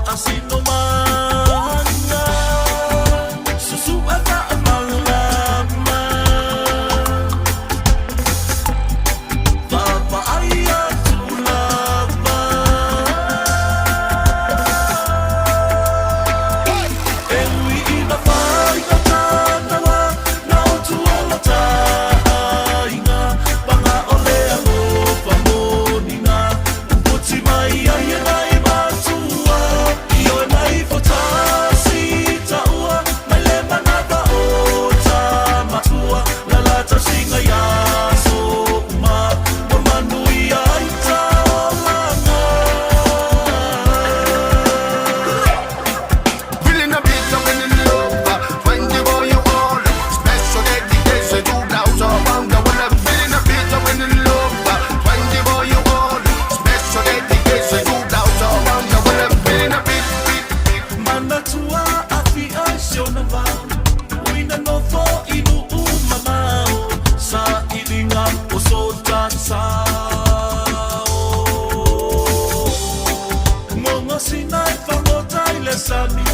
ai whamota i le sani,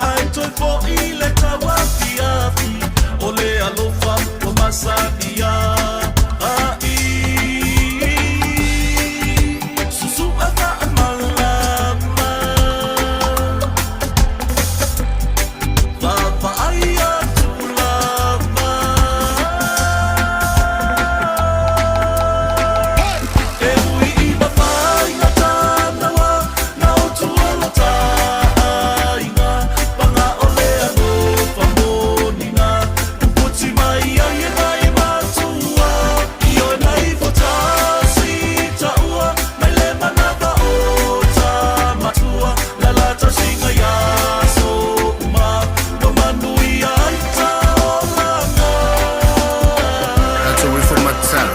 ai toi po i le tawaki api, o le alofa o masania. Susu ata malama, Papa ai atulama. E ui I mawhai na tānawa, na o tuolo tāinga, panga o le alo whamonina, uputi mai ai e nai matua, I o nai fotasi taua, mai le manava o tā matua, la lata singa ia so uma, no manui ai tā olanga. That's a way from my time.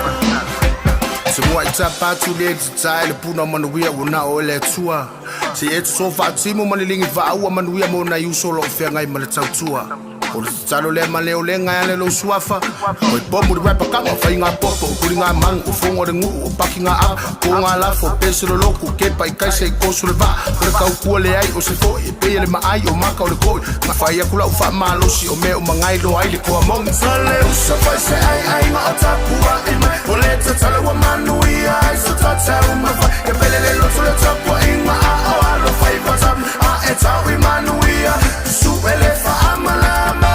Se mua I tapa tu le tai le puna manuia una o le tua. Se e so fa timo manilingi va ua manuia mo na yuso lo fe ngai male tautua. O le talo le male o le ngai le lo suafa. O I bomu de rapper kama fa inga popo kuri nga mang o fongo de ngu o paki nga a ko nga la fo pese lo loku ke pa I kai se ko su le va. O le kau kua le ai o se fo e pe le ma ai o maka o le koi. Ma fa ia kula o fa malo si o me o mangai lo ai le ko among. Sale o sa fa se ai nga o tapua I mai. O le talo wa manuia ai so tata o ma fa. E pele le lo so le tapua inga a o alo Faiva tam. A e tau I manuia su ele fa amalama.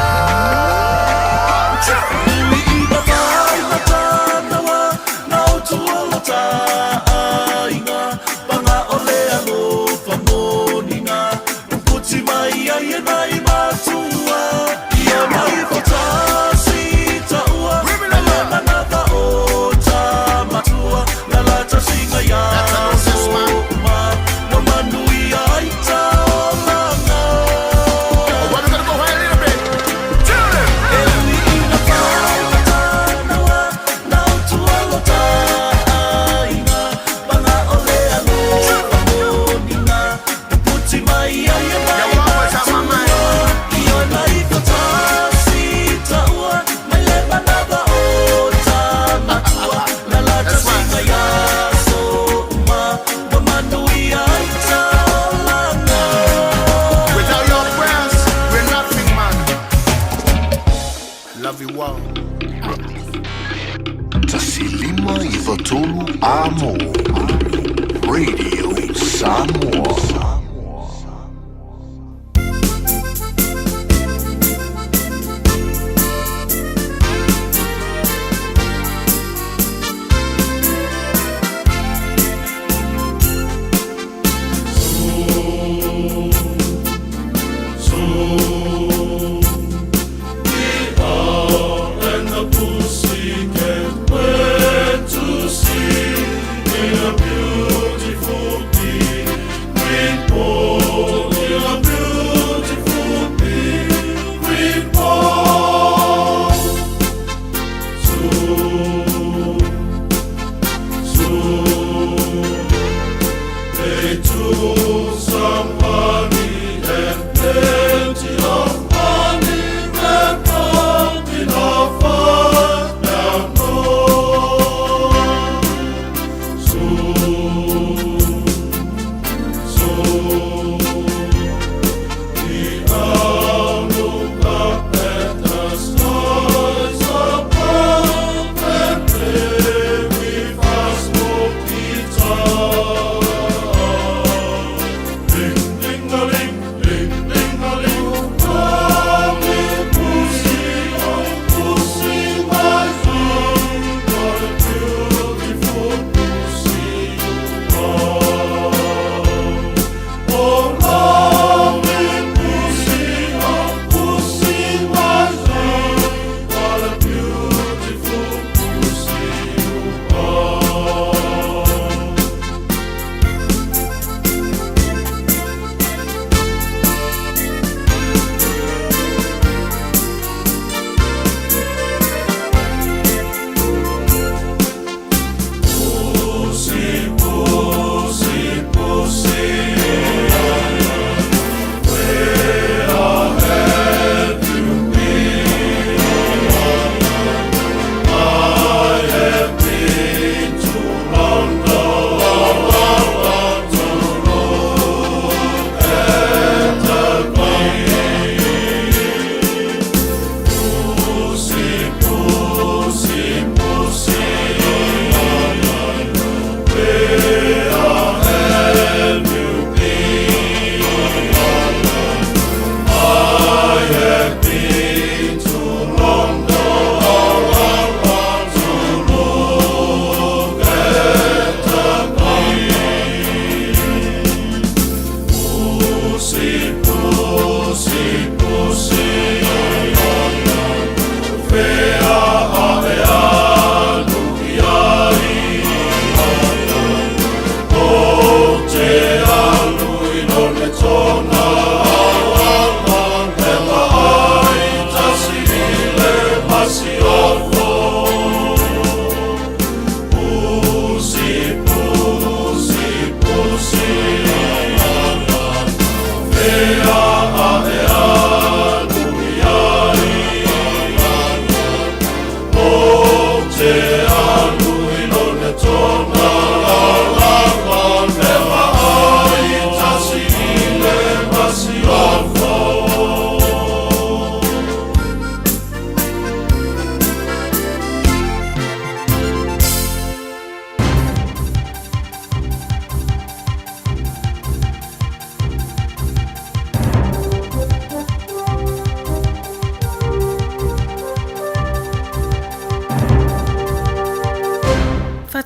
Tasilima I watolu amo. Radio Samoa. Beautiful day.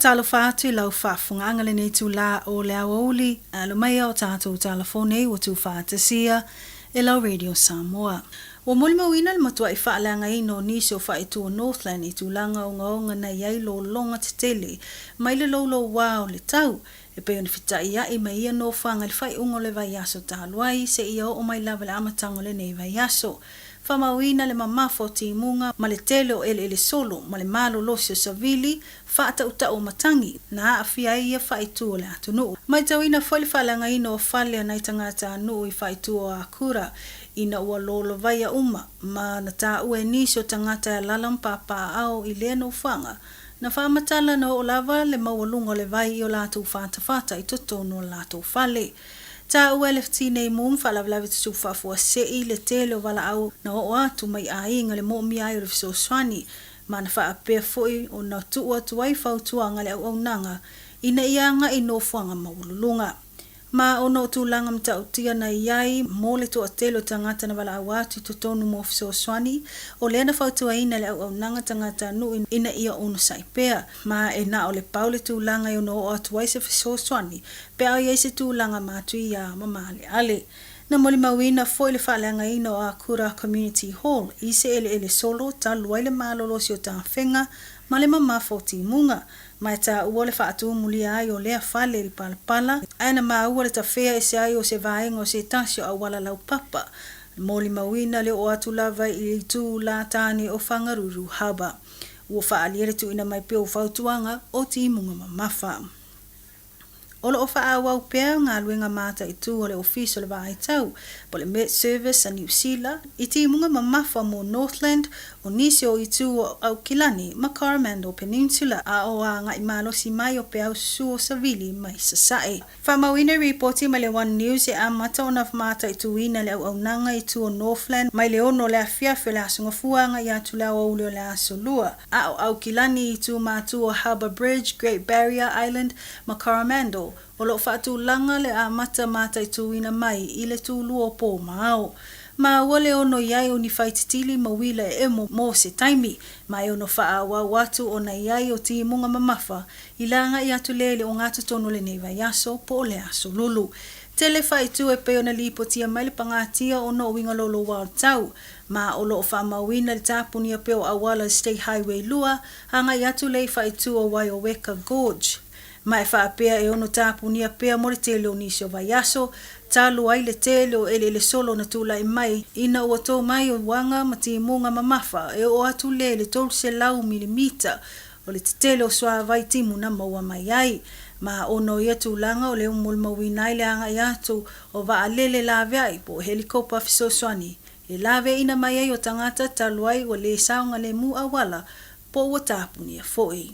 Talo fatu lau whaafunga le nei tu la o le awauli alo mai o tātou telefone o tu whaatasia e lau Radio Samoa. O mulima wina le matua i whaalanga ino nisi o whaitu o Northland i tu langa o ngaonga na iai lo longa te tele mai le lolo wao le tau e peo ni whita ia i mai ia no whanga le whai ungo le vai aso tāluai se ia o mai lawa le amatango le nei vai aso. Whamawina le mamafo ti munga ma le tele o ele solo ma le malo losio savili whaata uta o matangi na awhia ia whaitu o le atunu. Mai tawina whali whalanga ino o whale nei tangata anu i whaitu o akura ina ua lolo vai a uma ma na tā ue nisi o tangata e lalam papa au i lea no whanga na whamatala no o lava le mawalunga le vai i o lātou whata i tutono lātou whale. Tā ua le ftinei mum whalawlawe tu whafua sei le tele o wala au na o atu mai a inga le mo mi ai o le fiso swani ma na wha apea foi o na tuua tuai whautuanga le au nanga ina ianga i no whanga mawalulunga. Ma ono tu langa mta utia na iai mo le toa telo tangata na wala awatu i totonu mo fiso swani o le ana whautua ina le au nanga tangata nu ina ia ono saipea ma e na o le paule tu langa i ono o atuai se fiso swani pe au iai se tu langa matu i a mamale ale. Na moli mawina foi le whaleanga ina o Akura Community Hall i se ele solo ta luai le malolosi o ta whenga ma le mamafo ti munga. Mai ta ua le whaatu muli ai o lea whale li palapala. Aina maa ua le ta whea e se ai o se vaenga o se tasio a wala lau papa. Moli mawina le o atu lava i tu la tani o whangaruru haba. Ua whaaliere tu ina mai peo whautuanga o ti munga mamafa. Olo o whaawa upea ngā luenga mata i tu o le ofiso le vai tau. Po le Met Service a New Zealand. I ti munga mamafa mo Northland o nisi o i tu o Aukilani ma Coromandel Peninsula a o a ngai malosi mai o pe au su o savili mai sasae. Whamawina reporti mai le One News e a mata o na mata i tu ina le au nanga i tu o Northland mai le ono le afiafe le asunga fuanga i atu lau au le aso lua. A o Aukilani i tu matu o Harbour Bridge, Great Barrier Island ma Coromandel. O lo whaatu langa le a mata i tu ina mai i le tu luo po mao. Ma wale ono iai o ni whaititili ma wila e emo mo se taimi. Ma e ono whaawa watu o na iai o ti munga mamafa. I langa i atu lele o ngātu tono le neiva yaso po le aso lulu. Tele whaitu e peo na lipo tia mai le pangatia o no winga lolo wao tau. Ma o lo whamawina le tāpuni a peo awala State Highway lua. Hanga i atu le whaitu o Waioweka Gorge. Mai whaapea e ono tāpunia pea mo le tele o nisi o vaiaso, talu ai le tele o ele solo na tula i mai, ina ua tō mai o wanga ma ti munga mamafa e o atu le tolu se lau milimita o le tele o swa vai timu na maua mai ai. Ma ono ia tūlanga o le umul mawinai le anga i atu o va alele lawe ai po helikopa fiso swani. E lawe ina mai ai o tangata talu ai o le saunga le mu awala po ua tāpunia foi.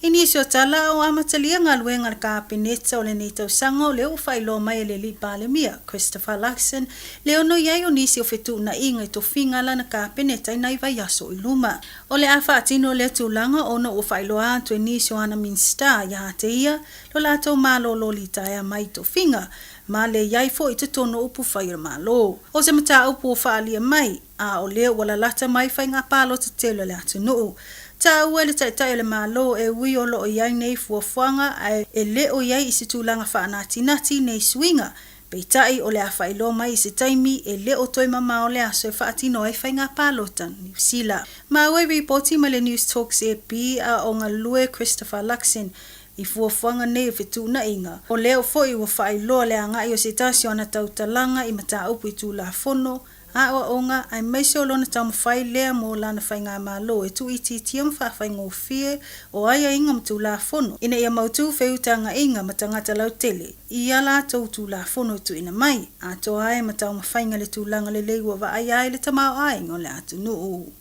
Inisio tala o amatalia ngā luenga ka peneta o le nei tausanga o leo whailo mai le li palemia, Christopher Luxon, leo no iai o nisi o whetu na inga i to whinga lana ka peneta i nai vai aso i luma. O le awha atino le tūlanga o no o whailo a to inisio ana minsta ya te ia, lo lato malo lo li taia mai to whinga, ma le iai fo i te tono upu whaira malo. O se mata upu o whaalia mai, a o leo wala lata mai whai ngā palo te telo le atu nuu. Ta ua le taitai le malo e ui o lo o iai nei fuafuanga e le o iai isi tūlanga whaanati nati nei swinga Peitai o le a whailo mai se taimi e le o toi mama o le aso e whaatino e whainga pālota New Zealand. Ma ue reporti ma le News Talks e pi a o ngā lue Christopher Luxon I fuafuanga nei fitu na inga. O leo foi wa whailo le anga I o se tasi o na tautalanga I mata upu I tu la fono. A o onga ai meise o lona tau mawhai lea mo lana whainga malo e tu iti tiam whawhai ngofie o aia inga mtu la fono. Ina ia mautu whiutanga inga matangata lau tele. Ia la tau tu la fono tu ina mai. A to ai matau mawhainga le tu langa le leiwa wa ai le tamau ai ngole atu nuu.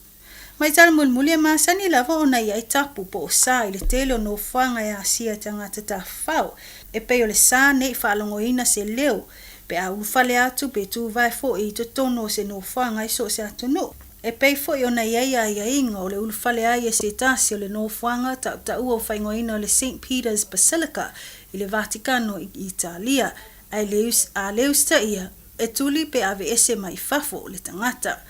Mai tala mulmulia masani lava o na ia I tapu po o sa I le tele o no whanga e asia tangata ta whau. E peo le sa nei whalongo ina se leo. Pe a ufale atu pe tu vai fo I to tono se no whanga I so se atu no. E pei fo I o na ia inga o le ulufale ai e se tasi o le no whanga ta ua o whaingo ina o le St. Peter's Basilica I le Vaticano I Italia. A leus ta ia e tuli pe ave ese mai fafo o le tangata.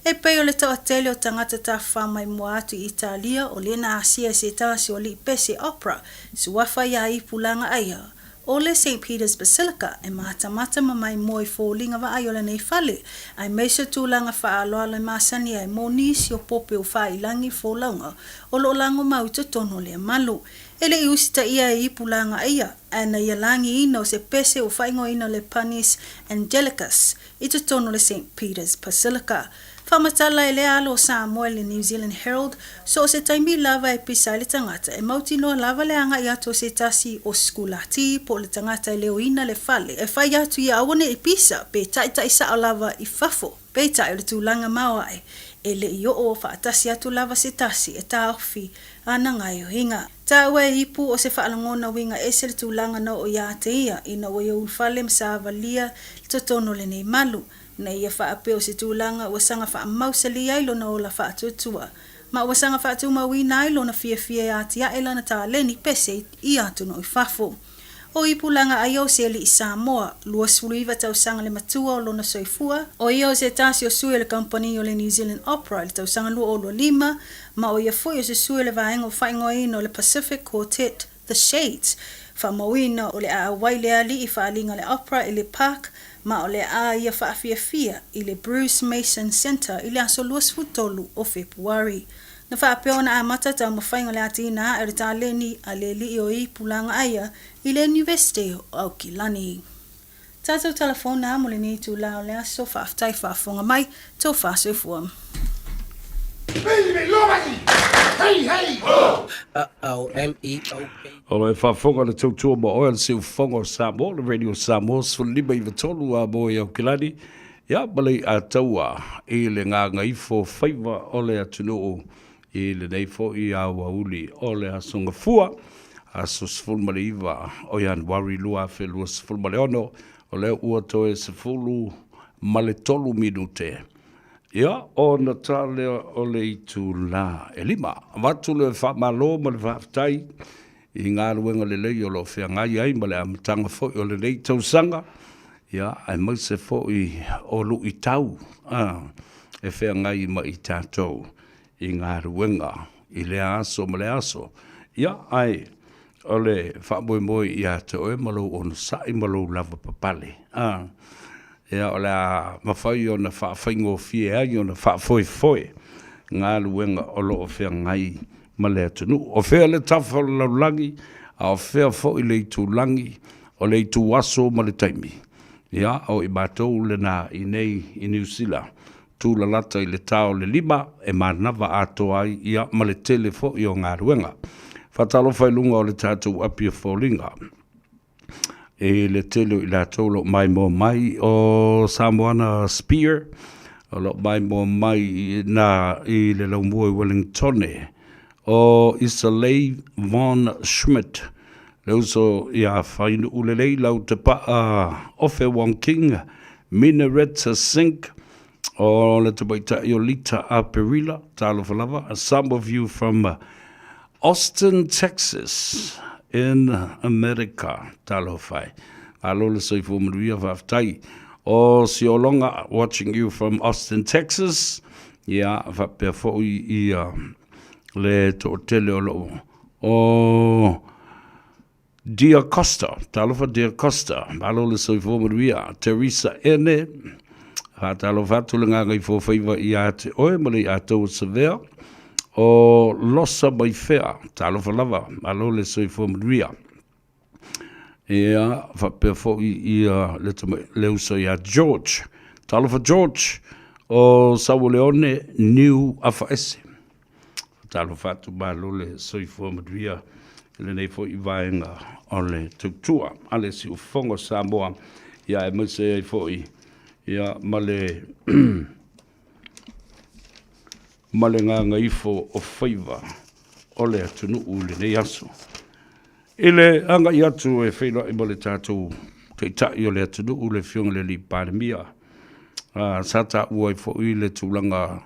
E pei o le tau atele o tangata ta whamai mua atu I Italia o le na asia se tasi o li pese opera suafa ia I pulanga aia. O le St. Peter's Basilica e mata mamai moi fōlinga wa ai o le nei fale. Ai meisa tūlanga wha aloa le masani ai monisi o pope o wha ilangi fōlaunga o lo lango mau to tono le malu. Ele I usita ia I pulanga ia. Ana ia langi ina o se pese o whaingo ina le Panis Angelicus I to tono le St. Peter's Basilica. Whamatala e le alo Samoa le New Zealand Herald, so se taimi lava e pisa le tangata e mauti noa lava le anga I ato se tasi o skulati po le tangata e leo ina le fale. E whai atu I awane e pisa, pe tai sa o lava I fafo, pe tai o le tūlanga maua e le I o whaatasi atu lava se tasi e tā ofi ana ngai o hinga. Tā ua e ipu o se whaalangona winga e se le tūlanga na o ia te ia, ina o ia ulfale msa avalia le totono le nei malu. Na ia whaapeo se tūlanga ua sanga whaamausali ai lona o la whaatutua. Ma ua sanga whaatuma wina ai lona fia ati a elana tā leni pese I atu no I fafo. O ipulanga ai o se li I Samoa, lua suluiva tau sanga le matua o lona soifua. O ia o se tasi o sue le company o le New Zealand Opera, le tau sanga lua o lua lima. Ma o ia foi o se sue le vaenga o whaingoina o le Pacific Quartet, The Shades. Whamauina o le a waile ali I whaalinga le opera I le park. Ma o le a ia whaafia I le Bruce Mason Center I le aso luas futolu o Februari. Na whaapeo na a mata tau mawhainga le atina e rita leni a le li o I pulanga aia I le University o Aukilani. Tātou telefona mo le ni tu lao le aso whaaftai whaafonga mai tau whaasoi fuam. O le whaafonga le tautua mo oel se ufonga o Samoa, le Radio Samoa, sfulima I watolu a mo I Aukilani. Ia malei a taua I le Gagaifo Faiva o le atunuu I le neifo I a wauli o le asonga fua. Aso sfulma le iwa o Januari lua fe lua sfulma le ono o le ua toe sfulu male tolu minute. Ia o na tale o le itu la e lima. Watu le whamalo ma le whaftai I ngā ruenga le lei o lo whea ngai ai ma le amatanga fo o le lei tausanga. Ia ai mai se fo o lu I tau. E whea ngai ma I tātou I ngā ruenga I le aso ma le aso. Ia ai o le whamoe I a te oe malo o na sai malo lava papale. Ia o le mawhai o na whaafeingo fie ai o na whaafoe. Ngā ruenga o lo o whea ngai ma le atunu. O whea le tafa o laulangi, a o whea fo I le itu langi, o le itu waso ma le taimi. Ia o I mātou le nā I nei I New Zealand. Tū la lata I le tau le lima, e manawa ato ai ia ma le tele fo I o ngā ruenga. Whatalo whailunga o le tātou apia fōlinga. E le tele I la tolo mai mo mai o Samoana Spear, o lo mai mo mai na I le laumua I Wellingtone, o Isalei von Schmidt, le uso ia whainu ulelei lau te paa ofe Wong King, Minaretta Sink, o le te baita I o Lita a Perila, talo whalawa, some of you from Austin, Texas, in America, talo whai. Alo le soifu manuia whaftai. O si o longa, watching you from Austin, Texas. Ia, whapea fōi I le to tele o lo. O Dia Costa, talofa Dia Costa, malo le soifo maria, Teresa Ene, ha talofa tulenga ngai fo Faiva ia te oe, mali a tau severe, o losa mai fea, talofa lava, malo le soifo maria. Ia, whapea fo ia le uso ia George, talofa George, o Sao Leone, New Afaese. Talofa tu malo le soifo maria, le nei fo i vaenga o le tuktua ale si ufongo Samoa ia e mese ai fo i ia male male ngā ngaifo o Faiva o le atunu u le nei aso ile anga i atu e whaino i male tātou te tai o le atunu u le fionga le li pandemia sata ua i fo i le tūlanga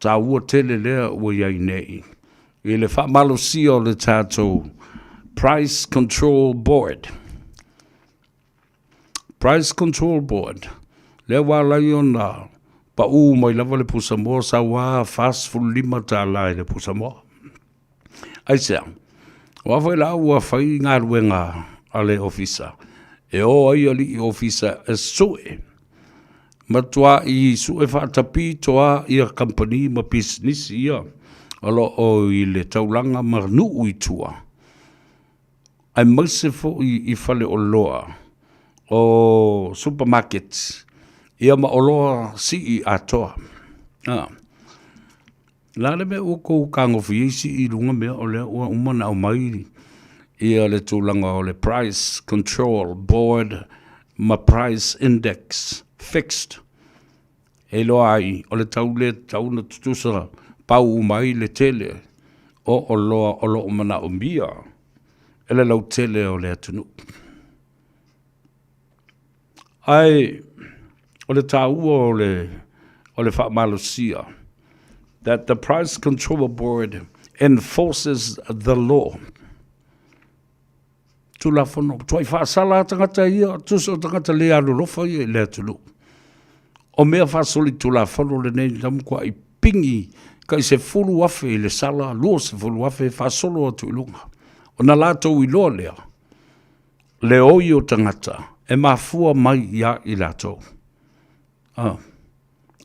tā ua tele lea ua iai nei ile fa malo si o le tātou Price Control Board. Price Control Board. Le wala iona pa u mai lava le pusamoa sa wa fast full lima ta lai le pusamoa. Ai sea. Wa foi la ua fai ngā ruenga ale ofisa. E o ai ali i ofisa e sue. Matua i sue whaatapi toa i a company ma business ia. Alo o i le taulanga marnu ui tua. Ai mause fo i fale o loa o supermarkets. Ia ma o loa si i atoa. Lale me o kou kango fi si i runga mea o le ua umana o mai. Ia le taulanga o le Price Control Board ma Price Index Fixed. E loa ai o le tauna tutusara. Pau mai le tele o loa o lo mana o mia ele lau tele o le atunu ai o le tau o le whaamalosia that the Price Control Board enforces the law tu la fono tu ai whaasala tangata ia tuso tangata le alolofa ia le atunu o mea whaasoli tu la fono le nei tamu kwa i pingi kai se fulu afe i le sala, lua se fulu afe, whasolo atu ilunga. O na lātou i loa lea, le oi o tangata, e mafua mai ia i lātou.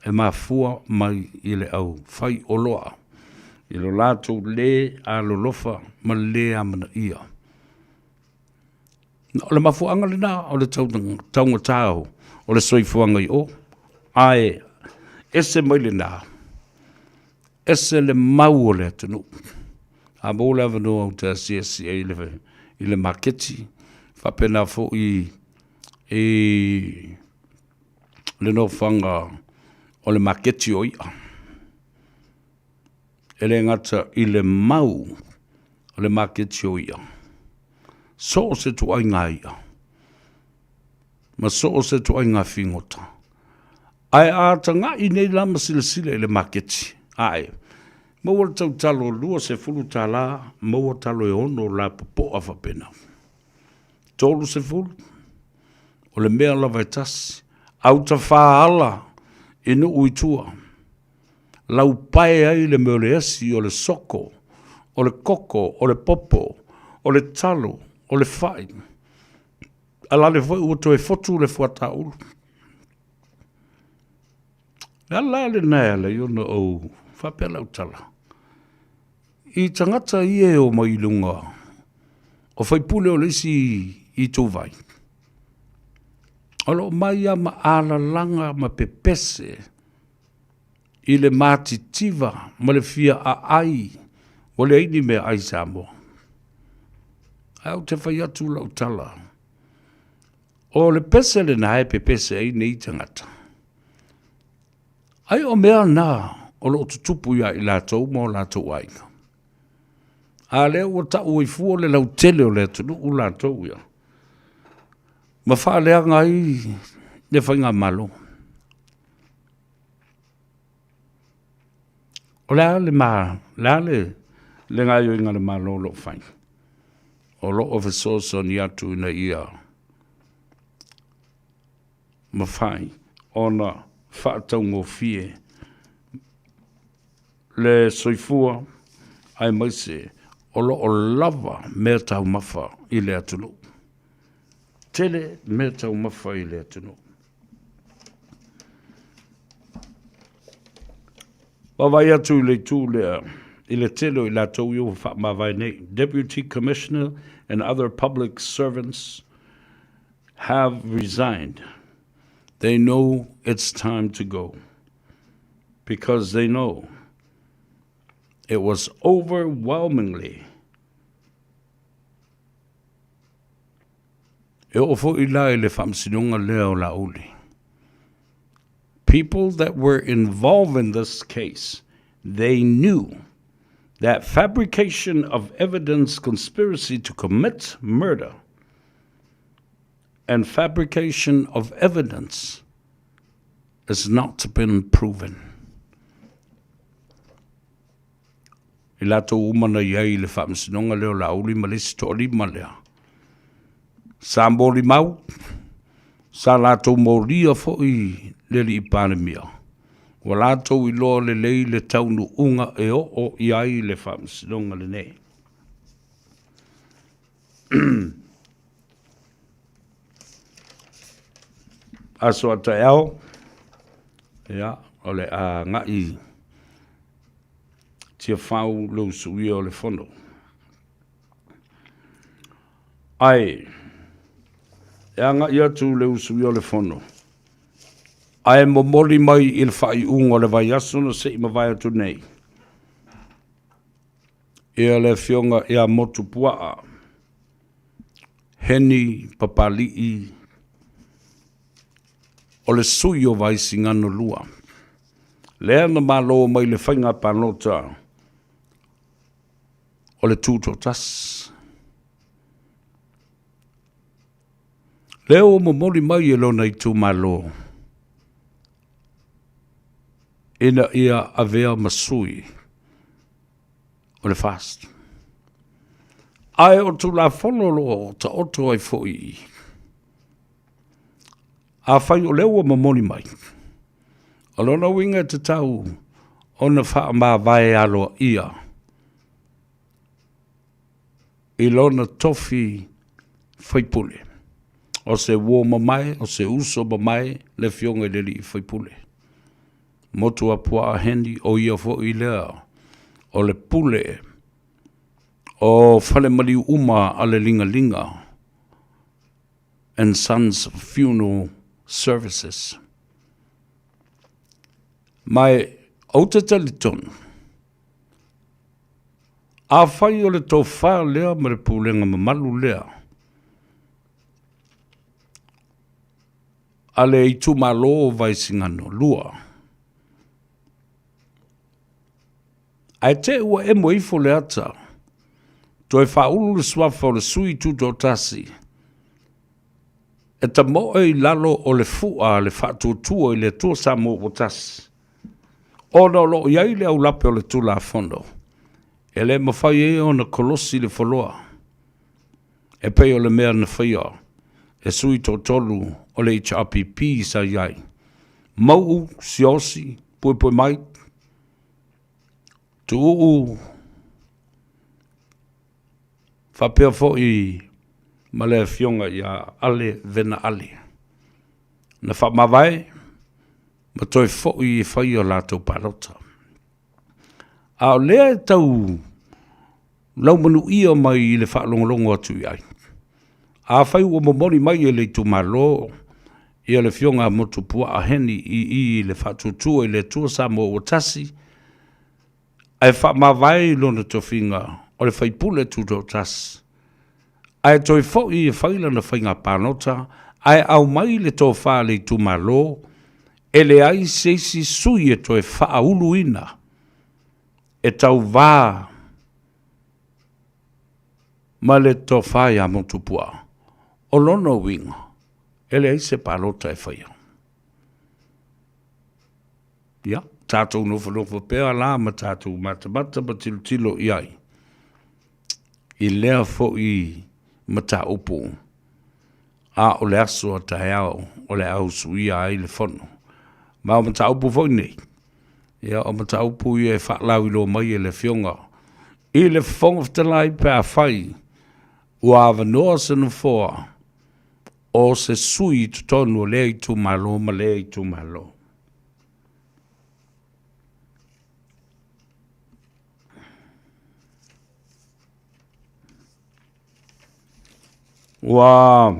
E mafua mai i le au, whai o loa. I lo lātou le a lolofa, ma le a mana ia. O le mafuanga le nā, o le taunga tāo, o le soifuanga i o, ai, ese mai le nā. Ese le mau o le atunu. A mo le avano au te asiasi i le maketi. Whapena fo i le no whanga o le maketi o ia. E le ngata i le mau o le maketi o ia. So o se tu ai ngā ia. Ma so o se tu ai ngā whingota. Ai ata ngā i nei lama sile i le maketi. Ai, maua tau talo lua se fulu tala, maua talo e ono la popo a whapena. Tolu se fulu, o le mea lava e tasi, au ta whaala inu uitua, lau pae ai le meo le esi o le soko, o le koko, o le popo, o le talo, o le whai. Ala le foi uto e fotu le fuata ulu. Ala le nea le yona o whapela utala. I tangata i e o mai lunga. O whaipule o lesi i tō vai. Alo mai a ma ala langa ma pepese. I le mātitiva ma le fia a ai. O le aini me ai Samoa. Au te whai atu la utala. O le pese le na e pepese ai nei tangata. Ai o mea nā, o lo tutupu ia i lātou mo lātou ainga. A leo o tau i fua le lau tele o le atunu u lātou ia. Ma wha lea ngai le whainga malo. O lea le maa, lea le ngai o inga le malo lo whain. O lo o fesoso ni atu ina ia. Ma whain, ona whaatau ngō fie. Le soifua, ai maise, o lava mea tau mafa I le atunu. Tele mea tau mafa I le atunu. Wawai atu I le tū lea, I le telo I la tau iu wha mawai nei. Deputy Commissioner and other public servants have resigned. They know it's time to go because they know it was overwhelmingly people that were involved in this case, they knew that fabrication of evidence, conspiracy to commit murder, and fabrication of evidence has not been proven. I lato umana iai le whamsinonga leo la uli malisi to lima lea. Sa mori mau, sa lato moria fo I leli I panemia. Wa lato I loa le lei le taunu unga e o iai le whamsinonga le nei. Aso ata eo, ya, ole a ngai tia whau lau sui o le whono. Ai, ea ngai atu lau sui o le whono. Ai mo mori mai I le whai unga le vai aso na se ima vai atu nei. Ea le whionga ea motu puaa. Heni papalii. O le sui o vai singano lua. Lea na malo mai le whainga panota. O le tūto tas. Leo mo mori mai e lona I tū malo. Ina ia avea masui. O le fast. Ai o tu la whanolo ta oto ai foi. A whai o leo ma moni mai. O lona winga te tau o na wha ma vai alo ia. I lona tofi whaipule. O se wo ma mai, o se uso ma mai, le fionga le li whaipule. Motu a pua a hendi o ia fo I lea. O le pule. O whale mali uma a le linga linga. And Sons Funeral Services. Mai au te talitonu. A whai o le tau wha lea ma le pūlenga mamalu lea. A le I tu malo vai singano lua. Ai te ua e moifo le ata. Toi wha ulu le swafa o le sui tuto tasi. E ta mo e lalo o le fua le whatutua I le tua Samoa o tasi. O na lo iai le au lape o le tula a fondo. E le mawhai e o na kolosi le wholoa. E pei o le mea na whaia. E sui to tolu o le HRPP sa iai. Mau, siosi, pui mai. Tu uu. Whapea fo I ma le fionga ia ale vena ale. Na wha mawai, ma toi fo I whai o lātou parota. A o lea tau lau manu ia mai I le whaalongolongo atu iai. A whai ua momori mai e le tu malo, ia le fionga motu pua a heni I le whaatutua I le tua Samoa o tasi, ai wha mawai lona tofinga o le whaipule tuto tasi. Ai toi fo I e whaila na whainga panota, ai au mai le tō wha le tu malo, e le ai seisi sui e toi wha ulu ina, e tau wā, ma le tō wha ia motupua, o lono winga, e le ai se panota e whaia. Ia, tātou nofo pēa la ma tātou matamata ma tilo iai. I lea fo I mata upu. A o le aso a taeao, o le au suia ai le fono. Ma o mata upu foi nei. Ia o mata upu I e whaklau I lo mai e le fionga. I le whongaftalai pe a whai, ua awanoa se no foa, o se sui tu tonu o lea i tu malo, ma lea i tu malo. Ua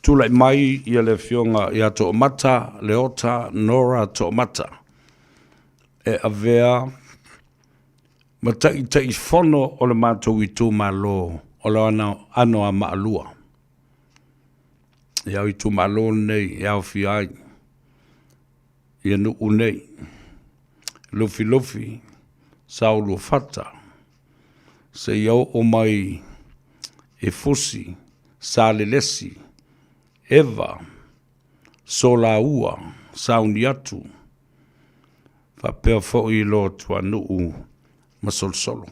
tula mai ia le fionga ia to mata, leota, nora to mata. E avea, ma tai fono o le mātou I tu malo, o le ano a maalua. Iau I tu malo nei, iau fiai. Ia nuu nei. Lufi lufi, saulu fata. Se iau o mai e fusi, salelesi, eva, sola ua, sauni atu. Fa pea fo I lo tua nuu masolsolo.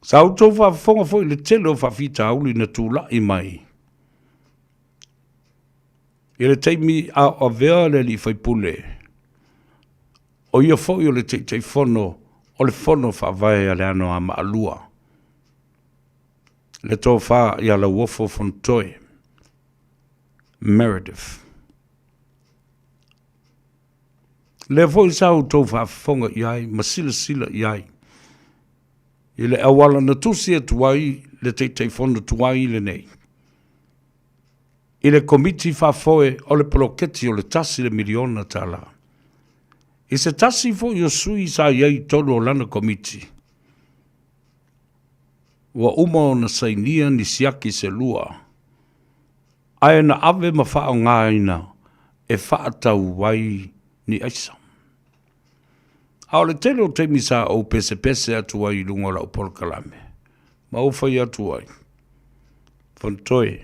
Sa auto fa fonga foi le telo fa fita auli na tula I mai. I le teimi a vea le li fai pule. O ia foi o le te fono, o le fono fa vai ale ano a maalua. Le tō fa ia la uofo fontoe. Meredith. Le foi sa auto fa fonga iai, masila sila iai. I le awala na tusi e tuai, le te fono tuai le nei. I le komiti whafoe o le poloketi o le tasi le miliona tala. I se tasi fo I o sui sa iei tolu o lana komiti. Ua uma o na sainia ni siaki se lua. Ae na ave ma wha o ngāina e wha tau wai ni aisa. A o le tele o teimi sa o pese pese atu ai lunga la o polkalame. Ma o whai atu ai. Fontoe.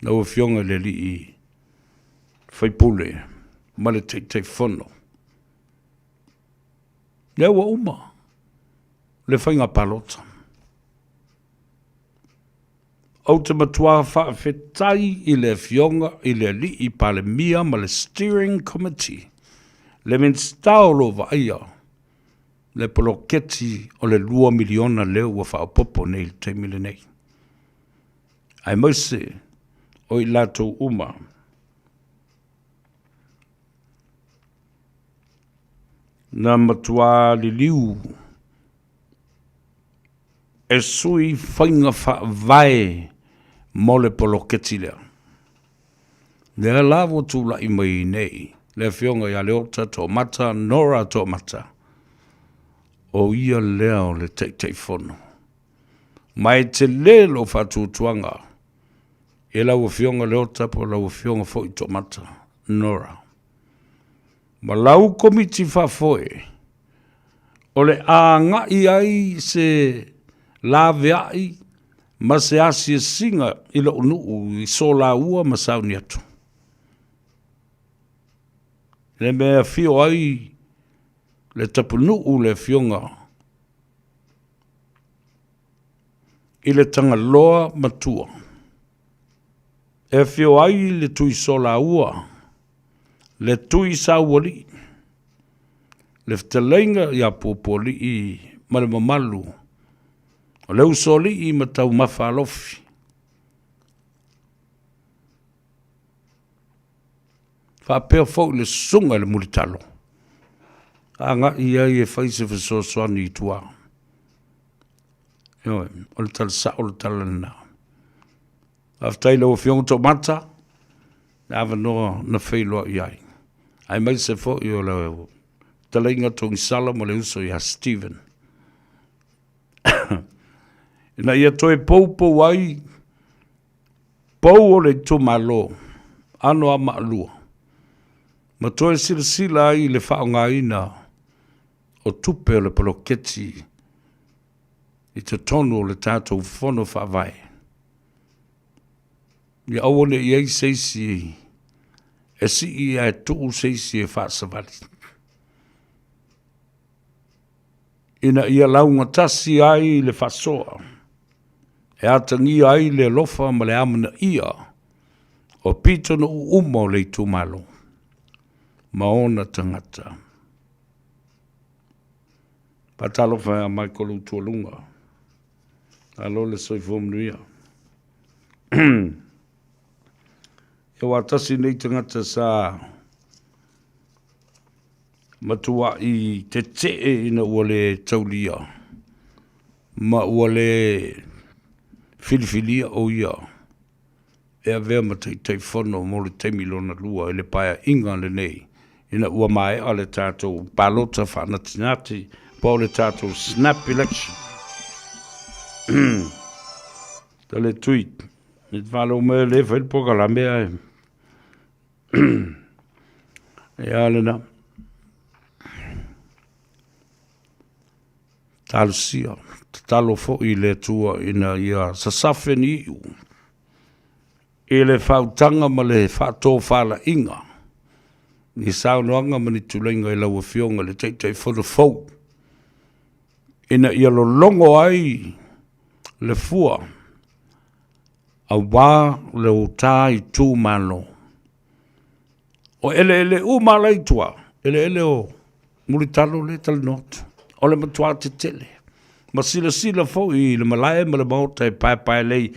Na o fionga le li I. Whai pule. Ma le te fono. Le ua uma. Le whainga palota. Au te matua whaafetai I le fionga I le li I pale mia ma le steering committee. Le menstaulo va ia. Le poloketi o le 2 miliona leo wa whaapopo nei te mile nei. Ai moise o I lato uma. Na matua li liu. E sui whainga vai mo le poloketi lea. Le lavo tu la I mai nei. Le fionga ia leota to mata, nora to mata. O ia leo le te fono. Mai te lelo whatutuanga. E lau fionga leota po lau fionga foi to mata, nora. Ma lau komiti whafoe. O le anga I ai se lave ai, ma se asi singa I lo unu I sola ua ma sauni atu. Le mea fio ai, le tapunu le fionga. I le tanga loa matua. E fio ai le tui sola ua. Le tui sauali. Le ftalenga ia popoli I male mamalu. O le usoli I matau mawhalofi. Whapea fau le sunga le muritalo. Anga ia I e whaise whasosoani I tua. Ioe, o le tala sa o le tala na. Aftai le o fionga to mata, awa noa na whailoa I ai. Ai mai se fo I o le tala inga to ngisala mo le uso I a Stephen. Ina ia toe poupo wai, pou o le to malo, ano a maalua. Ma toe sila ai le whaonga ina o tupe o le poloketi I te tonu o le tātou whono whawai. Ia awone I ei seisi e si I e tuu seisi e whaasawali. Ina ia launga tasi ai le whasoa. E atangi ai le lofa ma le amana ia o pito no umo le tumalo. Maona tangata. Patalo fa mai kolu tualunga. Alo le soifo mnuia. E watasi nei tangata sa matua i te tee ina ua le taulia. Ma ua le filifilia o ia. E a vea ma tei whono mo le teimilona lua e le paia inga le nei. Ina ua mai a le tātou palota whanatinati pa o le tātou snap election. Ta le tweet. It valo me le whail poka la mea e. E alena. Talo sia. Talo fo i le tua ina ia sasafe ni iu. E le whautanga ma le whato whala inga. Ni sao noanga ma ni tulenga i laua fionga le teitei whana fau. Ina ia lo longo ai le fua. A wā le o tā i tū malo. O ele malai tua. Ele o muritalo le tal not. O le matua te tele. Ma sila fo i le malae ma le mauta e pai lei.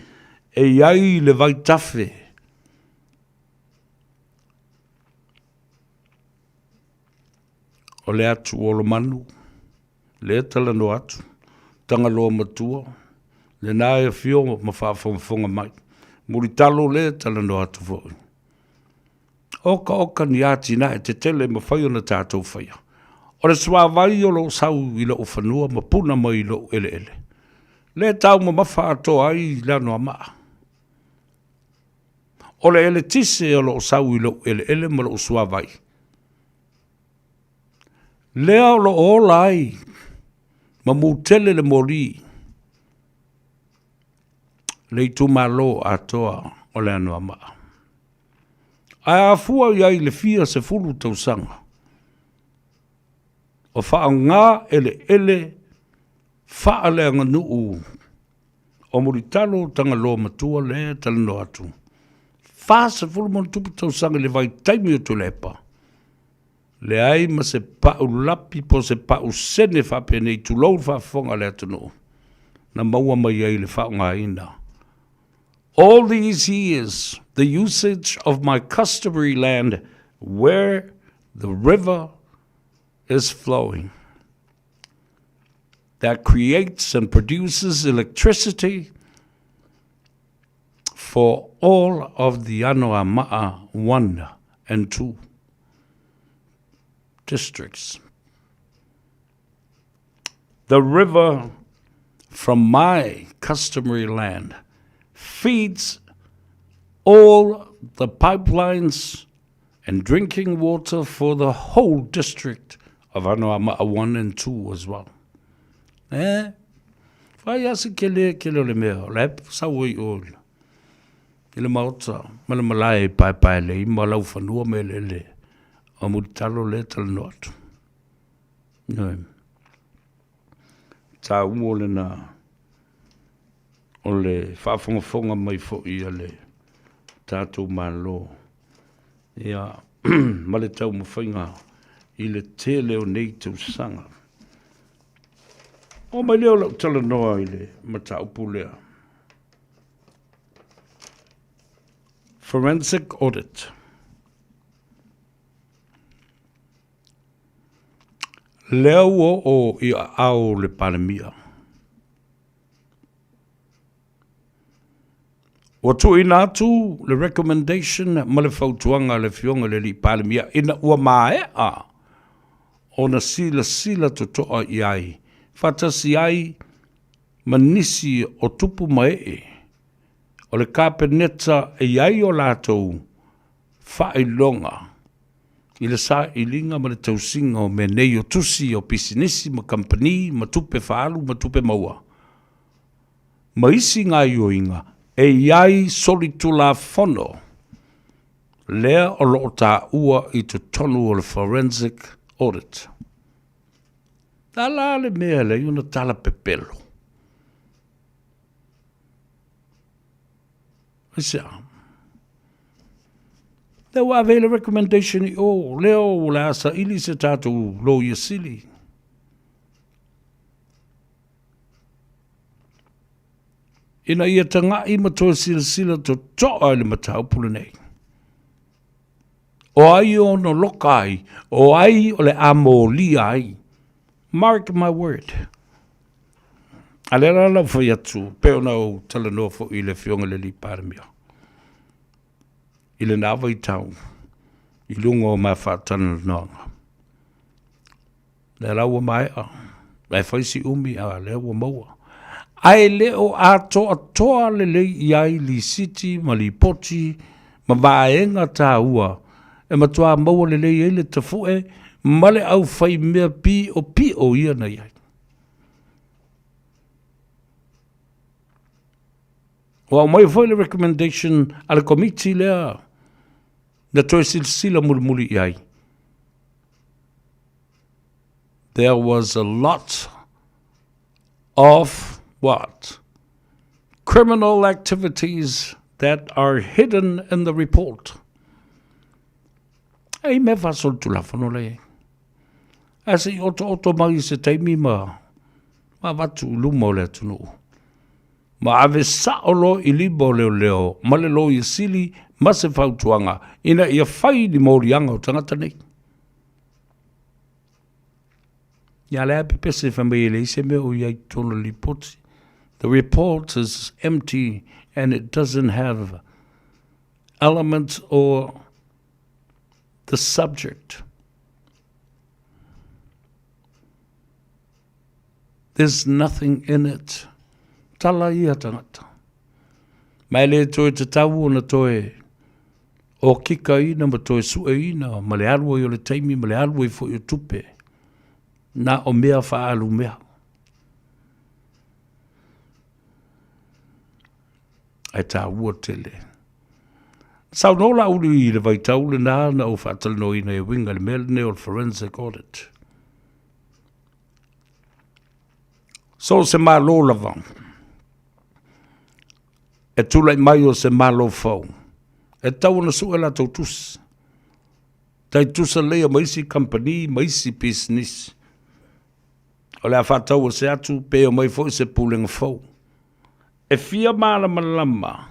E iai le vai tafe. O le atu o lo manu. Le tala no atu. Tanga loa matua. Le nae fio ma whaafonga mai. Muritalo le tala no atu fo. Oka ni ati na e te tele ma whai ona tātou whaia. O le swa vai o lo sau i lo whanua ma puna mai lo ele. Le tau ma mawha ato ai la noa maa. O le ele tise o lo sau i lo ele ma lo swa vai. Lea o lo ola ai. Ma mutele le mori. Le tu malo atoa o le anoa maa. Ai a fua iai le fia se fulu tau sanga. O wha ngā ele wha le anga nuu. O muritalo tanga loa matua le talano atu. Wha se fulu mon tupu tau sanga le vai taimi o tu lepa. Le ai ma se pau lapi po se pau sene wha pene i tu lau wha fonga le atu no. Na maua mai ai le wha ngā ina. All these years, the usage of my customary land where the river is flowing that creates and produces electricity for all of the Anoa 1 and 2 districts. The river from my customary land feeds all the pipelines and drinking water for the whole district of Anoa 1 and 2 as well. Whai ase kele le mea, lep saui ol. Ile mauta, mala malai pai le, ima lau whanua me le. O muritalo le tal not. No. Ta umo le na o le whaafonga mai fo i le tātou malo. Ia, male tau mawhainga i le tele o nei tau sanga. O mai leo lau tala noa i le mata upu lea. Forensic audit. Leo o i au le palemia. O tu ina atu le recommendation ma le fautuanga le fionga le li palemia ina ua mae a o na sila to toa i ai. Fatasi ai manisi o tupu mai e. O le kapeneta e ai o latou whailonga. I le sa ilinga ma le tausinga o me nei o tusi o pisinisi ma company ma tupe whaalu ma tupe maua. Ma isi ngā ioinga e iai solitula fono. Lea o loo tā ua i te tonu o le forensic audit. Tala le mea le iuna tala pepelo. Isia. Le wa vele recommendation i o leo la sa ili se tātou lo i sili. Ina ia tanga I matoe sila to toa le mataupu nei. O ai o no lokai, o ai o le amoli ai. Mark my word. Alera la foi atu, peo na o talanoa fo I le fionga le li paramia. I le nawa I tau, I lunga o mai whaatana nonga. Le raua mai a, lai whaisi umi a le ua maua. Ai leo a toa le lei iai li siti, ma li poti, ma vaenga tā ua, e matua maua le lei ele tafue, ma le au whai mea pi o ia na iai. Wa mai foi le recommendation ala committee lea, na toi sila muli iai. There was a lot of what? Criminal activities that are hidden in the report. Ei me fasol tu la fanole. Asi oto mai se taimi ma watu lumo le tunu. Ma ave saolo I libo leo, ma le lo I sili, ma se fautuanga, ina ia fai ni morianga o tangata nei. Ia lea pepe se famile se me o iai tono li poti. The report is empty and it doesn't have elements or the subject. There's nothing in it. Tala ia tangata. Mai le toe te tau na toe o kika ina ma toe sue ina ma le alua I o le taimi ma le alua I fo I o tupe na o mea whaalu mea. Ai tā ua tele. Sau nola uli I le vai taule na o whaatal no ina e winga le melne o forensic audit. So se mā lola vang. E tūlai mai o se malo fau. E tau na su e la tau tus. Tai tusa lea maisi company, maisi business. O lea whatau o se atu, pe o mai fo se pūlenga fau. E fia mala malama.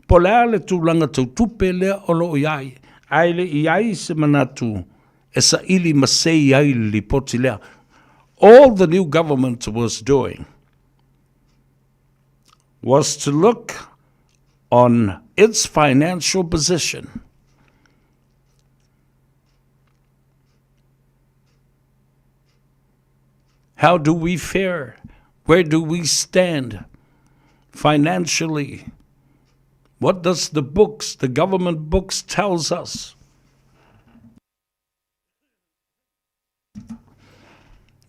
Po lea le tūlanga tau tupe lea o lo iai. Ai le iai se manatu. E sa ili masei ai li poti lea. All the new government was doing was to look on its financial position. How do we fare? Where do we stand financially? What does the government books tells us?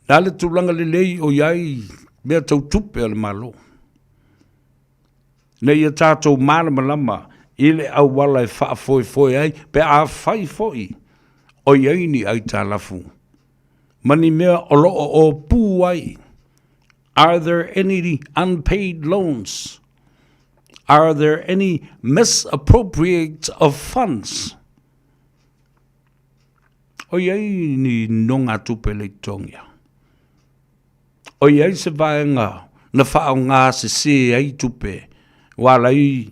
Nale tulanga lelei o iai mea tau tupe ale malo. Nei a tātou malama ile au wala e whaafoi ai, pe a whai foi o iai ai tā lafu. Mani mea o loo o pū ai. Are there any unpaid loans? Are there any misappropriate of funds? O iai ni nonga tupe le tongia. O iai se vaenga na whao ngā se ai tupe. Walai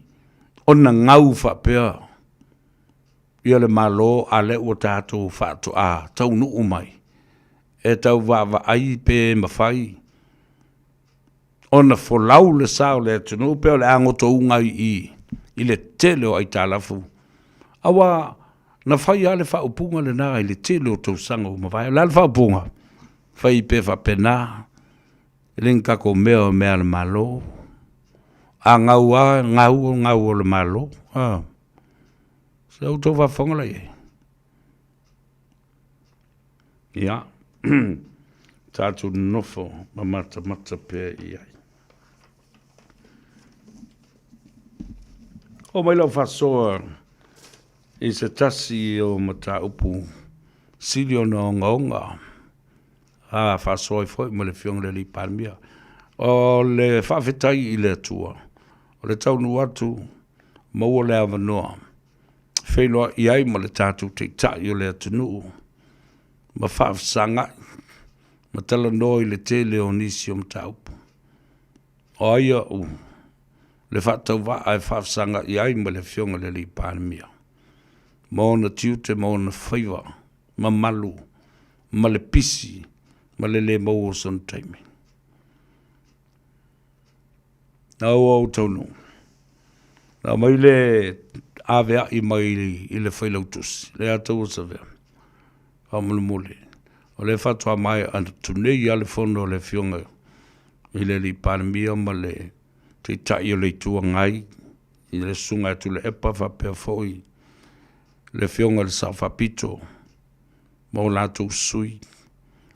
ona ngau whapea. Ia le malo a le o tātou whātu a tau nu umai. E tau wawa ai pe mawhai. Ona folau le sao le tunu pe o le angoto ungai I le tele o ai tālafu. Awa na whai a le whaupunga le nā I le tele o tau sanga o mawhai. La le whaupunga. Whai pe whapena. Linka ko mea le malo. A ngau o le malo. Se au tau whafonga lai. Ia. Tātou nofo mata pe iai. O mai lau whasoa I se tasi o mata upu silio no ngaonga. Whasoa I foi mo le fionga le li palmia. O le whawhetai I le tua. O le tau nu atu, maua le awa noa. Whenua iai ma le tātou te tai o le atunu. Ma whawsangai. Ma tala noi le tele o nisi o mtaupu. O aia u, le whātau wā ai whāwsanga i ai ma le fionga le li pānemia. Mō na tiute, mō na Faiva, ma malu, ma le pisi, ma le mau o son taimi. Nā au taunu. Nā mai le awea i mai i le whailautusi, le atau o sa vea. Pāmule mule. O le whatua mai ana tunei ale whono le fionga i le li pānemia ma le te tai o le tua ngai, i le sunga tu le epa whapea fōi, le fionga le sa whapito, ma o lātou sui,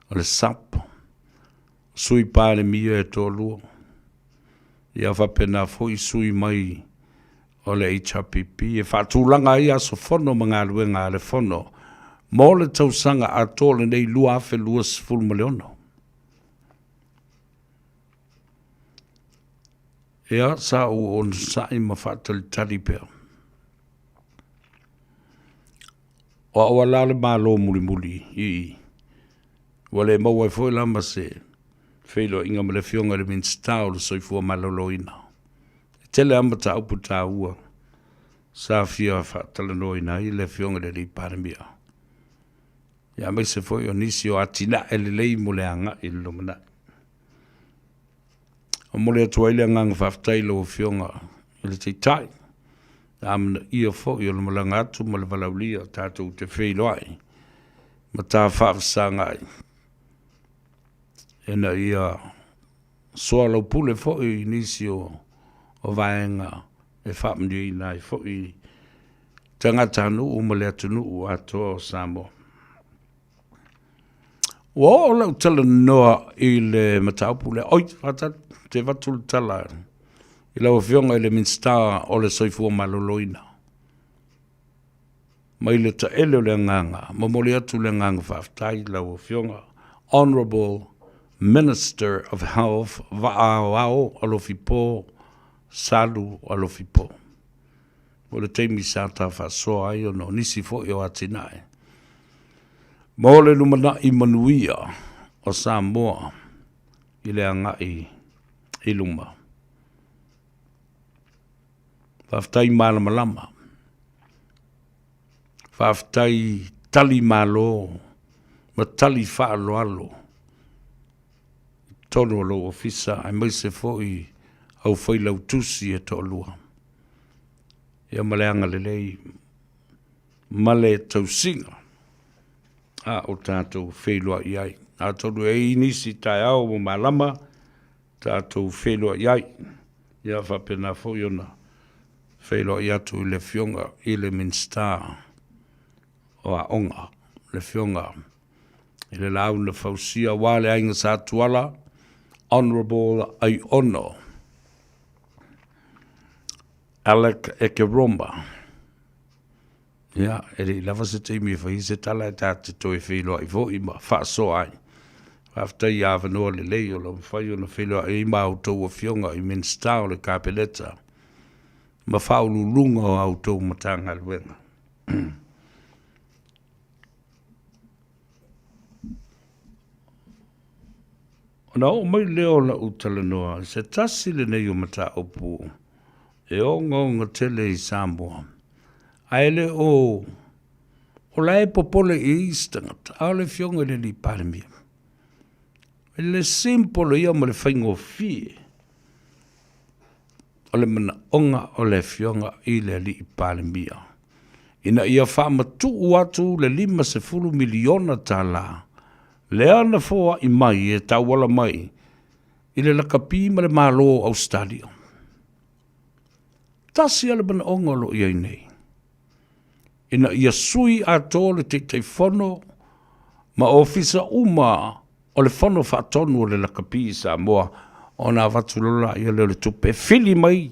o le sapo, sui pānemia e tō lua, ia whapena fōi sui mai o le HRPP, e whātūlanga i aso whono mga luenga le whono, mō le tausanga a tōle nei lua afe lua sifuru ma leono. Ea sa o on sai ma whātali tari pēr. O awa lale mālo muri muri i. Wale mau ai fōi lama se wheilo inga ma le fionga le min stau le soifua malolo ina. Tele amba ta upu ta ua. Sa fia whātala no ina i le fionga le li paramia. Ia mai se foi o nisi o atina e lelei mo le anga i lumana. O mo le atua ile ngang whaftai lo fionga i le teitai. Amna ia foi o le malanga atu ma le valaulia tātou te wheiloai. Ma tā whafsanga ai. Ena ia soa lau pule foi nisi o vaenga e whamdi nai foi tangata nu o ma le atunu o atoa o Samoa. O lau tala noa i le mataupu le oi whatat te watul tala i lau fionga i le minsta o le soifua maloloina. Mai le ta ele o le nganga, mamoli atu le nganga whaftai lau fionga Honorable Minister of Health Va'awao alofipo salu alofipo. O le teimi sata whasoa ai o no nisi fo i o atinae. Mole lumana i manuia o Samoa i le anga i luma. Whaftai malamalama. Whaftai tali malo. Ma tali whaalo alo. Tono lo ofisa ai mai se foi au whailau tusi e to lua. Ia maleanga lelei male tausinga. A o tātou whelua i ai. A tolu e inisi tai au mo malama, tātou whelua i ai. Ia whapena fōi ona whelua i atu i le fionga i le minsta o a onga, le fionga. I le lau na whausia wale ainga sa tuala, Honorable Aiono, Alec Ekeromba. Ia, eri lava se teimi whai se tala e tāte toi wheloa i fo i ma whaaso ai. Whaftai i awanoa le lei o lau whai o na wheloa i ma autou o fionga i minsta o le kapeleta. Ma whaulu lunga o autou matanga luenga. Ona o mai leo la utala noa, se tasi le nei o mata opu, e o ngonga tele i Samoa. Aele o lae popole i istangata, a le fionga le li paramia. E le simpolo ia ma le whaingo fie. O le mana onga o le fionga i le li paramia. Ina ia whamatu uatu le 5 miliona tala. Le ana foa i mai e tawala mai. I le lakapi ma le malo Australia. Tasi ala mana onga lo ia nei. Ina ia sui a tōle te te whono, ma ofisa uma o le whono whaatonu o le lakapi i Samoa, o nā watulola ia leo le tupe. Whili mai,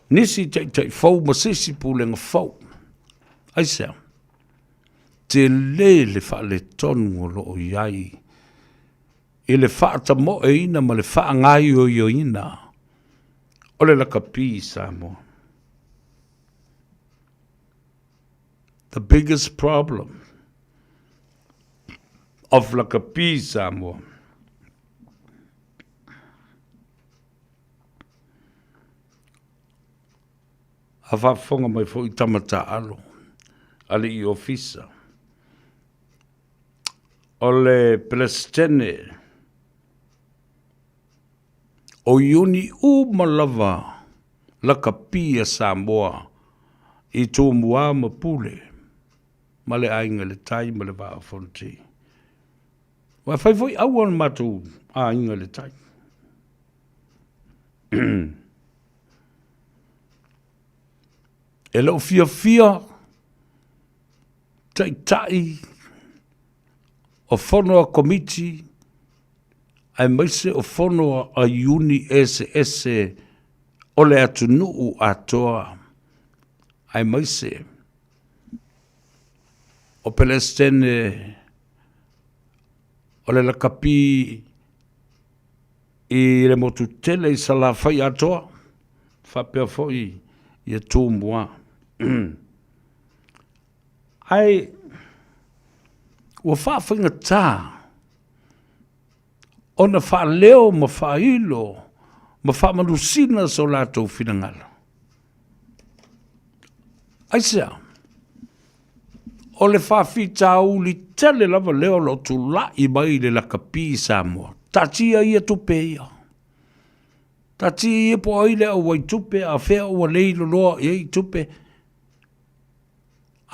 nisi te whau ma sisi pūlenga whau. Aisea, te le wha le tonu o lo iai, i le whaata mo e ina ma le wha ngai o ina, o le lakapi i Samoa. The biggest problem of lakapi Samoa whaafonga mai fo I tamata alo. Ale I ofisa. O le Palestine. O iuni malava laka pia Samoa I tō mua ma pule. Ma le ainga le tai ma le waa fonti. Wa fai foi awan matu a inga le tai. E lau fia tai o fono a komiti ai maise o fono a iuni ese o le atu nuu atoa ai maise o Palestine o le lakapi I le motu tele I sala fai atoa whapea foi I tō mua ai ua whawhinga tā o na whaleo ma whailo ma whamanusina so lātou whinangala. Aisea, o le whawhita uli tele lava leo lo tu lai mai le lakapi Samoa. Tatia ia tupe ia. Tatia ia po aile au wai tupe a whea ua leilo loa iei tupe.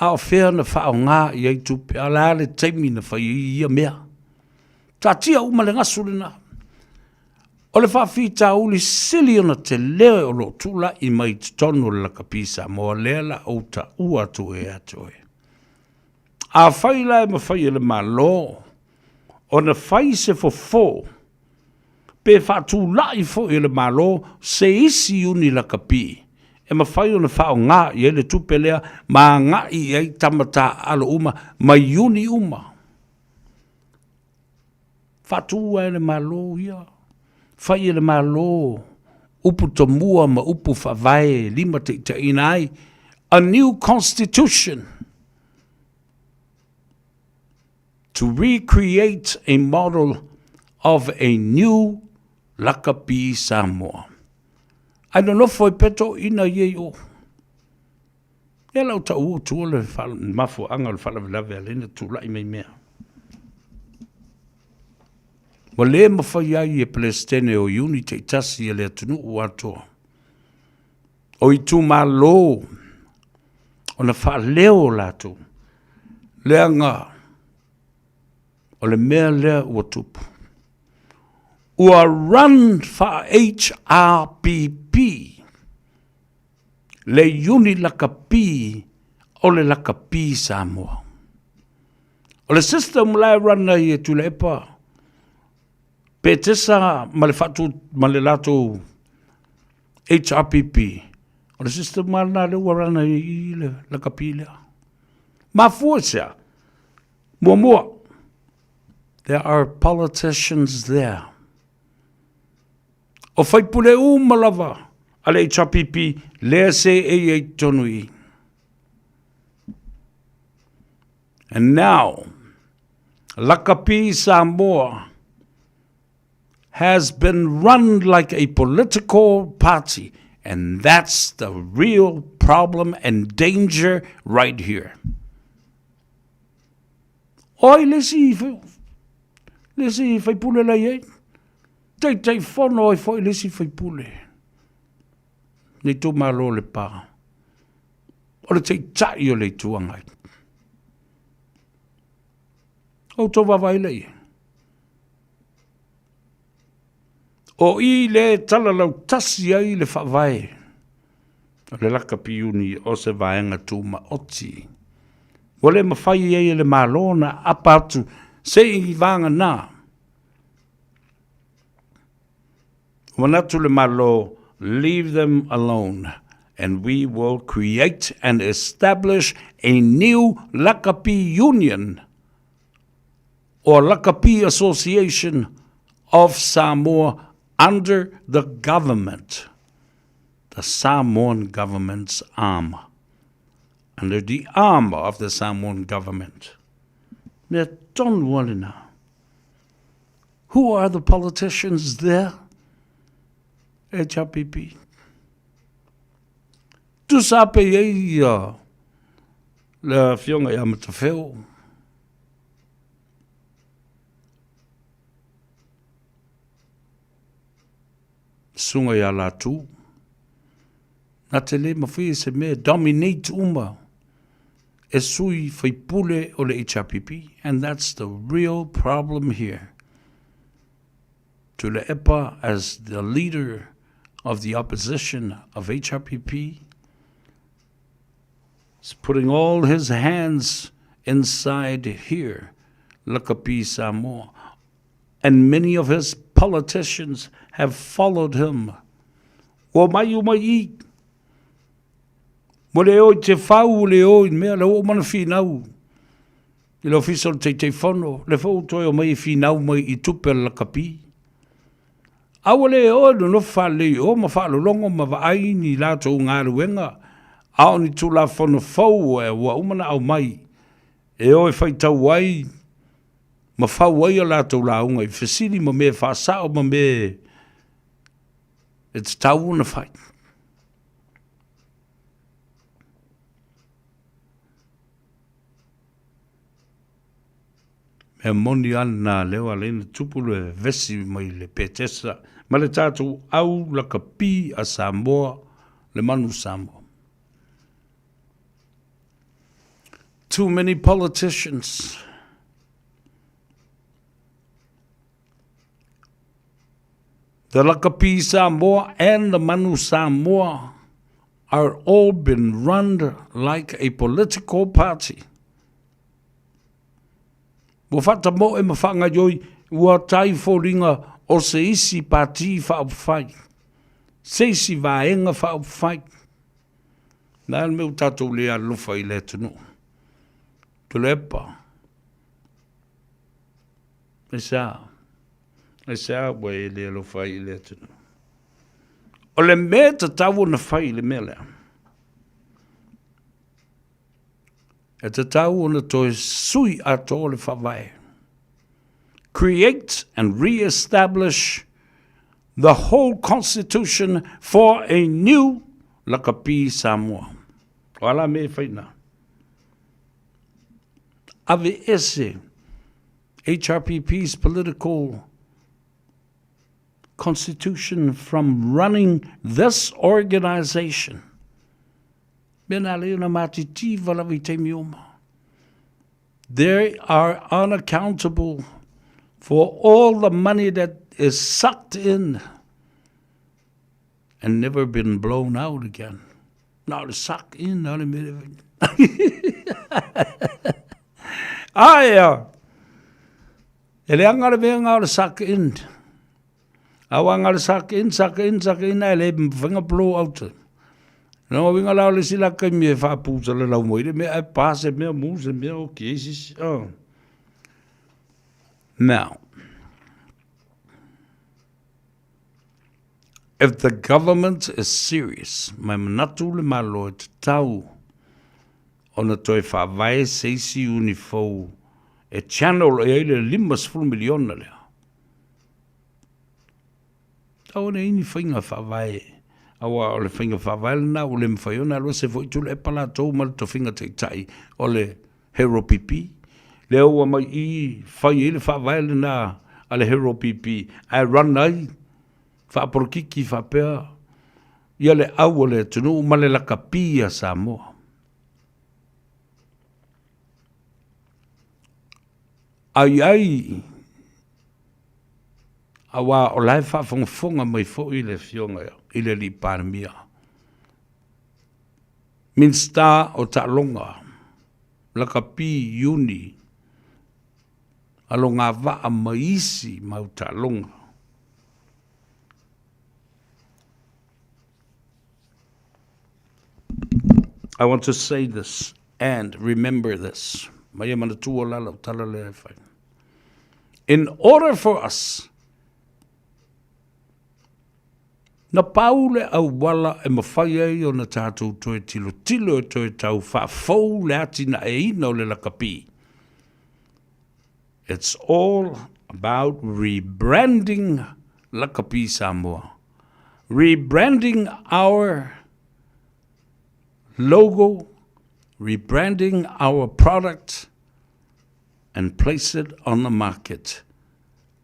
A whea na whao ngā iei tupe. A le teimi na whai ia mea. Tatia umale ngasuri na. O le whawhita uli sili ona te leo lo tula I mai tonu le lakapi Samoa leala o ta ua tu e atoe. A whai lai ma whai ele malo. O na whai se fo. Pe whatu lai fo ele malo se isi uni lakapi. E ma whai o na whao ngā I ele tupe lea ma ngā I ei tamata alo uma ma uni uma. Whatu ele malo ia. Whai ele malo. Upu tomua ma upu whawai lima te inai. A new constitution. To recreate a model of a new lakapi Samoa. I don't know foi peto ina ye o. E lau ta ua tua le mafu anga le whala vilave alena tu lai mei mea. Wa le mawhai ai e Palestine o iuni te itasi e le atunu uatoa. O I tu malo. O na wha leo lato. Leanga. O le mea lea ua tupu. Ua run fa HRPP. Le iuni lakapi o le lakapi Samoa. O le system lai run na I e tu le epa. Pe tesa ma le fatu ma le lato HRPP. O le system ma na le ua run na I le lakapi lea. Ma fuasea. Mua. There are politicians there. O whaipule malava ale HRPP lea se e tonui. And now, Lakapi Samoa has been run like a political party. And that's the real problem and danger right here. Oi, lesi whaipule la iei. Tei whono I whai lesi whaipule. Nei tō malo le pā. O le tei tai o le tuangai. O tō wawai lei. O I le tala lau tasi ai le whawai. O le lakapi uni o se vaenga tū ma oti. O le mawhai ai le malo na apatu. Se I vanga nā. Manatu le malo, leave them alone, and we will create and establish a new Lakapi Union or Lakapi Association of Samoa under the government, the Samoan government's arm, under the arm of the Samoan government. Now, don't worry now. Who are the politicians there? HRPP. Tu sa pe ei le fionga ia matawheo. Sunga ia la tu. Na te le mawhi se mea dominate uma. E sui whaipule o le HRPP. And that's the real problem here. Tule Epa, as the leader of the opposition of HRPP, is putting all his hands inside here, Lakapi Samoa. And many of his politicians have followed him. Wa mai o mai. Mo le oi te whau le oi mea le o mana whinau. I lo fisol te whono, le whau toi o mai whinau mai I tupe Lakapi. Awa le o no whale o ma whalo longo ma vaai ni lato ngā ruenga. Ao ni tu la whono whau e wa umana au mai. E o e whaitau wai. Ma whau wai o lato la unga I whesiri ma me whasao ma me. It's tau na whai. Me moni ana leo alena tupulu e vesi mai le petesa. Ma le tātou au Lakapi a Samoa, le manu Samoa. Too many politicians the Lakapi Samoa and the Manu Samoa are all been run like a political party. Mo fata mo e mawhanga yoi ua tai fōringa o se isi pāti whaupwhai. Se isi vāenga whaupwhai. Nā meu tātou lea lufa I le tunu. Tule epa. E sā wa e lea lufa I le tunu. O le mea ta tawo na whai le mea lea. E te tau ona toi sui ato le whawai. Create and re-establish the whole constitution for a new Lakapi Samoa. O ala me whaina. Ave ese HRPP's political constitution from running this organization. They are unaccountable for all the money that is sucked in and never been blown out again. Now to suck in, not a minute. Ele angara me angara suck in. Awangara suck in, I let him finger blow out. No, we allow the sila kai me fa pusa le lau moire me ai pass me moves me okay sis. Oh. Now, if the government is serious, my manatu le malo te tau ona toi fa vai seisi unifo e channel e le limas full miliona le. Tau ne ini whainga fa vai. Awa o le whainga whawai na o le mwhaiona lo se foi tula e pala tau mal to whainga te tai o le hero pipi. Le ua mai I whai ele whawai na a le hero pipi. Ai run ai, whaaporokiki whapea. Ia le au o le tunu ma le Lakapi a Samoa. Ai, awa o lai whaafonga mai fo I le fionga ia. I le li pārmia. Minsta o Ta'alonga, Lakapi Uni, alonga waa maisi mau Ta'alonga. I want to say this and remember this. In order for us na paule au wala e mawhai ei o na tātou toe tilo e toe tau whafou le ati na e ina o le Lakapi. It's all about rebranding Lakapi Samoa. Rebranding our logo, rebranding our product, and place it on the market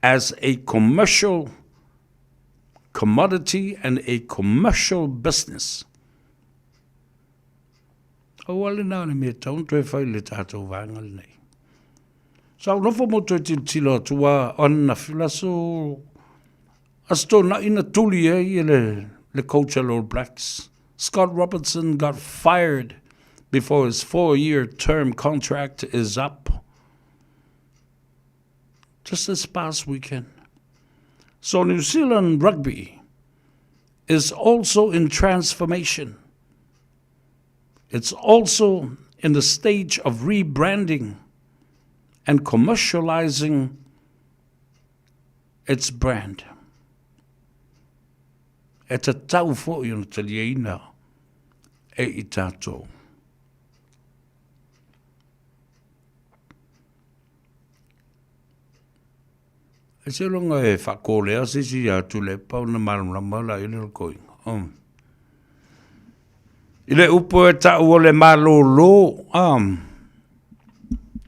as a commercial commodity and a commercial business. O wale nā le mea taun toi whai le tātou vāngal nei. Sau nofo mo toi tilo tua ona filaso asto na ina tuli le cultural All Blacks. Scott Robertson got fired before his 4-year term contract is up. Just this past weekend. So New Zealand rugby is also in transformation. It's also in the stage of rebranding and commercializing its brand. E te tau fōi ona te lieina e I tātou. E se longa e whakōlea sisi atu le pau na marama la I le koi. I le upo e tau o le malolo,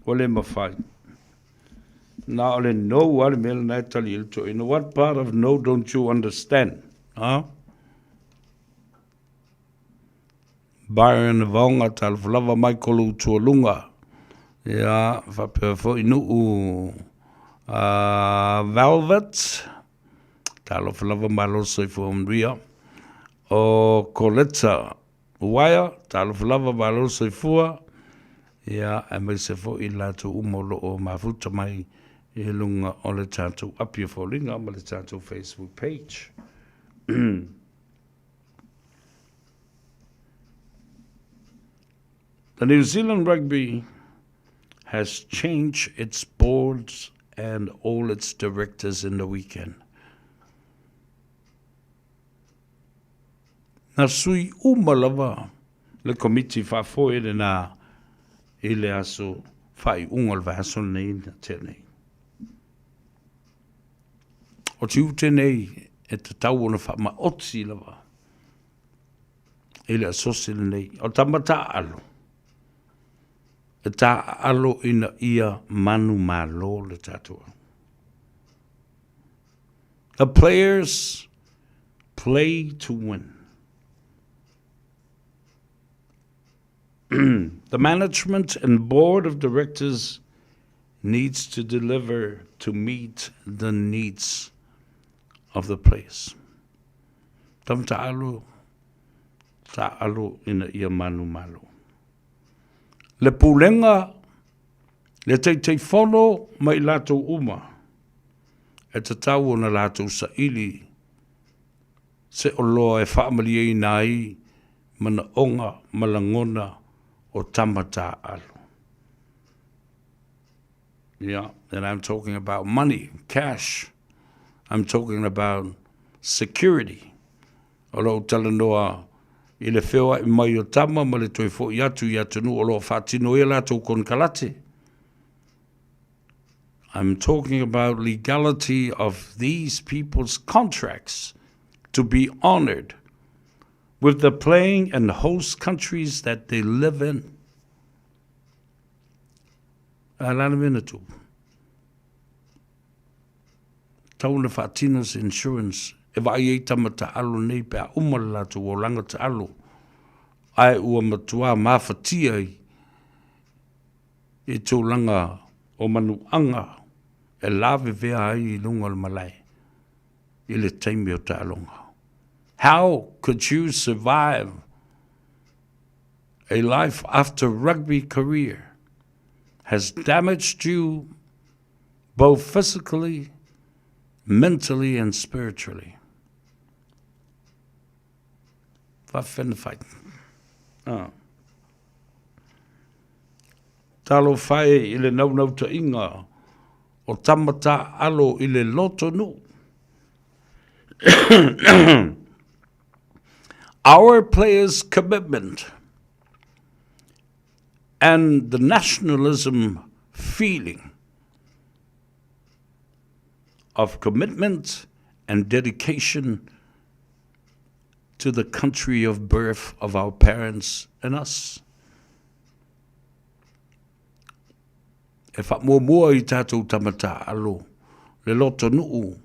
o le mawhai. Na o le no, ale mele nai tali ilto. In what part of no don't you understand? Byron Vaunga tal flava mai kolu tuolunga. Ja, whapea fo inu Velvet. Talo flava malo soi fo umria. O Coletta Wire. Talo flava malo soi fua. Ja, e mai se fo I lato umolo o mafuta mai I lunga o le tātou apia fo linga ma le tātou Facebook page. The New Zealand rugby has changed its boards and all its directors in the weekend. Na sui umalawa le komiti whafoe le na I le aso whai ungal vaso nei na tenei. O tiu tenei e te tau ona wha otsi lawa. I le asosi le nei. O tamata alo. E tā alo ina ia manu malo le tātua. The players play to win. The management and board of directors needs to deliver to meet the needs of the players. Tam tā alo ina ia manu malo. Le pulenga, le teitei whono mai lato uma, e te tau o na lato sa ili, se o loa e whaamali e nai, mana onga, malangona, o tamata alo. Yeah, and I'm talking about money, cash. I'm talking about security. Olo talanoa, I le whewa I mai o tama ma le toi fo I atu nu o lo whatino e la tau kon kalate. I'm talking about legality of these people's contracts to be honored with the playing and host countries that they live in. Alana minatu. Tauna whatino's insurance. E vai e tamata alo nei pea umala tu o langa ta alo. Ai ua matua mawhatia I tō langa o manuanga e lawe vea ai I lunga le malai. I le taimi o ta alonga. How could you survive a life after rugby career has damaged you both physically, mentally and spiritually? Fight. Talo whae I le nau ta inga o tamata alo I le loto nu. Our players' commitment and the nationalism feeling of commitment and dedication to the country of birth of our parents and us. E whamua I tātou tamata alo, le loto nuu,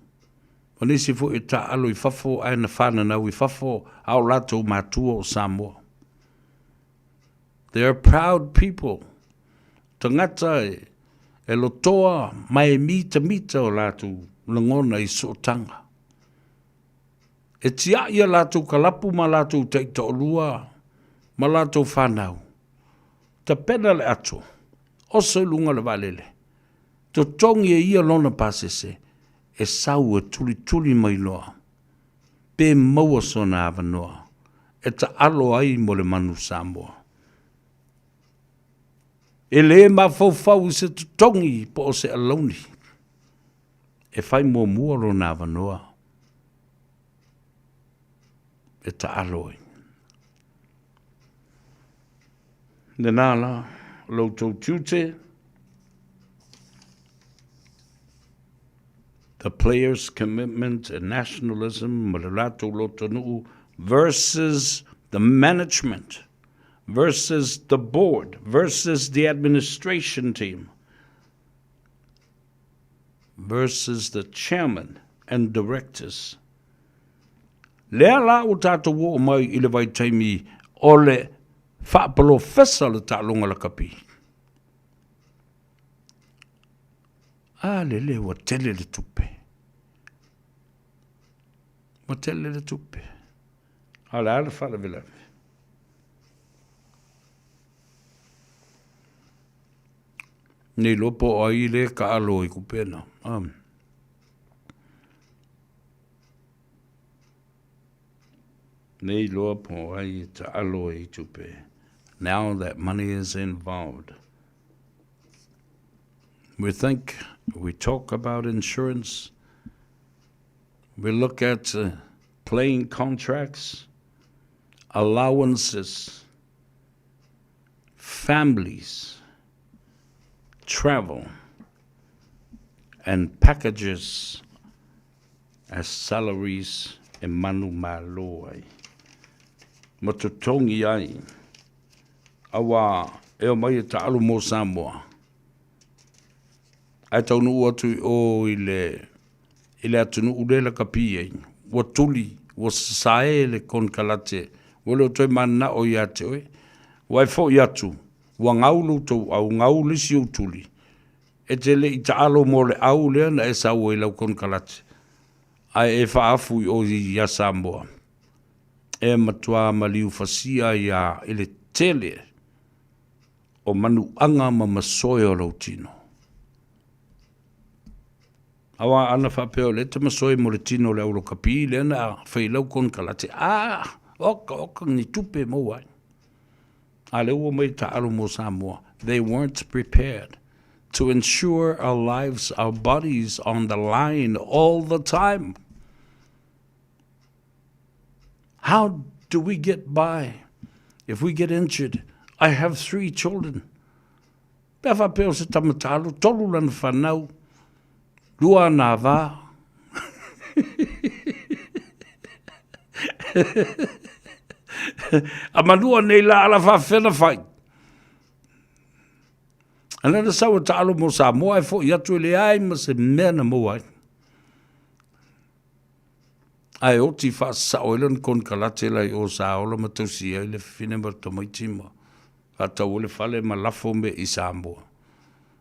o nisi fu I tā alo I whafo aina whananau I whafo au latou mātua o Samoa. They are proud people. Tangata e lotoa mai mita o latou langona I sootanga. E tia ia latou kalapu ma latou teita o lua, ma latou whanau. Ta pena le ato, oso lunga le valele. To tongi e ia lona pasese, e sau e tuli mai loa. Pe maua sona avanoa, e ta alo ai mo le manu Samoa. E le ma fau se to tongi po o se aloni. E fai mua lona avanoa. E ta aloi. Nenala, loto tute. The players' commitment and nationalism, malalato loto nuu, versus the management, versus the board, versus the administration team, versus the chairman and directors. Lea la o tātou o mai I le vai taimi o le whaapalo whesa le tālonga la kapi. Le wa tele le tupe. Wa tele le tupe. Ale whala vilawe. Nei lopo ai le ka alo I kupena. Nei loa po ai ta alo I tupe. Now that money is involved. We talk about insurance. We look at playing contracts, allowances, families, travel, and packages as salaries e manu malo ai. Matutongi ai. Awa e mai e ta'alu mo Samoa. Ai tau nuu atu o ile atu nuu lela kapi ai. Wa tuli, wa sae le kon kalate. Wale o toi mana o iate oi. Wai fo iatu. Wa ngaulu tau au ngaulu si o tuli. E te le I ta'alu mo le au lea na e sa ua ilau kon kalate. Ai e whaafu o I Samoa. E matua maliu fasia ia ile tele o manu anga ma masoe o lau tino. Awa ana whapeo le te masoe mo le tino le auro kapi le ana whailau kon kalate. Oka ni tupe mo ai. A le ua mai ta'aru mo Samoa. They weren't prepared to ensure our lives, our bodies on the line all the time. How do we get by if we get injured? I have 3 children. Pea whapeo se tamatalu, tolu lana whanau, lua nā wā. A manua nei la ala whawhena whai. Anana sawa ta'alo mo Samoa e fo I atu le ai ma se mena mo ai. Ai oti fa sa oilan kon kalate lai o sa ola matosi ai le fine ma tomaitima. Ata ole fale ma lafo me I Samoa.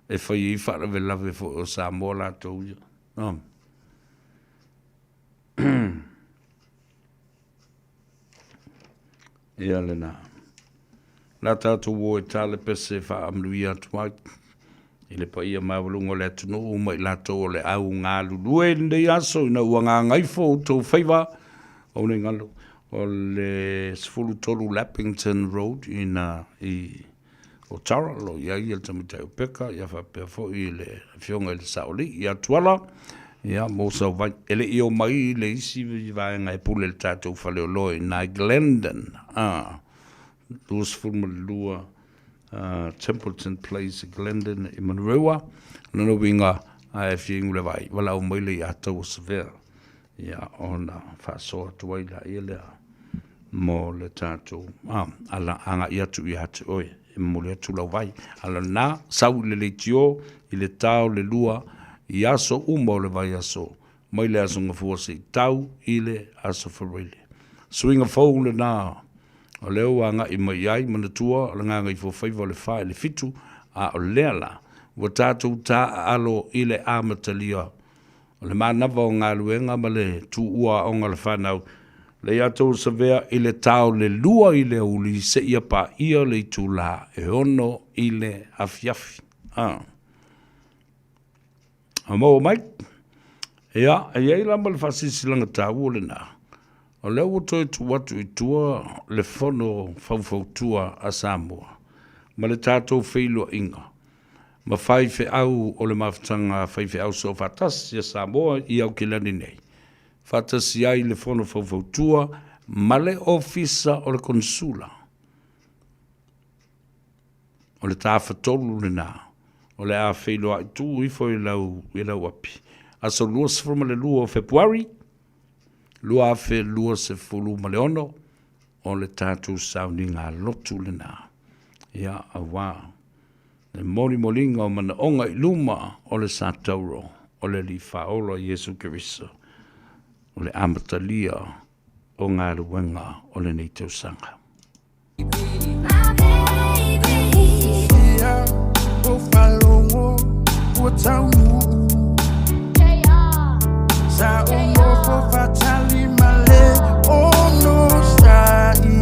E fai I fa rave lave fo o Samoa la tau ia. Ia le na. La tatu wo e tale pese fa amluia tuai. Ile pa ia mawalungo le tunu umai la to le au ngā lulue ndei aso ina ua ngā ngaifo to Faiva o ne ngalo o le sfulu tolu Lappington Road ina I o Tara lo ia I el tamitai upeka ia whapea fo I le fionga le saoli ia tuala ia mosa vai ele I o mai le isi vai ngai pule le tātou whale o loi na Glendon lua sfulu lua Templeton Place, Glendon, I Monroe, no winga a fiing le vai, wala o mai le I atau o severe. Ia ona whasoa tuai la ia lea. mo le tātou ala anga ia tu ia te oe mo le tu lau vai ala na sau le tio i le tau le lua i aso uma o le vai aso mai le aso ngafua se tau i le aso whareile swinga fau le na o leo anga i mai ai manatua la nganga i Faiva le whae le fitu a o leala wa tātou tā alo i le amatalia o le manava o ngā luenga ma le tu ua o ngā le whanau le atou sa vea i le tau le lua i le uli se ia pa ia le tu la e ono i le afiafi. Mo mai, ia, e ia lama le fasisi langa tau o le na. O leo wato e tu watu i tua le fono fau tua a Samoa. Ma le tātou feilua inga. Ma whaife au o le mawhatanga whaife au so fatasi a Samoa i au ke lani nei. Fatasi ai le fono fau tua ma le ofisa o le konsula. O le tāwhatolu le nā. O le a feilua i tu i fo i lau api. Aso lua se furu ma le lua o Februari. Lua afe lua se fulu ma le ono. O le tātou sauni ngā lotu le nā. Ia awa. Le mori molinga o mana onga i luma o le sātauro. O le li whaola Jesu Keriso. O le amatalia o ngā ruenga o le nei tausanga. O falongo o taunu sa o mo fatali male o no sai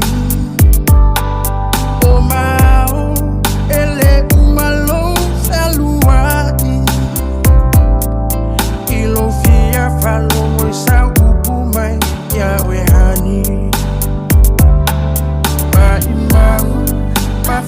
o mao ele umalo saluai ilo fia falongo sa ubumai ya we hani ma imau ma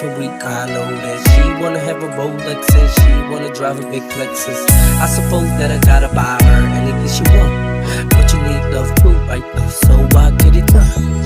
different week. I know that she wanna have a Rolex and she wanna drive a big Lexus. I suppose that I gotta buy her anything she want, but you need love too, right? So I get it done.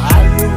I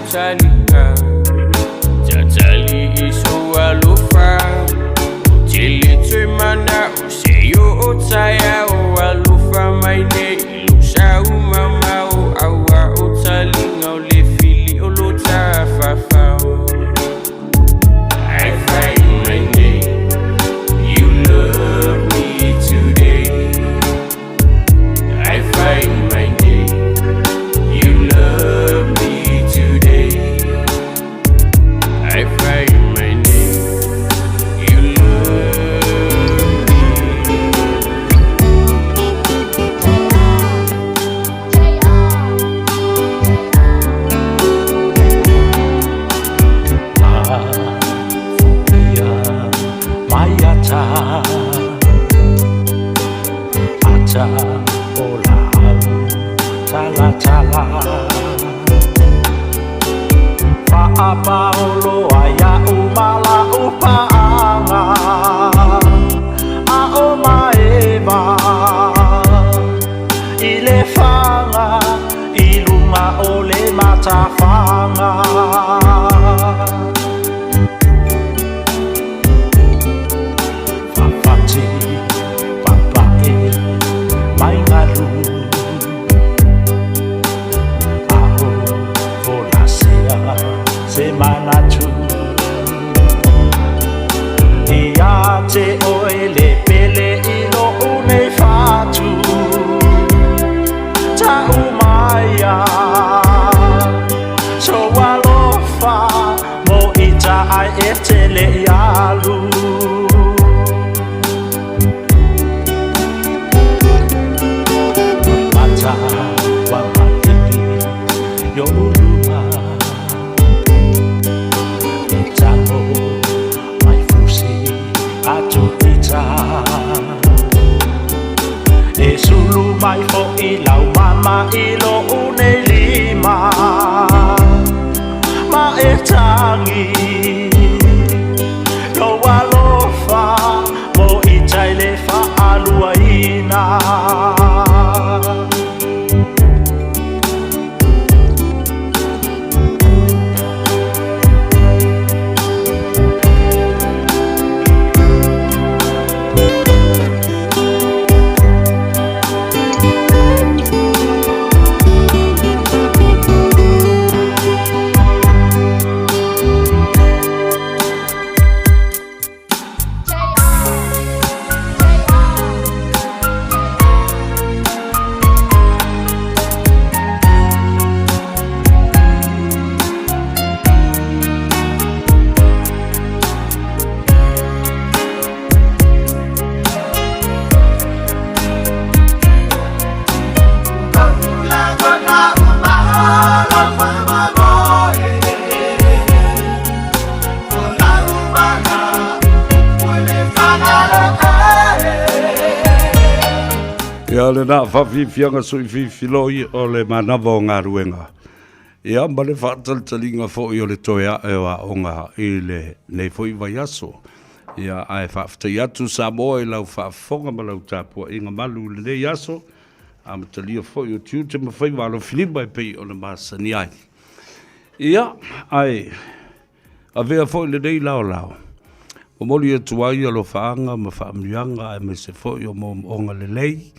utalinga Tatali iso alufa Utili tui mana useyo utaya o alufa maine Ilusa umama o awa utalinga o le fili o lota fafao I find my name You love me today I find my name You love me today I find my name You love me Mayata Ata Olau Tala Tala Fa'apaolo aya umala upaanga Ao maeva Ile fanga Ilunga ole matafanga Fafati Papae Maingalu Aho Volasea Semana tu Iate oele pele ino une fatu Ta umaya So alofa Mo ita ai etele yalu Mata wa matiki Yoluma Itamo Mai fusi Atu ita E sulu mai fo ilau mama ilo une lima Ma e tangi Lo alofa Mo itaile fa aluaina Ia le na whawhiwhianga sui whiwhiloi o le manawa o ngā ruenga. Ia ma le whaatalitalinga fōi o le toea e wa o ngā i le nei fōi vai aso. Ia ai whaafitai atu Samoa i lau whaafonga ma lau tāpua i ngā malu le nei aso. A matalia fōi o tiu te mawhai walo whilimba e pei o le māsani ai. Ia ai a vea fōi le nei lao lao. O moli e tuai alo whaanga ma whaamianga e me se fōi o mo onga le lei.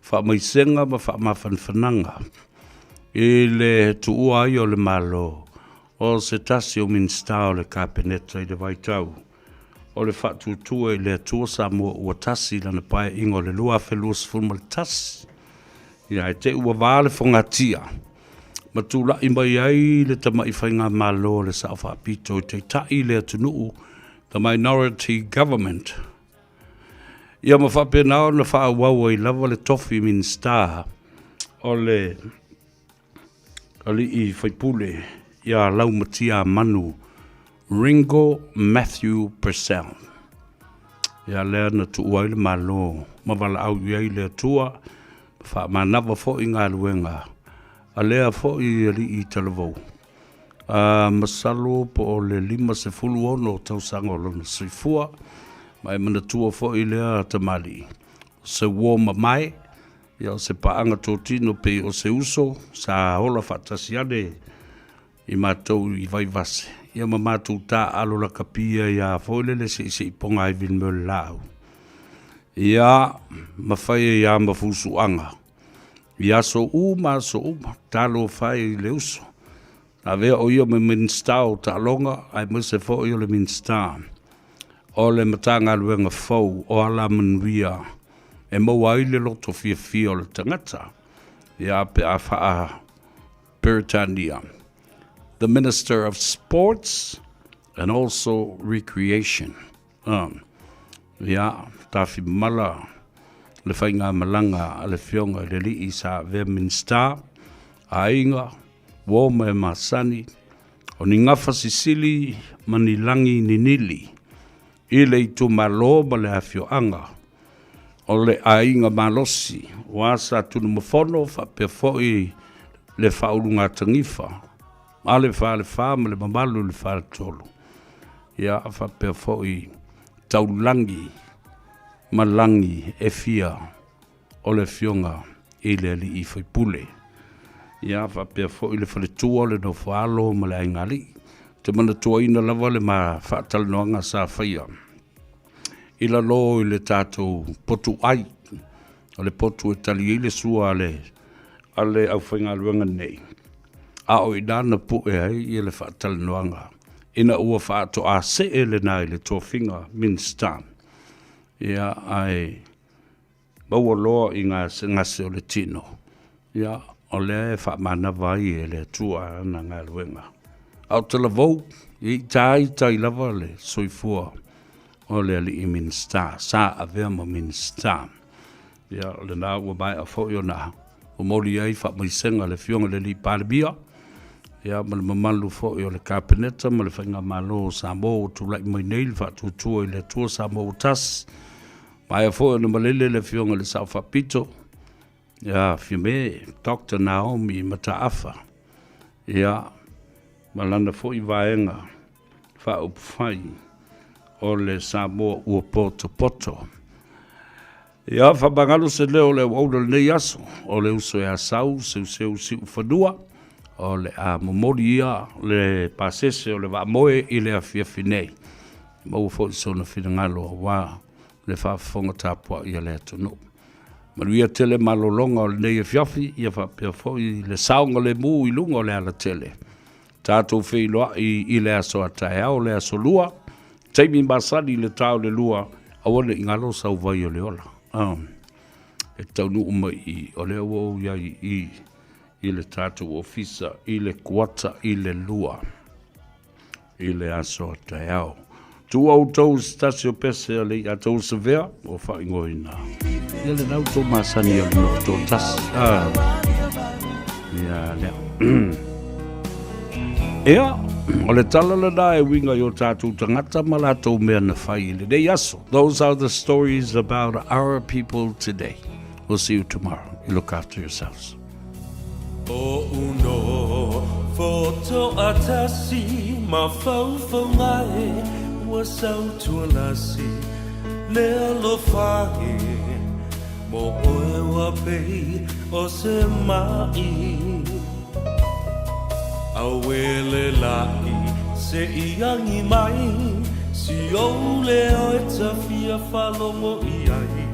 Wha mai senga ma wha mawhanwhananga. I le tuua ai o le malo. O se tasi o minsta o le kapeneta i le waitau. O le wha tutua i le atua Samoa ua tasi lana pae ingo le lua whelua sifurma le tasi. Ia e te ua vāle whangatia. Ma tūla i mai ai le tama i whainga malo le sa wha apito i te tai le atunuu. The minority government. Ia ma whape nao na wha wawa i lava le tofi min star o le ali i whaipule ia laumatia manu Ringo Matthew Purcell. Ia lea na tu uai le malo ma wala au iai le atua wha manawa fo i ngā luenga a lea fo i ali i talavou. Masalo po o le 5 ono tau sango lona soifua mai mana tua fo i lea tamali se woma mai ia se paanga tōtino pe o se uso sa hola whatasiane I mātou I vai vase. Ia ma mātou tā alo la kapia ia fōlele se ponga I vilmel lau. Ia mawhai ia mafusuanga. Ia so uma, talo whai le uso. A vea o ia me minsta o ta longa, ai mese fo i o le minsta. O le matanga luenga fau, o ala manuia. E maua i le loto fia o le tangata. Ia pe a faa Peritania. The Minister of Sports and also Recreation. Ia, tafi mala, le whainga malanga, le fionga, le li sa ve minsta, a inga, woma e masani, o ni ngafa sisili, manilangi ni nili, I le itu malo ma le afioanga, o le a inga malosi, wasa tunu mafono, fa pefoi le faulunga tangifa, a le fa ma le mamalu le fa tolu, ia fa pefoi taulangi, malangi e fia o le fionga I le ali I whaipule. Ia whapea fo I le whaletua le no whaalo ma le aingali. Te mana tua ina lava le ma whaatalanoanga sa whaia. I la lo I le tātou potu ai. O le potu e tali I le sua a le au whainga luanga nei. A o I nana pu e ai I le whaatalanoanga. Ina ua whaato a se e le nai le tō whinga minstan. Ia ai maua loa I ngase o le tino. Ia o le whaamana vai e le tua na ngā luenga. Au te lavou, I tai lava le soifua o le ali I minsta, sa a vea ma minsta. Ia o le nā ua mai a fo I o nā. O mori ai whaamaisenga le fionga le li pāribia. Ia ma le mamalu fo I o le kāpeneta, ma le whainga malo o Samoa o tūlai mai nei le whaatutua I le tua Samoa o tas. Mai a fo I o malele le fionga le sao whapito. Ia fiume, Dr. Naomi Mataafa. Ia malana fo I vaenga whaupwhai o le Samoa ua poto. Ia whabangalo se leo le waula le nei aso o le uso e asau, seu whanua o le a momori ia le pasese o le waamoe I le a fiafinei. Mau fo I sona whingalo wa le whaafonga tāpua I le atunu. Maruia tele malolonga o le nei e fiafi, ia whapea fo I le saunga le mu I lunga o le ala tele. Tātou whiloa I le aso atae au le aso lua, teimi masani le tau le lua, awane I ngalo sau vai o le ola. E taunu uma I o le au iai I le tātou ofisa, I le kuata, I le lua, I le aso atae au. Tu au tau stasio pese a le a tau sevea o whaingoina. Ia le nau tō masani a le tō tas. Ia lea. Ea, o le talala na e winga I o tātou tangata ma la tau mea na whai le nei aso. Those are the stories about our people today. We'll see you tomorrow. You look after yourselves. O uno foto atasi ma fau ngai wa sau tua lasi le alo whae mo oe wa pei o se mai awele lai se iangi mai si o le o e tawhia whalongo I ai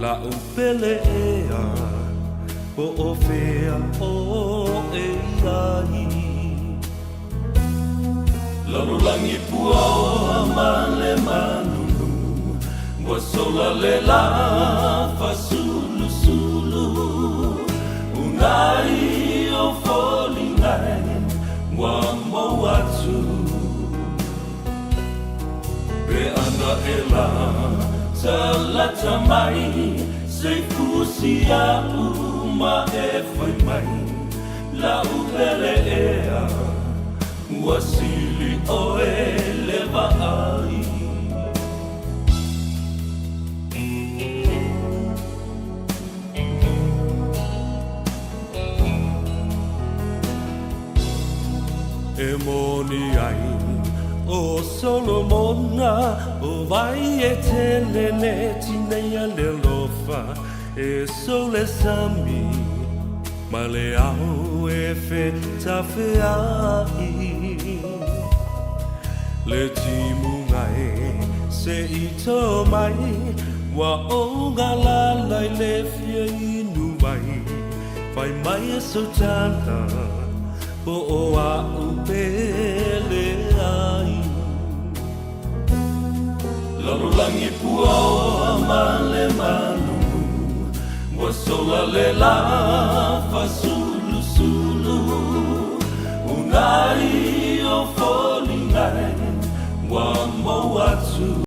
la upele ea po o fea o e ai Lalulangi pua o amale manunu Wa sola le la fa sulu Unai o foli ngai Wa mo atu Pe ana e la Talata mai Se kusia uma e foi mai La upele ea Wasili o eleva ai E moni ai o Solomona o vai e telele tineia le lofa e sole sami Ma le au e wheta whiai Le timu ngai se i tō mai Wa o ngā lalai le whia inu mai Whai mai e so tata Po o a upele ai Lalolangi pua o ma le manu Wa sola le la fa sulu sulu Unai o foli ngai Wa mo atu